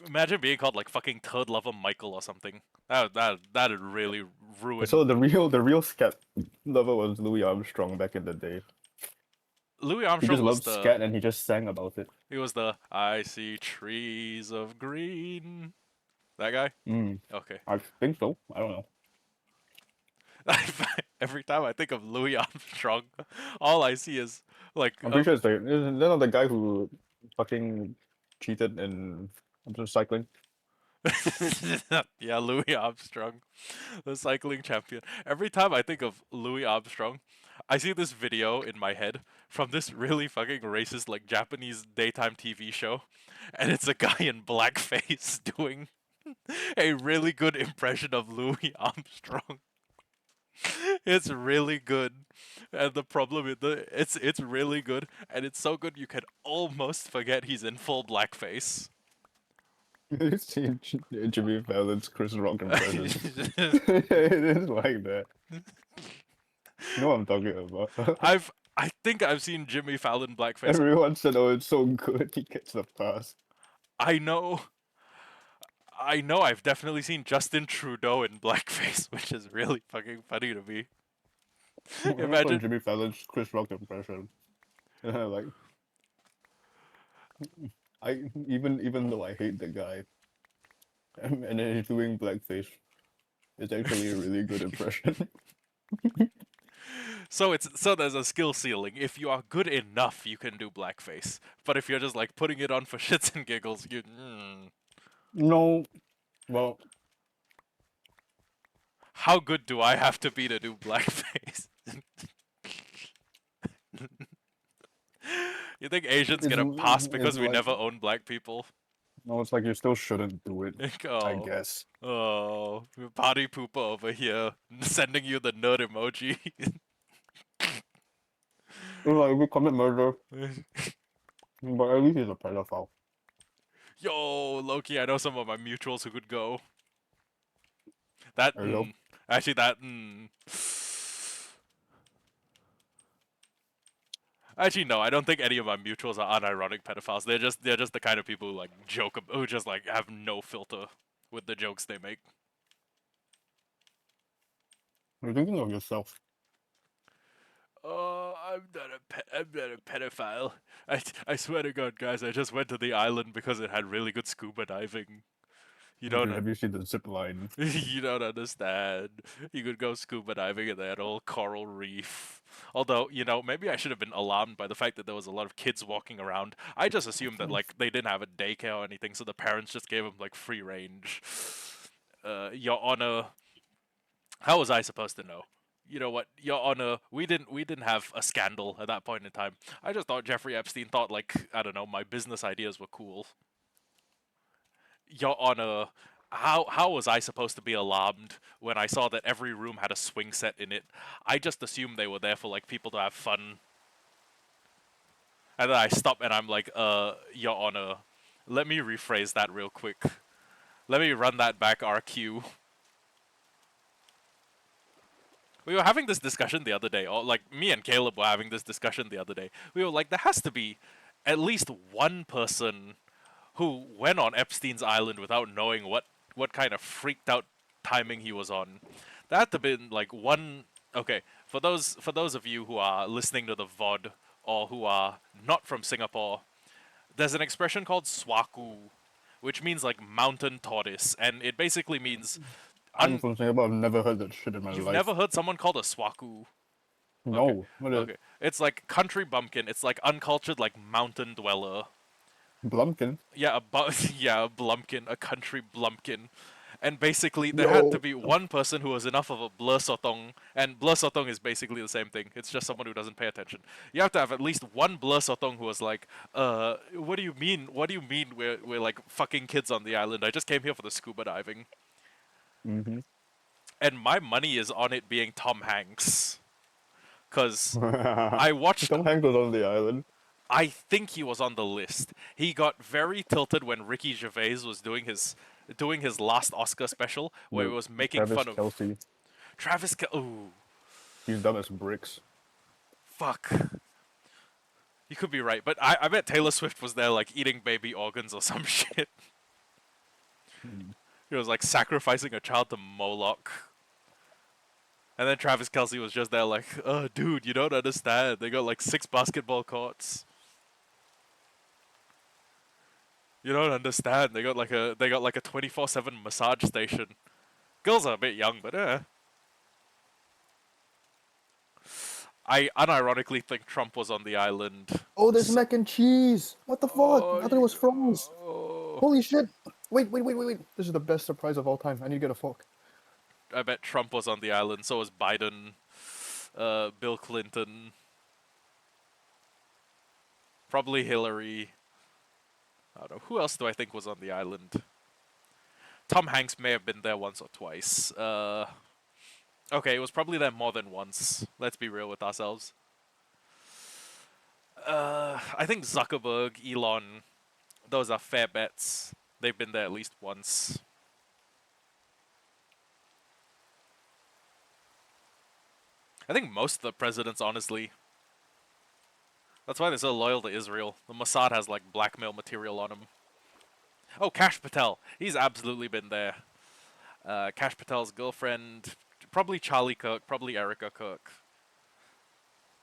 Imagine being called like fucking Third Lover Michael or something. That'd really ruin. So the real scat lover was Louis Armstrong back in the day. Louis He Armstrong just was loved the scat and he just sang about it. he was the I see trees of green. That guy? Okay. I think so. I don't know. Every time I think of Louis Armstrong, all I see is like I'm pretty sure it's like isn't that the guy who fucking cheated in cycling? yeah, Louis Armstrong, the cycling champion. Every time I think of Louis Armstrong, I see this video in my head from this really fucking racist like Japanese daytime TV show, and it's a guy in blackface doing a really good impression of Louis Armstrong. It's really good, and the problem is it's really good, and it's so good you can almost forget he's in full blackface. You see Jimmy Fallon's Chris Rock impression. It is like that. You know what I'm talking about. I think I've seen Jimmy Fallon blackface. Everyone said, "Oh, it's so good." He gets the pass. I know. I know I've definitely seen Justin Trudeau in blackface, which is really fucking funny to me. I saw Imagine. Jimmy Fallon's Chris Rock impression. Like even though I hate the guy, and then he's doing blackface, it's actually a really good impression. So there's a skill ceiling. If you are good enough, you can do blackface. But if you're just like putting it on for shits and giggles, you. No, well, How good do I have to be to do blackface? You think Asians it's get a pass it's because we like never own black people? no, it's like you still shouldn't do it. Like, I oh, guess. oh, party pooper over here, sending you the nerd emoji. It's like we commit murder, but at least he's a pedophile. Yo, Loki, I know some of my mutuals who could go. That, Hello. actually, that, Actually, no, I don't think any of my mutuals are unironic pedophiles. They're just the kind of people who like who just like have no filter with the jokes they make. You're thinking of yourself. Oh, I'm not a pedophile. I swear to God, guys, I just went to the island because it had really good scuba diving. You don't Have you seen the zip line? you don't understand. You could go scuba diving in that old coral reef. Although, maybe I should have been alarmed by the fact that there was a lot of kids walking around. I just assumed that like they didn't have a daycare or anything, so the parents just gave them like free range. Your Honor, how was I supposed to know? You know what, Your Honor, we didn't have a scandal at that point in time. I just thought Jeffrey Epstein thought like I don't know, my business ideas were cool. Your Honor, how was I supposed to be alarmed when I saw that every room had a swing set in it? I just assumed they were there for like people to have fun. And then I stop and I'm like, Your Honor, let me rephrase that real quick. Let me run that back RQ. We were having this discussion the other day, or like me and Caleb were having this discussion the other day. We were like, there has to be at least one person who went on Epstein's island without knowing what kind of freaked out timing he was on. That had to been like one. Okay, for those of you who are listening to the VOD or who are not from Singapore, there's an expression called swaku, which means like mountain tortoise, and it basically means I'm from Singapore. I've never heard that shit in my you've life. never heard someone called a swaku. Okay, No, what is okay. It's like country bumpkin. It's like uncultured, like mountain dweller. Blumpkin? Yeah, yeah, a blumpkin, a country blumpkin. And basically, there had to Yo, be one person who was enough of a blur sotong, and blur sotong is basically the same thing. It's just someone who doesn't pay attention. You have to have at least one blur sotong who was like, what do you mean? What do you mean we're like fucking kids on the island? I just came here for the scuba diving. mm-hmm. And my money is on it being Tom Hanks. Cause I watched Tom Hanks was on the island. I think he was on the list. He got very tilted when Ricky Gervais was doing his last Oscar special, where he Dude, was making Travis fun of Kelce. Ooh, He's dumb as bricks. fuck. You could be right, but I bet Taylor Swift was there like eating baby organs or some shit. He was like sacrificing a child to Moloch. And then Travis Kelce was just there like, oh dude, you don't understand. They got like 6 basketball courts. You don't understand. They got like a 24/7 massage station. Girls are a bit young, but I unironically think Trump was on the island. Oh, there's mac and cheese. What the fuck? Oh, I thought it was fries. oh. Holy shit. Wait. This is the best surprise of all time. I need to get a fork. I bet Trump was on the island. So was Biden, Bill Clinton, probably Hillary. I don't know. Who else do I think was on the island? Tom Hanks may have been there once or twice. Okay, it was probably there more than once. Let's be real with ourselves. I think Zuckerberg, Elon, those are fair bets. They've been there at least once. I think most of the presidents, honestly. That's why they're so loyal to Israel. The Mossad has like blackmail material on him. Oh, Kash Patel. He's absolutely been there. Kash Patel's girlfriend, probably Charlie Kirk, probably Erica Kirk,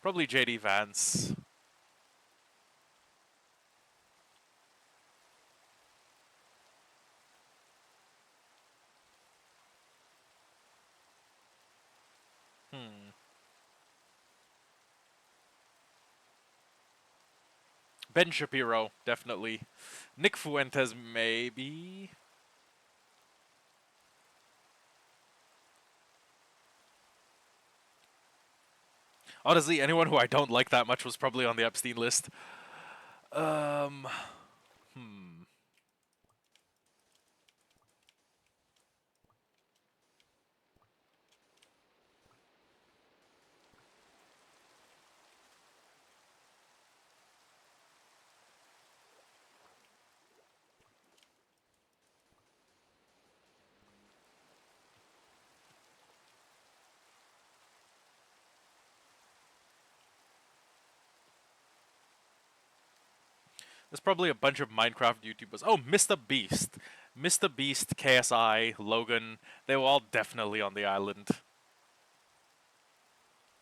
probably JD Vance. Hmm. Ben Shapiro, definitely. Nick Fuentes, maybe. Honestly, anyone who I don't like that much was probably on the Epstein list. Um, hmm. There's probably a bunch of Minecraft YouTubers. Oh, Mr. Beast. Mr. Beast, KSI, Logan, they were all definitely on the island.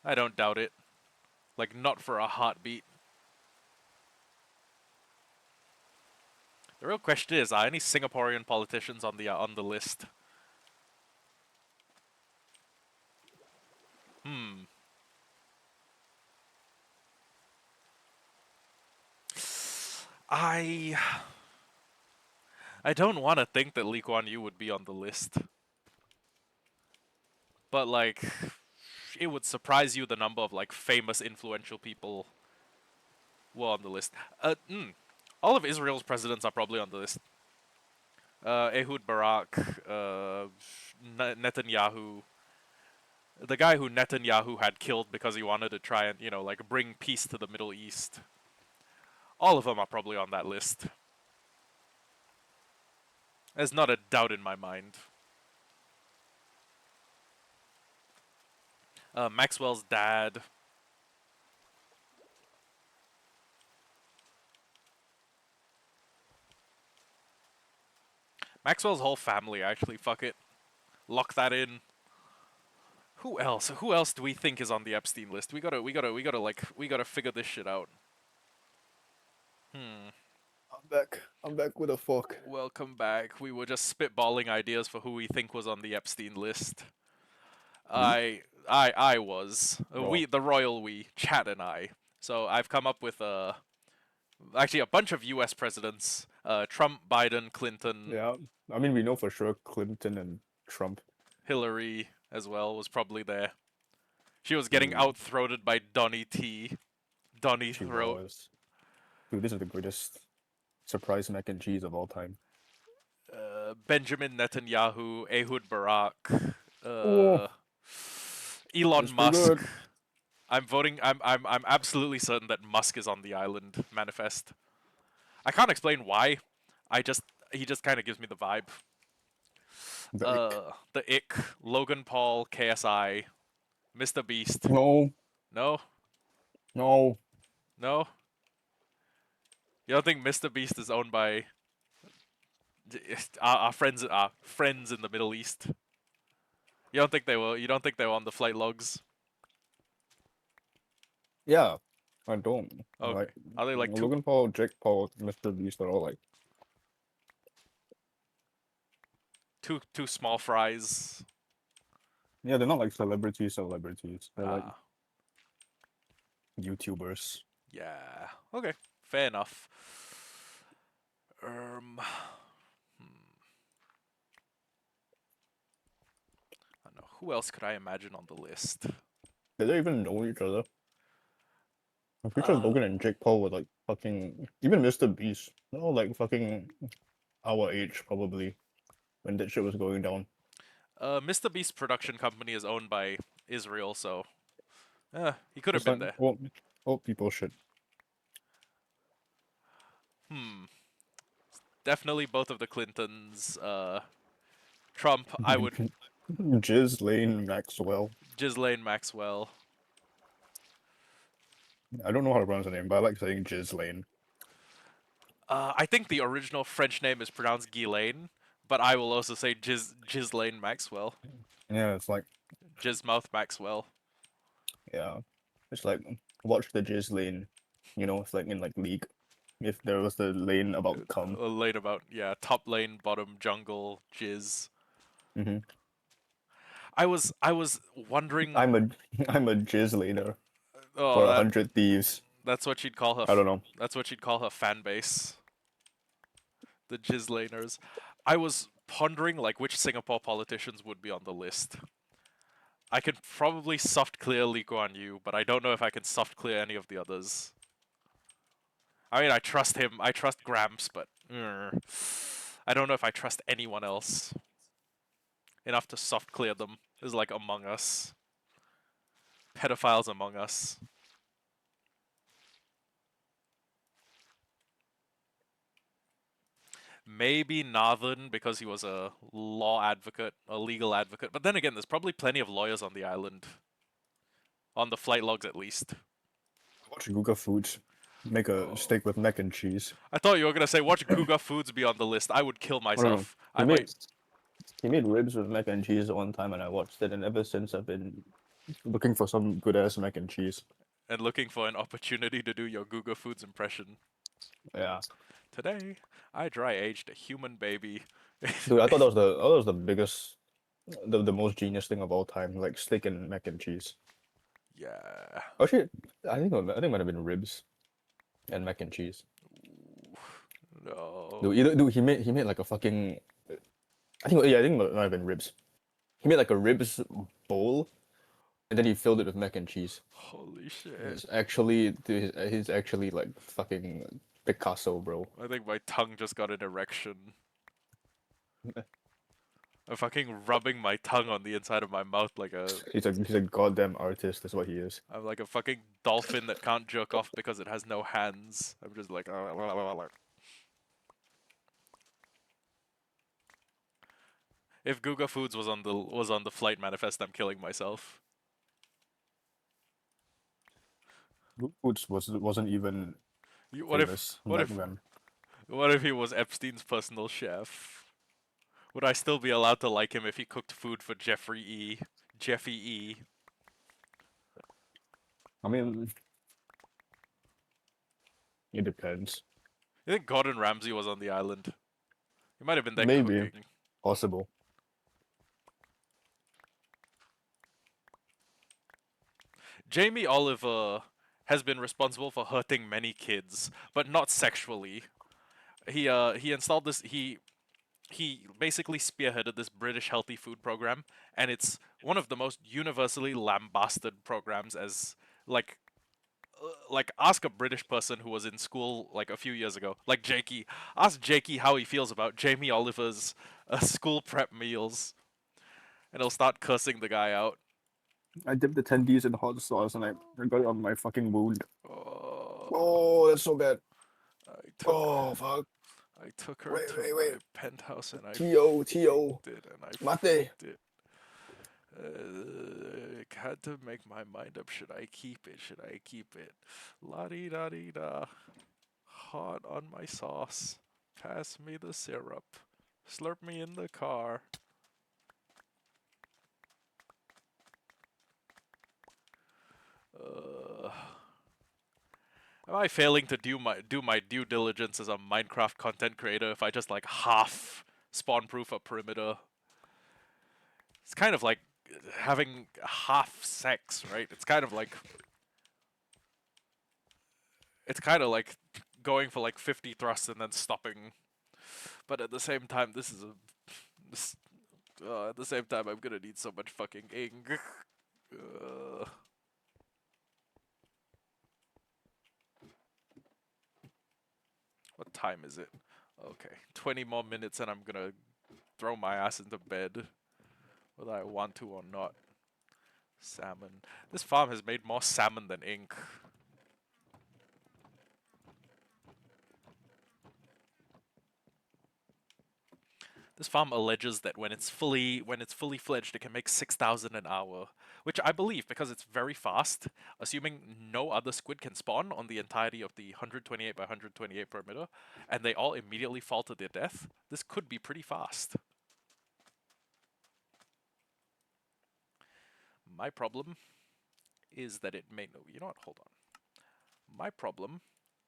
I don't doubt it. Like, not for a heartbeat. The real question is, are any Singaporean politicians on the list? Hmm. I I don't want to think that Lee Kuan Yew would be on the list, but like, it would surprise you the number of like famous, influential people were on the list. All of Israel's presidents are probably on the list. Ehud Barak, Netanyahu, the guy who Netanyahu had killed because he wanted to try and like bring peace to the Middle East. All of them are probably on that list. There's not a doubt in my mind. Maxwell's dad. Maxwell's whole family, actually. Fuck it. Lock that in. Who else? Who else do we think is on the Epstein list? We gotta figure this shit out. Hmm. I'm back with a fork. Welcome back. We were just spitballing ideas for who we think was on the Epstein list. I was. We, the royal we, Chat and I. So I've come up with actually a bunch of U.S. presidents: Trump, Biden, Clinton, Yeah, I mean, we know for sure Clinton and Trump. Hillary as well was probably there. She was getting Dude, out-throated by Donnie T. Donnie she Throat. was. Dude, this is the greatest surprise mac and cheese of all time. Benjamin Netanyahu, Ehud Barak, Oh, Elon it's pretty Musk. good. I'm voting. I'm absolutely certain that Musk is on the island manifest. I can't explain why. He just kind of gives me the vibe. The ick. The Ick, Logan Paul, KSI, Mr. Beast. No, No, no. no. You don't think Mr. Beast is owned by our friends? Our friends in the Middle East. You don't think they were? You don't think they were on the flight logs? Yeah, I don't. Okay. Like, Are they like Logan Paul, Jake Paul, Mr. Beast are all like, two small fries? yeah, they're not like celebrities. They're like Ah, YouTubers. yeah. Okay, fair enough. I don't know. Who else could I imagine on the list? Did they even know each other? I'm pretty sure Logan and Jake Paul were like fucking. Even Mr. Beast, they're all like fucking our age probably when that shit was going down. Mr. Beast's production company is owned by Israel, so he could have It's been like there. old people shit. Hmm. definitely both of the Clintons. Trump, I would Ghislaine Maxwell. Ghislaine Maxwell. I don't know how to pronounce her name, but I like saying Ghislaine. I think the original French name is pronounced Ghislaine, but I will also say Ghislaine Maxwell. Yeah, it's like, Gizmouth Maxwell. yeah, it's like watch the Ghislaine. You know, it's like in like League. If there was the lane about cum. Lane about, yeah, top lane, bottom jungle, jizz. Mm-hmm. I was wondering. I'm a I'm a Ghislainer Oh, for 100 Thieves. that's what she'd call her. I don't know. That's what she'd call her fan base. The Jizlaners. I was pondering like which Singapore politicians would be on the list. I could probably soft clear Lee Kuan Yew, but I don't know if I can soft clear any of the others. I mean, I trust him. I trust Gramps, but I don't know if I trust anyone else enough to soft clear them. This is like Among Us. Pedophiles Among Us. Maybe Nathan because he was a law advocate, a legal advocate. But then again, there's probably plenty of lawyers on the island. On the flight logs, at least. Watch Google Foods. Make a steak with mac and cheese. I thought you were gonna say watch Guga Foods be on the list. I would kill myself. He made ribs with mac and cheese one time, and I watched it, and ever since I've been looking for some good ass mac and cheese. And looking for an opportunity to do your Guga Foods impression. Yeah. Today, I dry aged a human baby. Dude, I thought that was the biggest, the most genius thing of all time, like steak and mac and cheese. Yeah. Actually, I think it might have been ribs and mac and cheese. No. Dude, he made like a fucking. I think it might have been ribs. He made like a ribs bowl, and then he filled it with mac and cheese. Holy shit. He's actually like fucking Picasso, bro. I think my tongue just got an erection. I'm fucking rubbing my tongue on the inside of my mouth like a... He's a goddamn artist, that's what he is. I'm like a fucking dolphin that can't jerk off because it has no hands. I'm just like... If Guga Foods was on the flight manifest, I'm killing myself. Foods wasn't even famous back then. What if he was Epstein's personal chef? Would I still be allowed to like him if he cooked food for Jeffrey E? Jeffy E? I mean, it depends. You think Gordon Ramsay was on the island? He might have been there Maybe. cooking. Possible. Jamie Oliver has been responsible for hurting many kids, but not sexually. He installed this he basically spearheaded this British healthy food program, and it's one of the most universally lambasted programs as like ask a British person who was in school like a few years ago, like Jakey. Ask Jakey how he feels about Jamie Oliver's school prep meals, and he'll start cursing the guy out. I dipped the tendies in hot sauce and I got it on my fucking wound. Oh, Oh, that's so bad. fuck. I took her to my penthouse and I T.O. did, and I Mate. did. I had to make my mind up. Should I keep it? Should I keep it? La di da di da. Hot on my sauce. Pass me the syrup. Slurp me in the car. Am I failing to do my due diligence as a Minecraft content creator if I just like half spawn proof a perimeter? It's kind of like having half sex, right? It's kind of like going for like 50 thrusts and then stopping. But at the same time, at the same time, I'm gonna need so much fucking ink. What time is it? Okay, 20 more minutes and I'm gonna throw my ass into bed, whether I want to or not. Salmon. This farm has made more salmon than ink. This farm alleges that when it's fully fledged, it can make 6,000 an hour, which I believe because it's very fast. Assuming no other squid can spawn on the entirety of the 128 by 128 perimeter, and they all immediately fall to their death, this could be pretty fast. My problem is that it may no. You know what? Hold on. My problem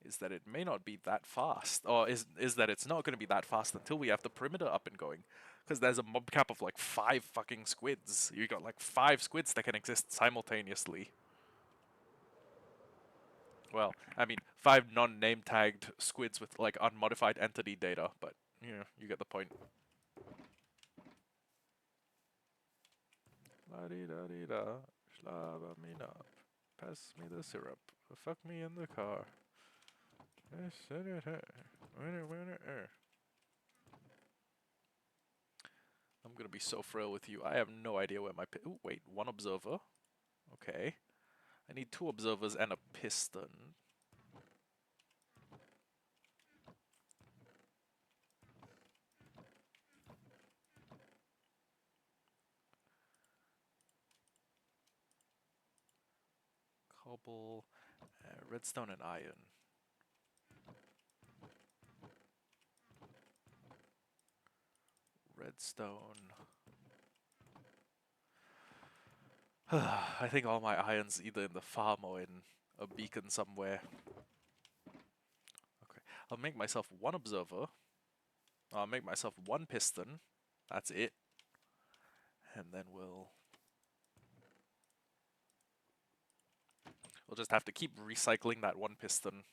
is that it may not be that fast, or is that it's not going to be that fast until we have the perimeter up and going, because there's a mob cap of like 5 fucking squids. You got like 5 squids that can exist simultaneously. Well, I mean, 5 non-name tagged squids with like unmodified entity data, but you know, you get the point. La di da di da, shlaba me up, pass me the syrup, fuck me in the car. I'm gonna be so frail with you. I have no idea where my ooh, wait, 1 observer. Okay. I need 2 observers and a piston. Cobble, redstone and iron. Redstone. I think all my iron's either in the farm or in a beacon somewhere. Okay, I'll make myself 1 observer. I'll make myself 1 piston. That's it. And then we'll just have to keep recycling that 1 piston.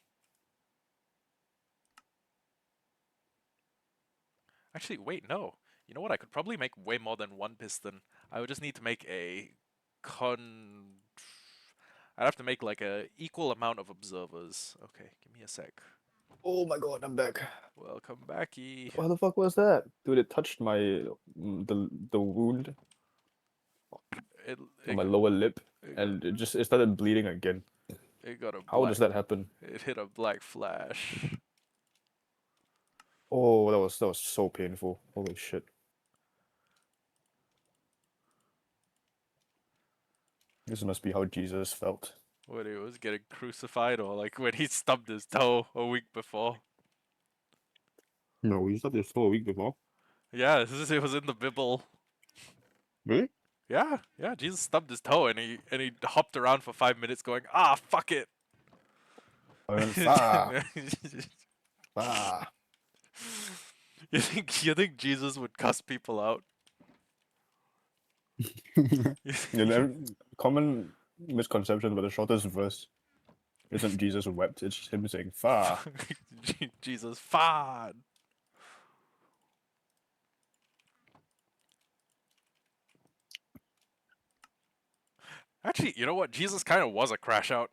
Actually, wait, no. You know what? I could probably make way more than 1 piston. I would just need to make a I'd have to make like a equal amount of observers. Okay, give me a sec. Oh my god, I'm back. Welcome backy. What the fuck was that? Dude, it touched my the wound on my lower lip, and it started bleeding again. It got a How does that happen? It hit a black flash. Oh, that was so painful. Holy shit. This must be how Jesus felt. When he was getting crucified, or like when he stubbed his toe a week before. No, he stubbed his toe a week before. Yeah, it was in the Bible. Really? Yeah, Jesus stubbed his toe and he hopped around for 5 minutes going, ah, fuck it. You think Jesus would cuss people out? Common misconception about the shortest verse isn't Jesus wept, it's him saying fa. Jesus fad. Actually, you know what? Jesus kind of was a crash out.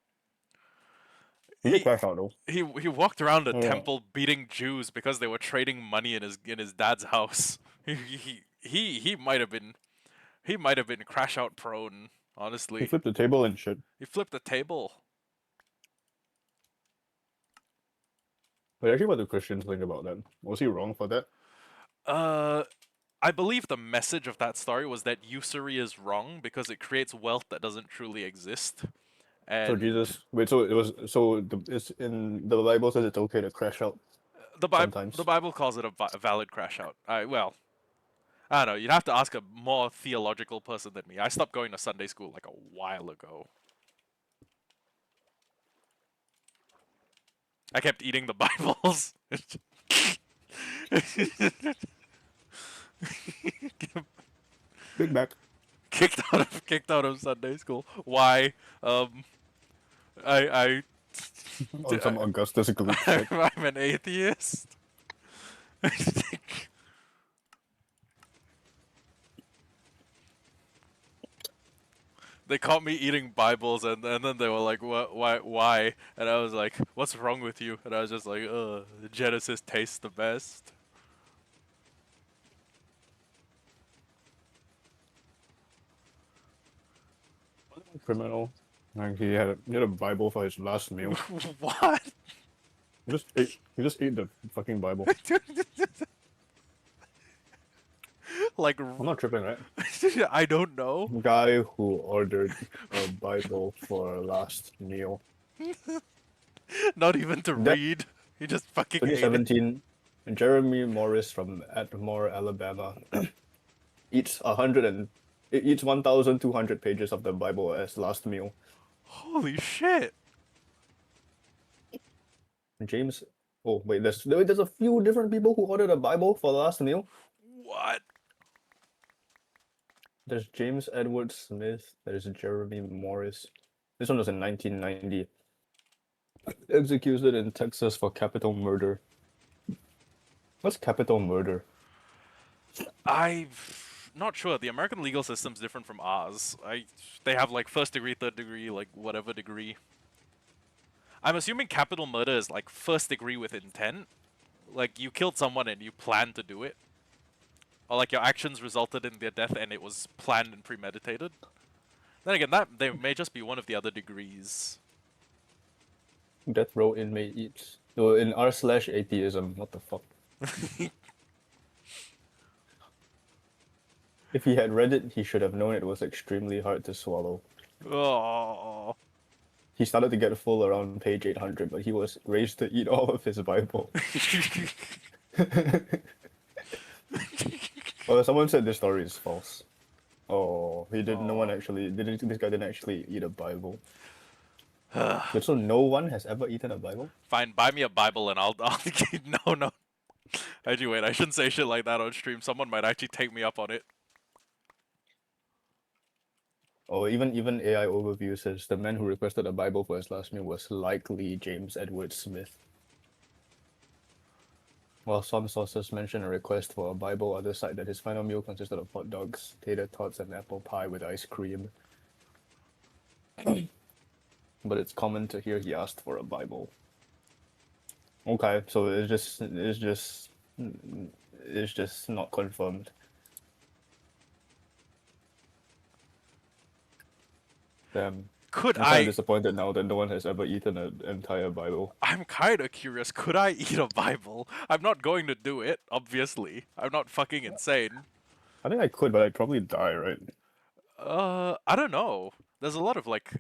He did crash out though. He walked around the temple beating Jews because they were trading money in his dad's house. He might have been crash out prone, honestly. He flipped the table and shit. He flipped the table. But actually, what do Christians think about that? Was he wrong for that? I believe the message of that story was that usury is wrong because it creates wealth that doesn't truly exist. And so Jesus, wait, so it was it's in the Bible says it's okay to crash out. The Bible calls it a valid crash out. I don't know. You'd have to ask a more theological person than me. I stopped going to Sunday school like a while ago. I kept eating the Bibles. Big Mac. Kicked out of Sunday school. Why? I On some Augustus group shit. I'm an atheist. They caught me eating Bibles, and then they were like, "What? Why?" And I was like, "What's wrong with you?" And I was just like, Genesis tastes the best." Criminal. Like he had a Bible for his last meal. What? He just ate the fucking Bible. Like, I'm not tripping, right? I don't know. Guy who ordered a Bible for our last meal. Not even to That read. He just fucking ate it. 2017, Jeremy Morris from Atmore, Alabama, eats 1,200 pages of the Bible as last meal. Holy shit. James, oh wait, there's a few different people who ordered a Bible for the last meal. What? There's James Edward Smith. There's Jeremy Morris. This one was in 1990. Executed in Texas for capital murder. What's capital murder? I'm not sure. The American legal system's different from ours. They have like first degree, third degree, like whatever degree. I'm assuming capital murder is like first degree with intent. Like you killed someone and you planned to do it. Or like your actions resulted in their death and it was planned and premeditated. Then again, that they may just be one of the other degrees. Death row inmate eats. So in r/atheism, what the fuck? If he had read it, he should have known it was extremely hard to swallow. Oh. He started to get full around page 800, but he was raised to eat all of his Bible. Well, someone said this story is false. Oh, he didn't. No one actually didn't. This guy didn't actually eat a Bible. But so no one has ever eaten a Bible? Fine, buy me a Bible and I'll no, no. Actually, wait, I shouldn't say shit like that on stream. Someone might actually take me up on it. Oh, even AI overview says the man who requested a Bible for his last meal was likely James Edward Smith. While some sources mention a request for a Bible, others cite that his final meal consisted of hot dogs, tater tots, and apple pie with ice cream. But it's common to hear he asked for a Bible. Okay, so it's just not confirmed. Damn. Could I'm kind I? of disappointed now that no one has ever eaten an entire Bible. I'm kind of curious. Could I eat a Bible? I'm not going to do it, obviously. I'm not fucking insane. I think I could, but I'd probably die, right? I don't know. There's a lot of like,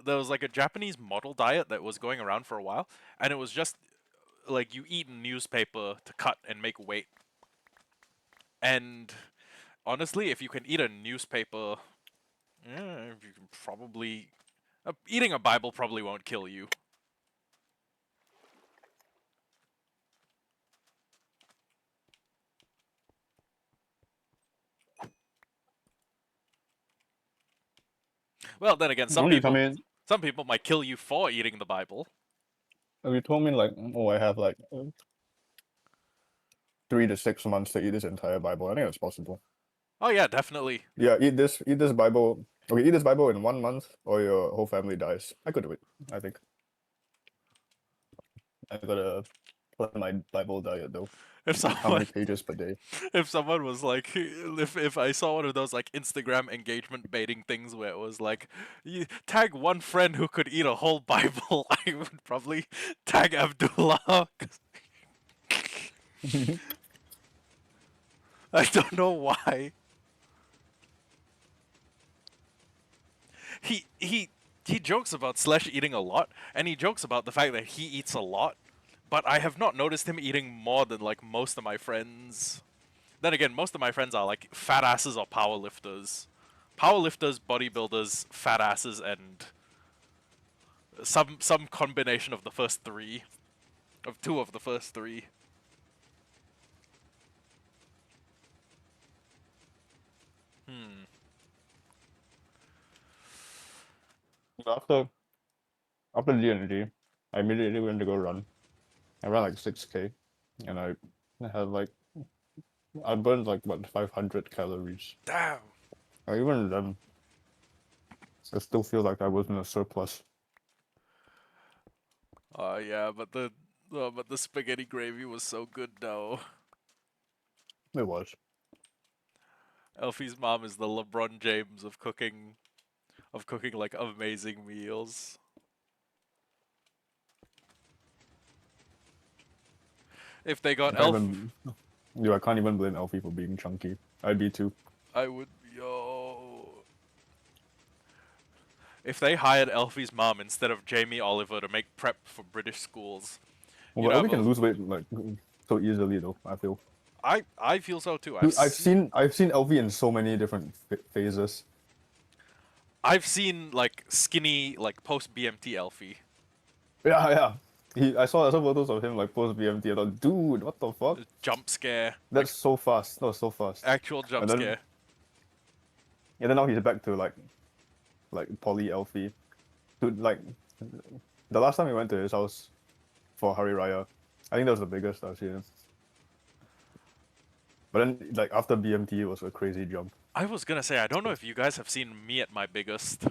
there was like a Japanese model diet that was going around for a while, and it was just like you eat newspaper to cut and make weight. And honestly, if you can eat a newspaper, yeah, you can probably eating a Bible probably won't kill you. Well, then again, some Only come people in. some people might kill you for eating the Bible. If you told me like, oh, I have like 3 to 6 months to eat this entire Bible, I think it's possible. Oh yeah, definitely. Yeah, eat this Bible. Okay, eat this Bible in 1 month, or your whole family dies. I could do it. I think. I gotta plan my Bible diet though. If How many someone pages per day? if someone was like, if I saw one of those like Instagram engagement baiting things where it was like, you tag one friend who could eat a whole Bible, I would probably tag Abdullah. I don't know why. He jokes about Slash eating a lot, and he jokes about the fact that he eats a lot, but I have not noticed him eating more than like most of my friends. Then again, most of my friends are like fat asses or powerlifters. Powerlifters, bodybuilders, fat asses, and some combination of the first three. Of two of the first three. After D&D, I immediately went to go run. I ran like 6K, and I had like I burned like what 500 calories. Damn. Even then, I still feel like I was in a surplus. Oh yeah, but the spaghetti gravy was so good though. It was. Elfie's mom is the LeBron James of cooking like amazing meals. If they got I can't even blame Elfie for being chunky. I'd be too. I would, yo. If they hired Elfie's mom instead of Jamie Oliver to make prep for British schools, you'd Well, have we can a. lose weight like so easily though. I feel. I feel so too. Dude, I've seen Elvie in so many different phases. I've seen like skinny like post BMT Elfie. Yeah, yeah. I saw some photos of him like post BMT. I thought, dude, what the fuck? Jump scare. That's so fast. That was so fast. Actual jump And then, scare. yeah, then now he's back to like poly Elfie. Dude, like the last time we went to his house for Hari Raya, I think that was the biggest I've seen him. But then like after BMT, it was a crazy jump. I was gonna say, I don't know if you guys have seen me at my biggest.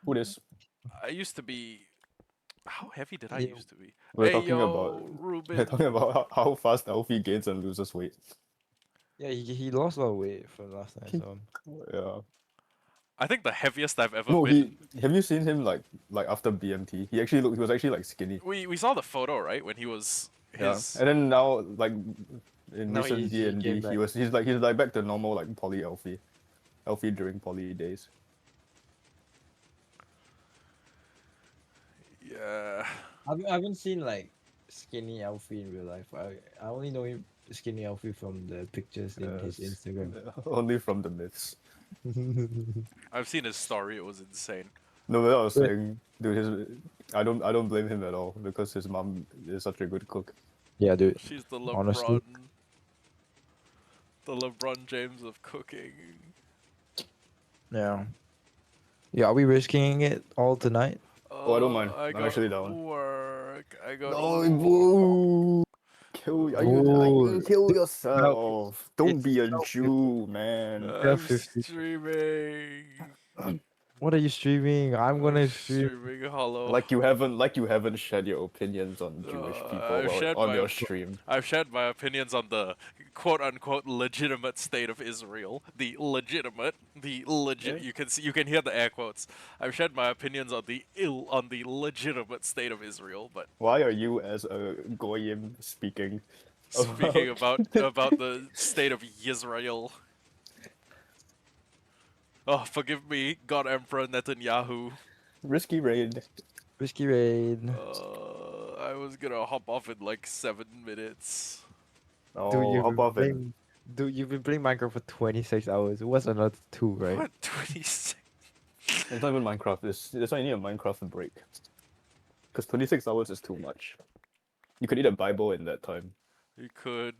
Who this? I used to be. How heavy did I Yeah. used to be? We're Hey talking yo, about Ruben. we're talking about how fast Elfie gains and loses weight. Yeah, he lost a lot of weight from last time. So Yeah. I think the heaviest I've ever No, been. have you seen him like after BMT? He was actually like skinny. We saw the photo, right, when he was his. Yeah. And then now like in Now recent he D and D, came back. he's like back to normal like poly Elfie. Elfie during poly days. Yeah. I haven't seen like skinny Alfie in real life. I only know him skinny Alfie from the pictures in his Yes. Instagram. Only from the myths. I've seen his story. It was insane. No, but I was Wait. saying, dude, I don't blame him at all because his mom is such a good cook. Yeah, dude. She's the LeBron. Honestly. The LeBron James of cooking. Yeah. Yeah, are we risking it all tonight? Oh, I don't mind. I I'm got actually down. work. I got No, work. boo! Kill, are you Boo. kill yourself? Don't it's be a so Jew, man. Yeah, I'm 50. streaming. What are you streaming? I'm gonna stream. Streaming Hollow. Like you haven't shared your opinions on Jewish people I've shared on my your stream. I've shared my opinions on the quote-unquote legitimate state of Israel. The legit. Yeah. You can hear the air quotes. I've shared my opinions on the legitimate state of Israel. But Why are you as a goyim speaking? speaking about the state of Israel. Oh, forgive me, God Emperor Netanyahu. Risky raid. Risky raid. I was gonna hop off in like 7 minutes. Oh, hop off it. Dude, you've been playing Minecraft for 26 hours. What's another 2, right? What 26? It's not even Minecraft. That's why you need a Minecraft break. Because 26 hours is too much. You could eat a Bible in that time. You could.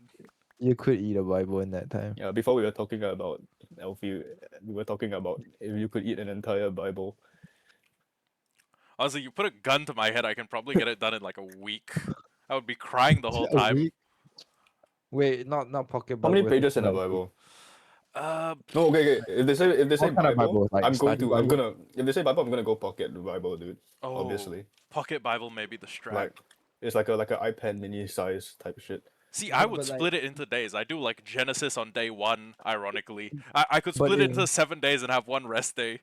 You could eat a Bible in that time. Yeah, before we were talking about Elfie, we were talking about if you could eat an entire Bible. Honestly, you put a gun to my head, I can probably get it done in like a week. I would be crying the whole A time. week? Wait, not pocket How Bible. many we're pages in talking a about- Bible? Uh, No, okay. If they say What kind of Bible, Bible? Like I'm study I'm Bible? gonna if they say Bible, I'm gonna go pocket the Bible, dude. oh, Obviously, Pocket Bible may be the strat. like it's like a iPad mini size type shit. See, Yeah, I would but, like- split it into days. I do like Genesis on day 1, ironically. I could But split it in- into 7 days and have 1 rest day.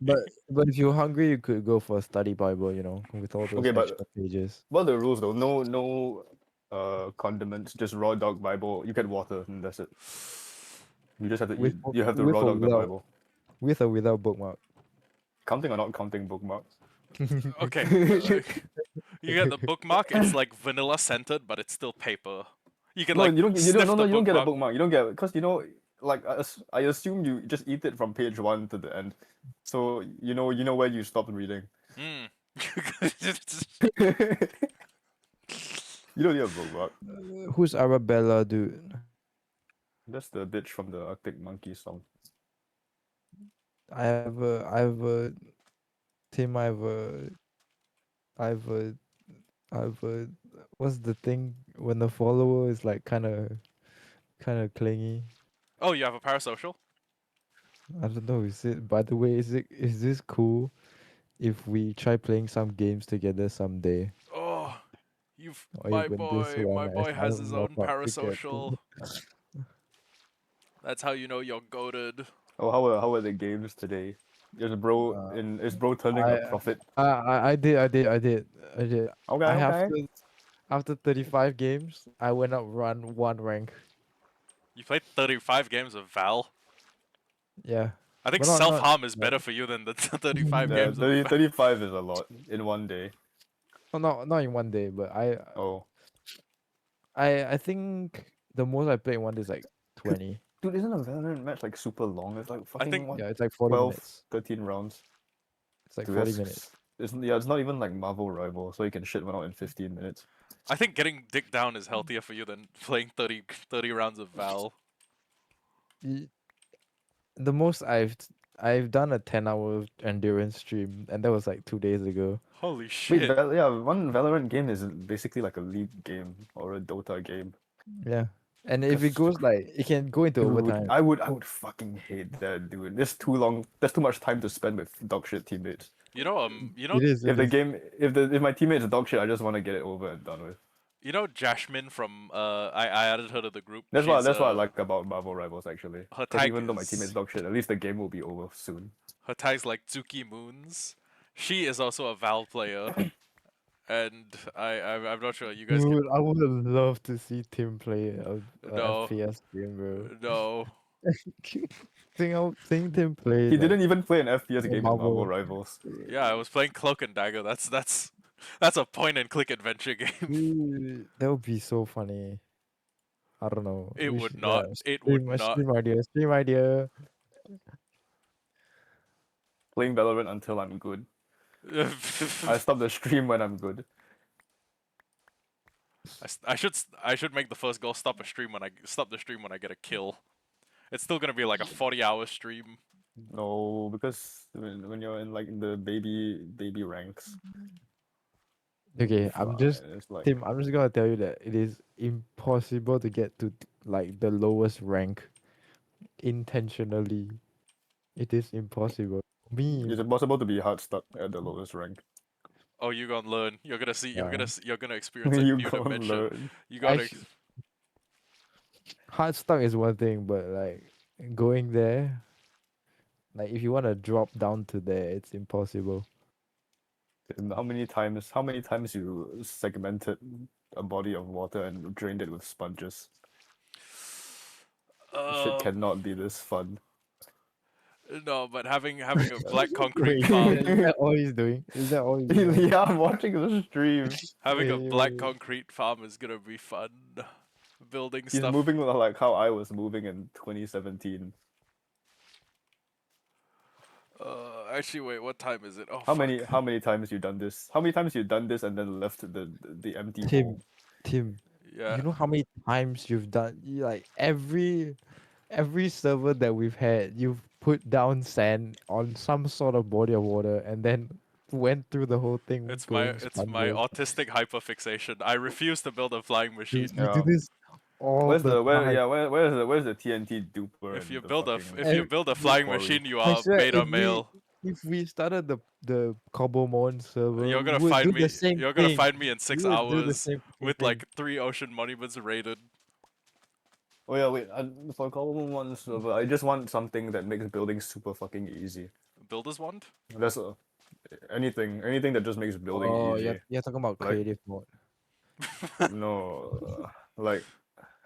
But if you're hungry, you could go for a study Bible, with all those Okay, but- extra pages. What are the rules though? No condiments, just raw dog Bible. You get water and that's it. You just have to With eat. or- You have to with raw or dog the without- Bible. With or without bookmark. Counting or not counting bookmarks? Okay. You get the bookmark, it's like vanilla scented, but it's still paper. You can No, like you don't. sniff No, the you don't get a bookmark. bookmark. You don't get because like I assume you just eat it from page 1 to the end, so you know where you stopped reading. Mm. You don't need a bookmark. Who's Arabella, dude? That's the bitch from the Arctic Monkey song. Tim, what's the thing when the follower is like kind of clingy? Oh, you have a parasocial? I don't know. By the way, is this cool if we try playing some games together someday? Oh, you've Or my even boy. this My one, boy as has I'm his not own about to get parasocial. That's how you know you're goated. Oh, how are the games today? Is bro turning a I- profit? I did. Okay, I okay. after 35 games, I went up one rank. You played 35 games of Val. Yeah. I think But not self-harm is like- better for you than the 35 Yeah, games of 35 is a lot in one day. not in one day, but Oh. I think the most I played in one day is like 20. Dude, isn't a Valorant match like super long? It's like fucking think- what, Yeah, it's like 40 12, minutes. 13 rounds. It's like Dude, 40 that's- minutes. it's not even like Marvel Rival, so you can shit one out in 15 minutes. I think getting dick down is healthier for you than playing 30 rounds of Val. Y- The most I've done a 10-hour endurance stream, and that was like 2 days ago. Holy Wait, shit. yeah, one Valorant game is basically like a League game or a Dota game. Yeah. And if it 'Cause- goes like, it can go into Dude, overtime. I would fucking hate that, dude. There's too long. There's too much time to spend with dog shit teammates. You know, It is. If the game, if my teammate's dog shit, I just want to get it over and done with. you know Jashmin from I added her to the group. That's what She's, I like about Marvel Rivals actually. her 'Cause tag even though my is- teammate's dog shit, at least the game will be over soon. Her tag's like Tsuki Moons. She is also a Val player. And I'm not sure you guys can. Dude, I would love to see Tim play a No. FPS game, bro. No. Seeing Tim play. He like, didn't even play an FPS game in Marvel Marvel. Rivals. Yeah, I was playing Cloak and Dagger. That's a point and click adventure game. Dude, that would be so funny. I don't know. It We would should- not. yeah, It would stream- not. Stream idea. Stream idea. Playing Valorant until I'm good. I stop the stream when I'm good. I should make the first goal. Stop the stream when I get a kill. It's still gonna be like a 40-hour stream. No, because when you're in like the baby ranks, Okay, I'm just it's like Tim. I'm just gonna tell you that it is impossible to get to like the lowest rank intentionally. It is impossible. Me, it's impossible to be hard stuck at the lowest rank. Oh, you're gonna learn. You're gonna see. You're Yeah. gonna you're gonna experience a You new can't dimension. learn. You gotta. Actu- hard stuck is one thing, but like going there, like if you want to drop down to there, it's impossible. And how many times you segmented a body of water and drained it with sponges? Shit cannot be this fun. No, but having a black Wait, concrete is farm, that all he's doing? Is that all he's doing? Yeah, I'm watching the stream. having a Wait, black wait. concrete farm is gonna be fun. Building He's stuff. moving like how I was moving in 2017. Actually, wait. What time is it? Oh, How fuck. many times you done this? How many times you done this and then left the empty Tim, hole? Tim, Yeah. you know how many times you've done like every server that we've had, you've put down sand on some sort of body of water and then went through the whole thing. It's my going sponges. autistic hyperfixation. I refuse to build a flying machine. You do Yeah. this all Where's the where's time. the TNT duper? If and you the build fucking- if you build a flying quarry? machine, you I are swear, beta if we- male. If we started the Cobblemon server, You're gonna we'd find do me. the same You're gonna thing. find me in 6 We would do the hours same with thing. like 3 ocean monuments raided. Oh yeah, wait. For Column One server, I just want something that makes building super fucking easy. Builder's wand. That's anything that just makes building Oh, easy. you're talking about Like- creative mode. No, like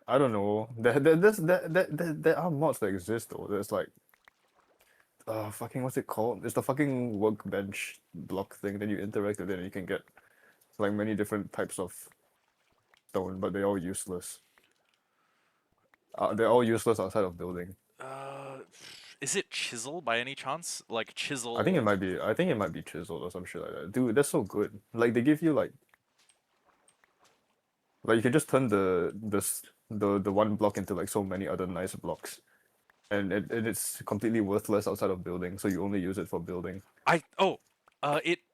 I don't know. There are mods that exist though. There's like, fucking what's it called? It's the fucking workbench block thing. Then you interact with it, and you can get like many different types of stone, but they're all useless. They're all useless outside of building. Is it chisel by any chance? Like chisel. I think it might be. I think it might be chiseled or some shit like that. Dude, that's so good. Like they give you like you can just turn the one block into like so many other nice blocks, and it's completely worthless outside of building. So you only use it for building.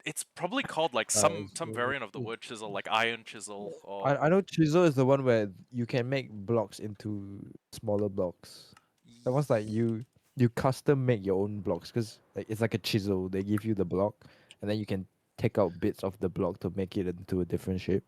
It's probably called like some it's- variant of the word chisel, like iron chisel or I know chisel is the one where you can make blocks into smaller blocks. That one's like you custom make your own blocks because like, it's like a chisel. They give you the block, and then you can take out bits of the block to make it into a different shape.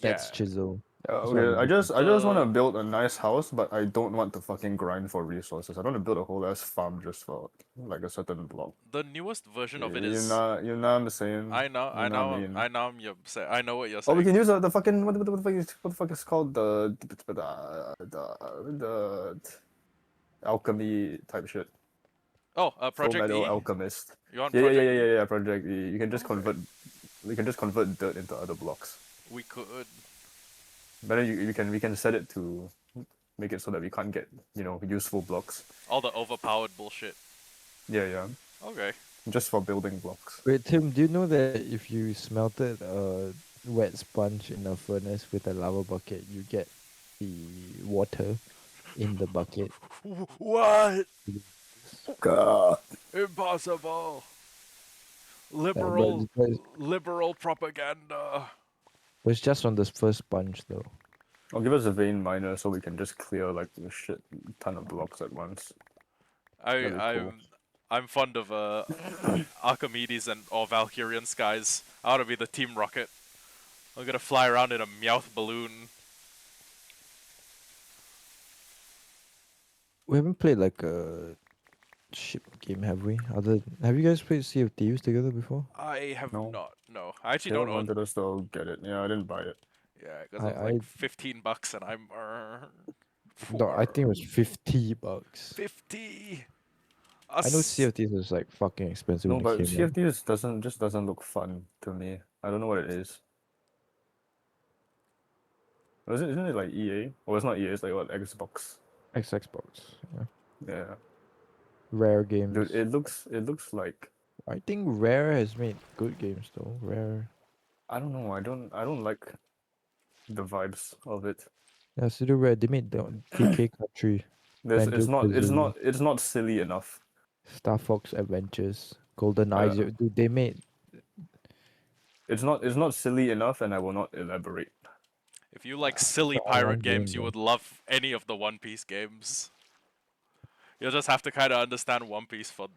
That's yeah. chisel. That's what Okay, I'm I just want to Uh, build a nice house, but I don't want to fucking grind for resources. I don't want to build a whole ass farm just for like a certain block. the newest version of it You is. know, you know what I'm saying? I know, You I know what I know, mean? I know. I know what you're Oh, we saying. can use the fucking what the fuck is called the alchemy type shit. Oh, Full Project Metal E. Alchemist. You want Yeah, yeah, yeah, Project yeah, E? yeah, yeah. Project E. You can just Okay. convert. We can just convert dirt into other blocks. We could. But then we can set it to make it so that we can't get useful blocks. All the overpowered bullshit. Yeah, yeah. Okay. Just for building blocks. Wait, Tim, do you know that if you smelted a wet sponge in a furnace with a lava bucket, you get the water in the bucket? What? God. Impossible. But, Liberal propaganda. but it's just on the first sponge, though. I'll give us a vein miner so we can just clear like a shit ton of blocks at once. That'd be cool. I'm fond of Archimedes and or Valkyrian skies. I ought to be the Team Rocket. I'm gonna fly around in a Meowth balloon. We haven't played like a ship game, have we? Have you guys played Sea of Thieves together before? I have No. not. No, I actually Caleb don't own. wanted us to get it. Yeah, I didn't buy it. Yeah, because it was like $15 and I'm No, I think it was $50. 50. I know Sea of Thieves was like fucking expensive No, when it but came Sea of out. Thieves doesn't look fun to me. I don't know what it is. Isn't it like EA? Well, it's not EA. It's like what, Xbox. Xbox, yeah. Yeah. Rare games. Dude, it looks like I think Rare has made good games though. Rare. I don't know. I don't like the vibes of it. Yeah, Studio Rare, they made the DK Country, It's not silly enough. Star Fox Adventures, Golden Eye. Dude, they made. It's not silly enough, and I will not elaborate. If you like silly the online pirate games, game, you though. would love any of the One Piece games. You'll just have to kind of understand One Piece for.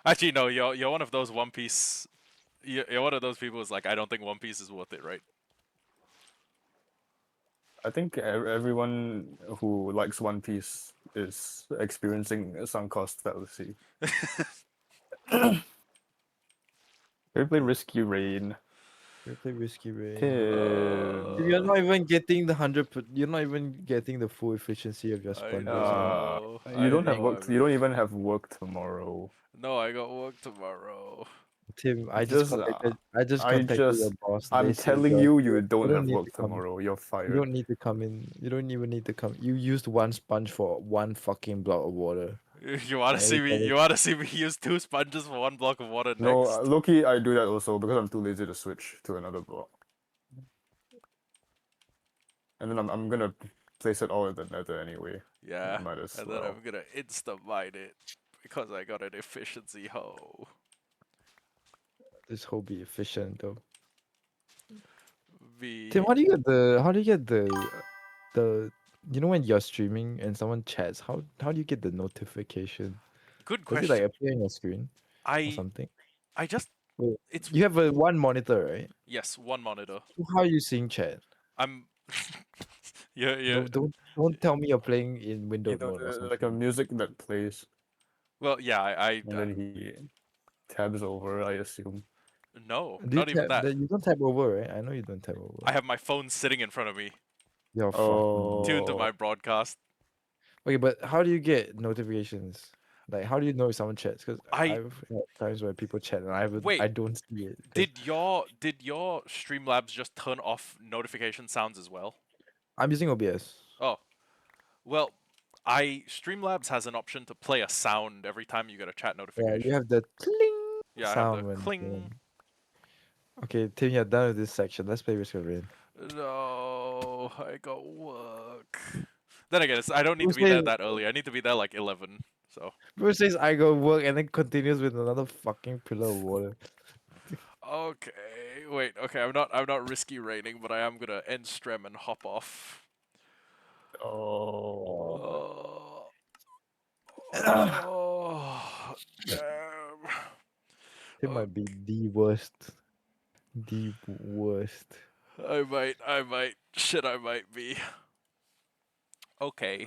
Actually, no. You're one of those One Piece. You're one of those people who's like, I don't think One Piece is worth it, right? I think everyone who likes One Piece is experiencing a sunk cost fallacy. Can we play Risky Rain? We play Risky Rain. Tim. You're not even getting the 100. You're not even getting the full efficiency of your I sponges. know. You don't have know, work. You don't even have work tomorrow. No, I got work tomorrow. Tim, I Just, just contacted your boss. I'm They said telling you're- you don't have need work to come. tomorrow. You're You fired. don't need to come in. You don't even need to come. You used one sponge for one fucking block of water. You wanna I see me? get it. You wanna see me use 2 sponges for 1 block of water No, next? low-key, I do that also because I'm too lazy to switch to another block. And then I'm gonna place it all in the nether anyway. Yeah, Might as and then well. I'm gonna insta-mine it because I got an efficiency hoe. This whole be efficient though. V. Tim, how do you get the you know when you're streaming and someone chats, how do you get the notification? Good Does it question. like appear on your screen or I something? just Wait, it's you have a one monitor, right? yes, one monitor. So how are you seeing chat? I'm yeah. No, don't tell me you're playing in windowed You know, mode or something. like a music that plays, Well, yeah, I and then he tabs over, I assume. no, Do you not even tap, that. you don't tap over, right? I know you don't tap over. I have my phone sitting in front of me, You're Oh. fucking. tuned to my broadcast. Okay, but how do you get notifications? Like, how do you know if someone chats? Because I- I've had times where people chat and I Wait, don't see it. 'cause Did your Streamlabs just turn off notification sounds as well? I'm using OBS. Oh, well, Streamlabs has an option to play a sound every time you get a chat Yeah, notification. you have the cling Yeah, I sound have the when. cling. Okay, Tim, you're done with this section. Let's play Risk of Rain. No, I got work. Then again, I don't need Who to be there says- that early. I need to be there like 11. So Bro says I go work and then continues with another fucking pillar of water. okay, wait. Okay, I'm not risky raining, but I am gonna end strem and hop off. Oh. Oh, damn. It might be the worst. The worst. I might. Shit, I might be. Okay.